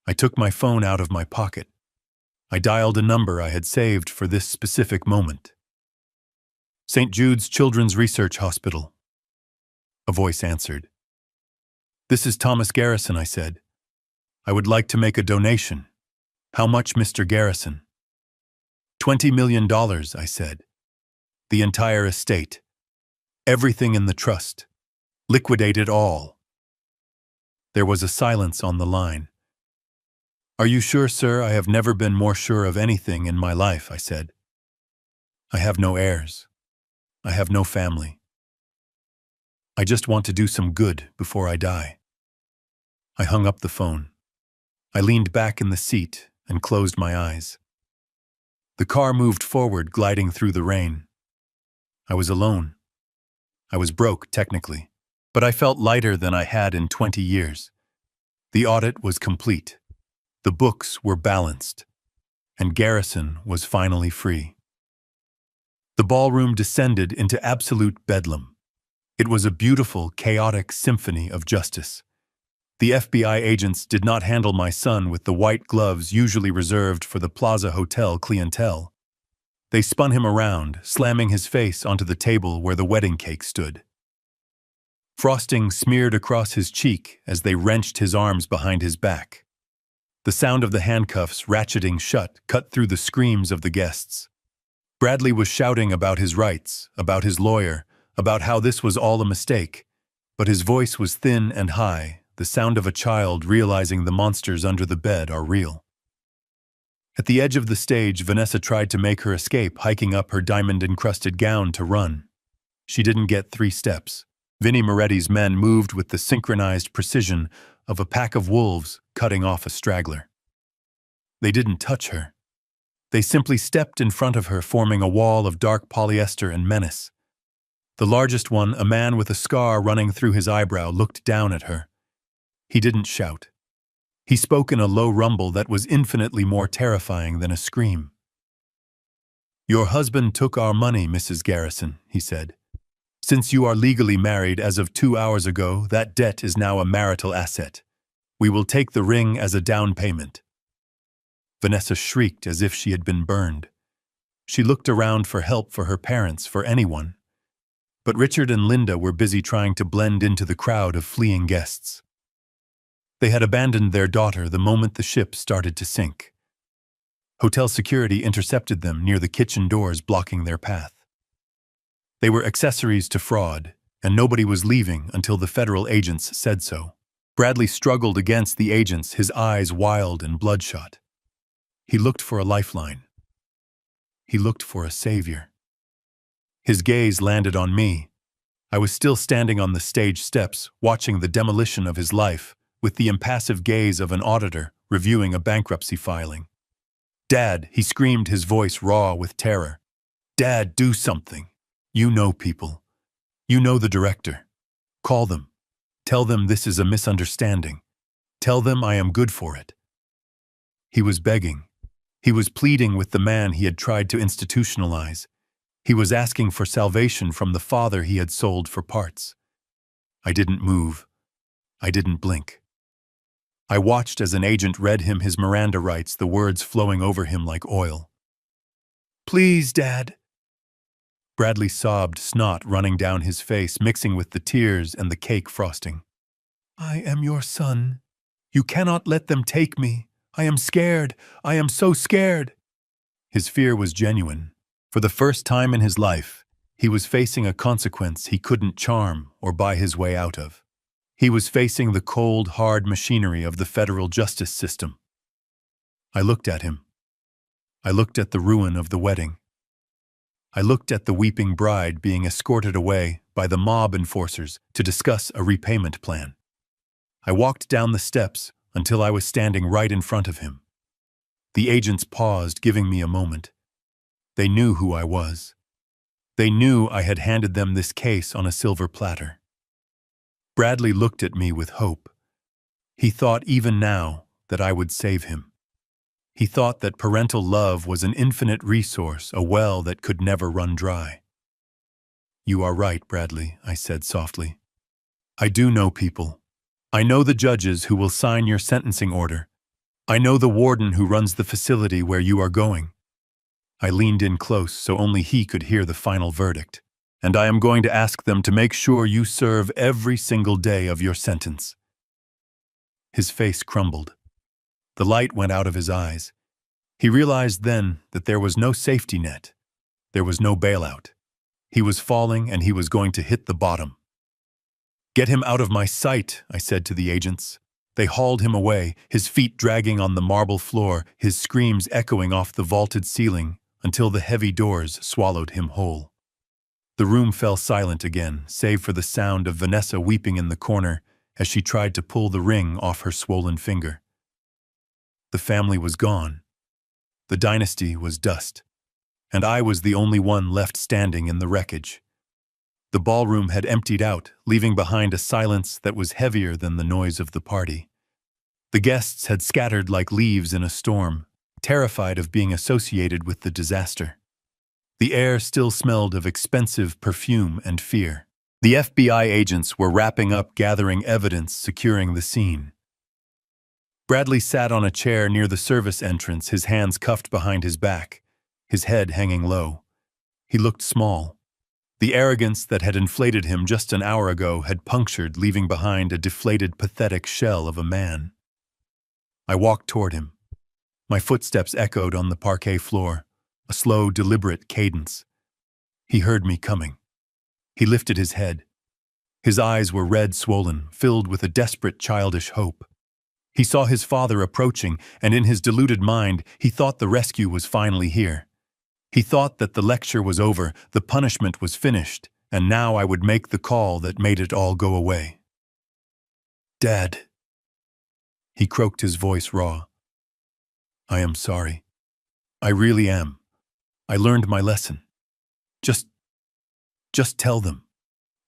I took my phone out of my pocket. I dialed a number I had saved for this specific moment. "St. Jude's Children's Research Hospital." A voice answered. "This is Thomas Garrison," I said. "I would like to make a donation." "How much, Mr. Garrison?" $20 million, I said. "The entire estate. Everything in the trust. Liquidate it all." There was a silence on the line. Are you sure, sir? I have never been more sure of anything in my life, I said. I have no heirs. I have no family. I just want to do some good before I die. I hung up the phone. I leaned back in the seat and closed my eyes. The car moved forward, gliding through the rain. I was alone. I was broke, technically, but I felt lighter than I had in 20 years. The audit was complete. The books were balanced, and Garrison was finally free. The ballroom descended into absolute bedlam. It was a beautiful, chaotic symphony of justice. The FBI agents did not handle my son with the white gloves usually reserved for the Plaza Hotel clientele. They spun him around, slamming his face onto the table where the wedding cake stood. Frosting smeared across his cheek as they wrenched his arms behind his back. The sound of the handcuffs ratcheting shut cut through the screams of the guests. Bradley was shouting about his rights, about his lawyer, about how this was all a mistake, but his voice was thin and high, the sound of a child realizing the monsters under the bed are real. At the edge of the stage, Vanessa tried to make her escape, hiking up her diamond-encrusted gown to run. She didn't get 3 steps. Vinnie Moretti's men moved with the synchronized precision of a pack of wolves cutting off a straggler. They didn't touch her. They simply stepped in front of her, forming a wall of dark polyester and menace. The largest one, a man with a scar running through his eyebrow, looked down at her. He didn't shout. He spoke in a low rumble that was infinitely more terrifying than a scream. "Your husband took our money, Mrs. Garrison," he said. "Since you are legally married as of 2 hours ago, that debt is now a marital asset. We will take the ring as a down payment." Vanessa shrieked as if she had been burned. She looked around for help for her parents, for anyone. But Richard and Linda were busy trying to blend into the crowd of fleeing guests. They had abandoned their daughter the moment the ship started to sink. Hotel security intercepted them near the kitchen doors, blocking their path. They were accessories to fraud, and nobody was leaving until the federal agents said so. Bradley struggled against the agents, his eyes wild and bloodshot. He looked for a lifeline. He looked for a savior. His gaze landed on me. I was still standing on the stage steps, watching the demolition of his life, with the impassive gaze of an auditor reviewing a bankruptcy filing. "Dad," he screamed, his voice raw with terror. "Dad, do something. You know people. You know the director. Call them. Tell them this is a misunderstanding. Tell them I am good for it." He was begging. He was pleading with the man he had tried to institutionalize. He was asking for salvation from the father he had sold for parts. I didn't move. I didn't blink. I watched as an agent read him his Miranda rights, the words flowing over him like oil. "Please, Dad." Bradley sobbed, snot running down his face, mixing with the tears and the cake frosting. "I am your son. You cannot let them take me. I am scared. I am so scared." His fear was genuine. For the first time in his life, he was facing a consequence he couldn't charm or buy his way out of. He was facing the cold, hard machinery of the federal justice system. I looked at him. I looked at the ruin of the wedding. I looked at the weeping bride being escorted away by the mob enforcers to discuss a repayment plan. I walked down the steps until I was standing right in front of him. The agents paused, giving me a moment. They knew who I was. They knew I had handed them this case on a silver platter. Bradley looked at me with hope. He thought even now that I would save him. He thought that parental love was an infinite resource, a well that could never run dry. "You are right, Bradley," I said softly. "I do know people. I know the judges who will sign your sentencing order. I know the warden who runs the facility where you are going." I leaned in close so only he could hear the final verdict. "And I am going to ask them to make sure you serve every single day of your sentence." His face crumbled. The light went out of his eyes. He realized then that there was no safety net. There was no bailout. He was falling and he was going to hit the bottom. "Get him out of my sight," I said to the agents. They hauled him away, his feet dragging on the marble floor, his screams echoing off the vaulted ceiling, until the heavy doors swallowed him whole. The room fell silent again, save for the sound of Vanessa weeping in the corner as she tried to pull the ring off her swollen finger. The family was gone. The dynasty was dust. And I was the only one left standing in the wreckage. The ballroom had emptied out, leaving behind a silence that was heavier than the noise of the party. The guests had scattered like leaves in a storm, terrified of being associated with the disaster. The air still smelled of expensive perfume and fear. The FBI agents were wrapping up gathering evidence, securing the scene. Bradley sat on a chair near the service entrance, his hands cuffed behind his back, his head hanging low. He looked small. The arrogance that had inflated him just an hour ago had punctured, leaving behind a deflated, pathetic shell of a man. I walked toward him. My footsteps echoed on the parquet floor, a slow, deliberate cadence. He heard me coming. He lifted his head. His eyes were red, swollen, filled with a desperate, childish hope. He saw his father approaching, and in his deluded mind, he thought the rescue was finally here. He thought that the lecture was over, the punishment was finished, and now I would make the call that made it all go away. "Dad." He croaked, his voice raw. "I am sorry. I really am. I learned my lesson. Just tell them.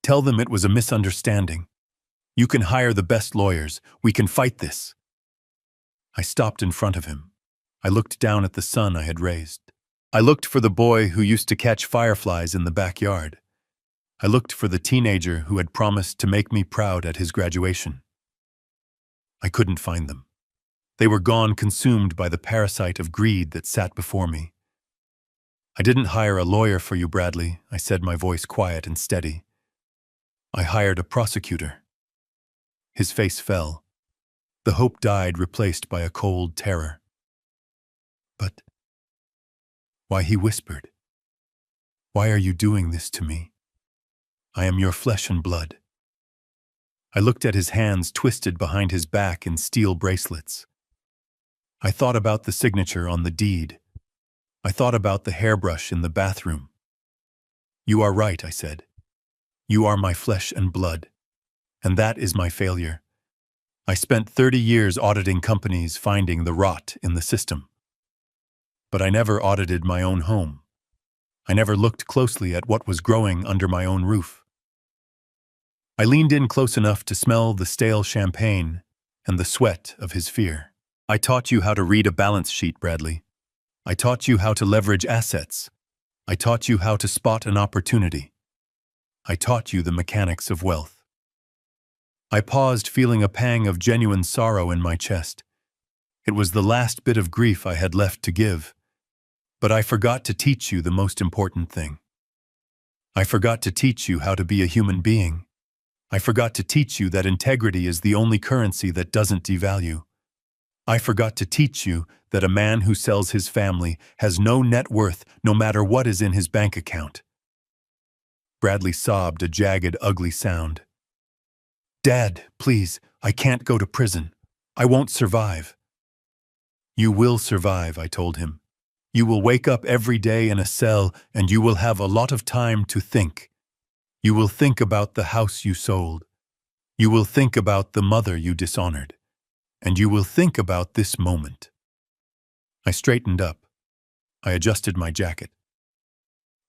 Tell them it was a misunderstanding. You can hire the best lawyers. We can fight this." I stopped in front of him. I looked down at the son I had raised. I looked for the boy who used to catch fireflies in the backyard. I looked for the teenager who had promised to make me proud at his graduation. I couldn't find them. They were gone, consumed by the parasite of greed that sat before me. "I didn't hire a lawyer for you, Bradley," I said, my voice quiet and steady. "I hired a prosecutor." His face fell. The hope died, replaced by a cold terror. "But..." "Why," he whispered. "Why are you doing this to me? I am your flesh and blood." I looked at his hands twisted behind his back in steel bracelets. I thought about the signature on the deed. I thought about the hairbrush in the bathroom. "You are right," I said. "You are my flesh and blood. And that is my failure. I spent 30 years auditing companies, finding the rot in the system. But I never audited my own home. I never looked closely at what was growing under my own roof." I leaned in close enough to smell the stale champagne and the sweat of his fear. "I taught you how to read a balance sheet, Bradley. I taught you how to leverage assets. I taught you how to spot an opportunity. I taught you the mechanics of wealth." I paused, feeling a pang of genuine sorrow in my chest. It was the last bit of grief I had left to give. But I forgot to teach you the most important thing. I forgot to teach you how to be a human being. I forgot to teach you that integrity is the only currency that doesn't devalue. I forgot to teach you that a man who sells his family has no net worth, no matter what is in his bank account. Bradley sobbed, a jagged, ugly sound. "Dad, please, I can't go to prison. I won't survive." "You will survive," I told him. "You will wake up every day in a cell, and you will have a lot of time to think. You will think about the house you sold. You will think about the mother you dishonored. And you will think about this moment." I straightened up. I adjusted my jacket.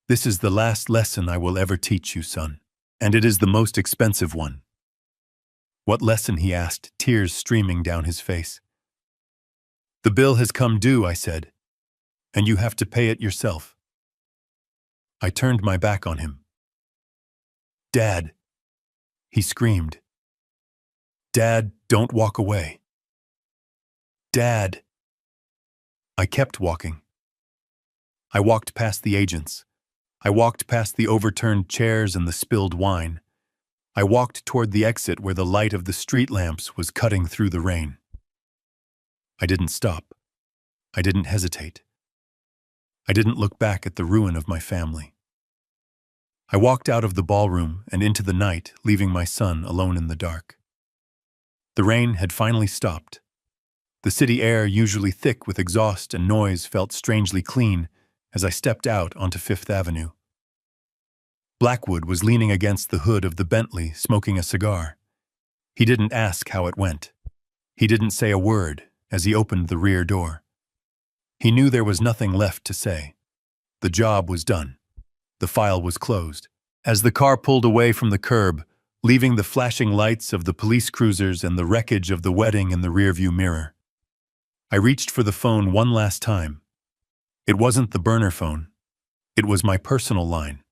"This is the last lesson I will ever teach you, son. And it is the most expensive one." "What lesson?" he asked, tears streaming down his face. "The bill has come due," I said. "And you have to pay it yourself." I turned my back on him. "Dad," he screamed. "Dad, don't walk away. Dad." I kept walking. I walked past the agents. I walked past the overturned chairs and the spilled wine. I walked toward the exit where the light of the street lamps was cutting through the rain. I didn't stop. I didn't hesitate. I didn't look back at the ruin of my family. I walked out of the ballroom and into the night, leaving my son alone in the dark. The rain had finally stopped. The city air, usually thick with exhaust and noise, felt strangely clean as I stepped out onto Fifth Avenue. Blackwood was leaning against the hood of the Bentley, smoking a cigar. He didn't ask how it went. He didn't say a word as he opened the rear door. He knew there was nothing left to say. The job was done. The file was closed. As the car pulled away from the curb, leaving the flashing lights of the police cruisers and the wreckage of the wedding in the rearview mirror, I reached for the phone one last time. It wasn't the burner phone. It was my personal line.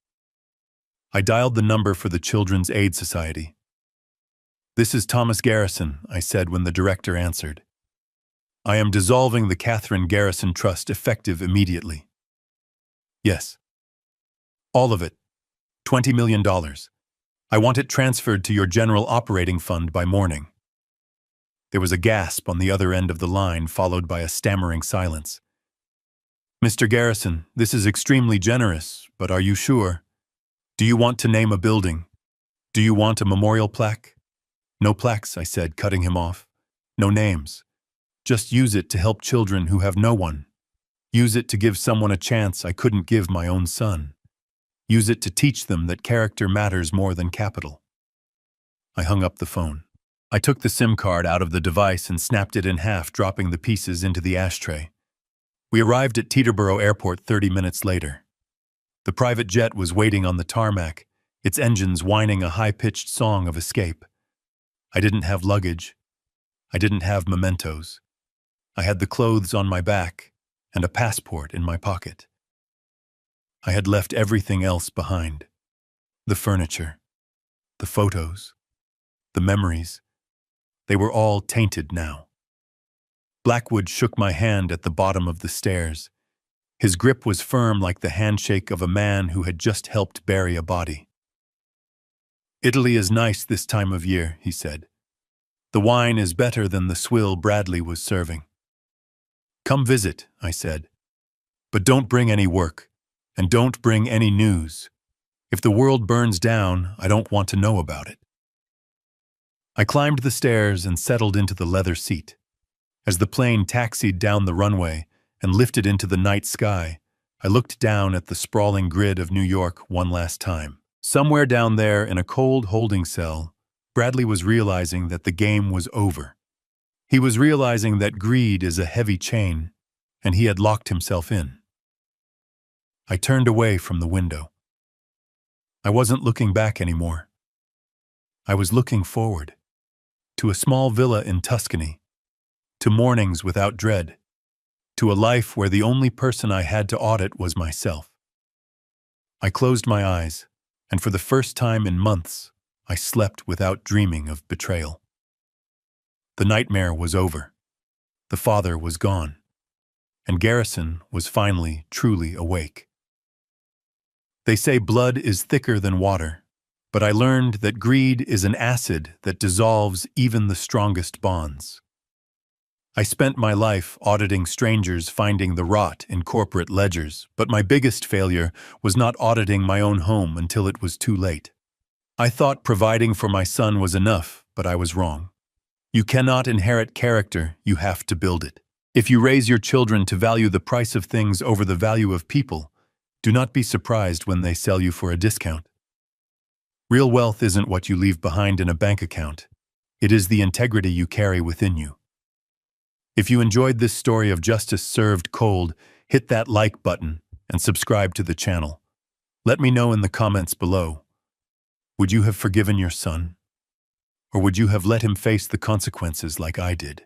I dialed the number for the Children's Aid Society. "This is Thomas Garrison," I said when the director answered. "I am dissolving the Catherine Garrison Trust effective immediately." "Yes." "All of it. $20 million. I want it transferred to your general operating fund by morning." There was a gasp on the other end of the line, followed by a stammering silence. "Mr. Garrison, this is extremely generous, but are you sure? Do you want to name a building? Do you want a memorial plaque?" "No plaques," I said, cutting him off. "No names. Just use it to help children who have no one. Use it to give someone a chance I couldn't give my own son. Use it to teach them that character matters more than capital." I hung up the phone. I took the SIM card out of the device and snapped it in half, dropping the pieces into the ashtray. We arrived at Teterboro Airport 30 minutes later. The private jet was waiting on the tarmac, its engines whining a high-pitched song of escape. I didn't have luggage. I didn't have mementos. I had the clothes on my back and a passport in my pocket. I had left everything else behind. The furniture, the photos, the memories. They were all tainted now. Blackwood shook my hand at the bottom of the stairs. His grip was firm like the handshake of a man who had just helped bury a body. "Italy is nice this time of year," he said. "The wine is better than the swill Bradley was serving." "Come visit," I said. "But don't bring any work, and don't bring any news. If the world burns down, I don't want to know about it." I climbed the stairs and settled into the leather seat. As the plane taxied down the runway and lifted into the night sky, I looked down at the sprawling grid of New York one last time. Somewhere down there in a cold holding cell, Bradley was realizing that the game was over. He was realizing that greed is a heavy chain, and he had locked himself in. I turned away from the window. I wasn't looking back anymore. I was looking forward. To a small villa in Tuscany, to mornings without dread, to a life where the only person I had to audit was myself. I closed my eyes, and for the first time in months, I slept without dreaming of betrayal. The nightmare was over. The father was gone, and Garrison was finally truly awake. They say blood is thicker than water, but I learned that greed is an acid that dissolves even the strongest bonds. I spent my life auditing strangers, finding the rot in corporate ledgers, but my biggest failure was not auditing my own home until it was too late. I thought providing for my son was enough, but I was wrong. You cannot inherit character, you have to build it. If you raise your children to value the price of things over the value of people, do not be surprised when they sell you for a discount. Real wealth isn't what you leave behind in a bank account. It is the integrity you carry within you. If you enjoyed this story of justice served cold, hit that like button and subscribe to the channel. Let me know in the comments below. Would you have forgiven your son? Or would you have let him face the consequences like I did?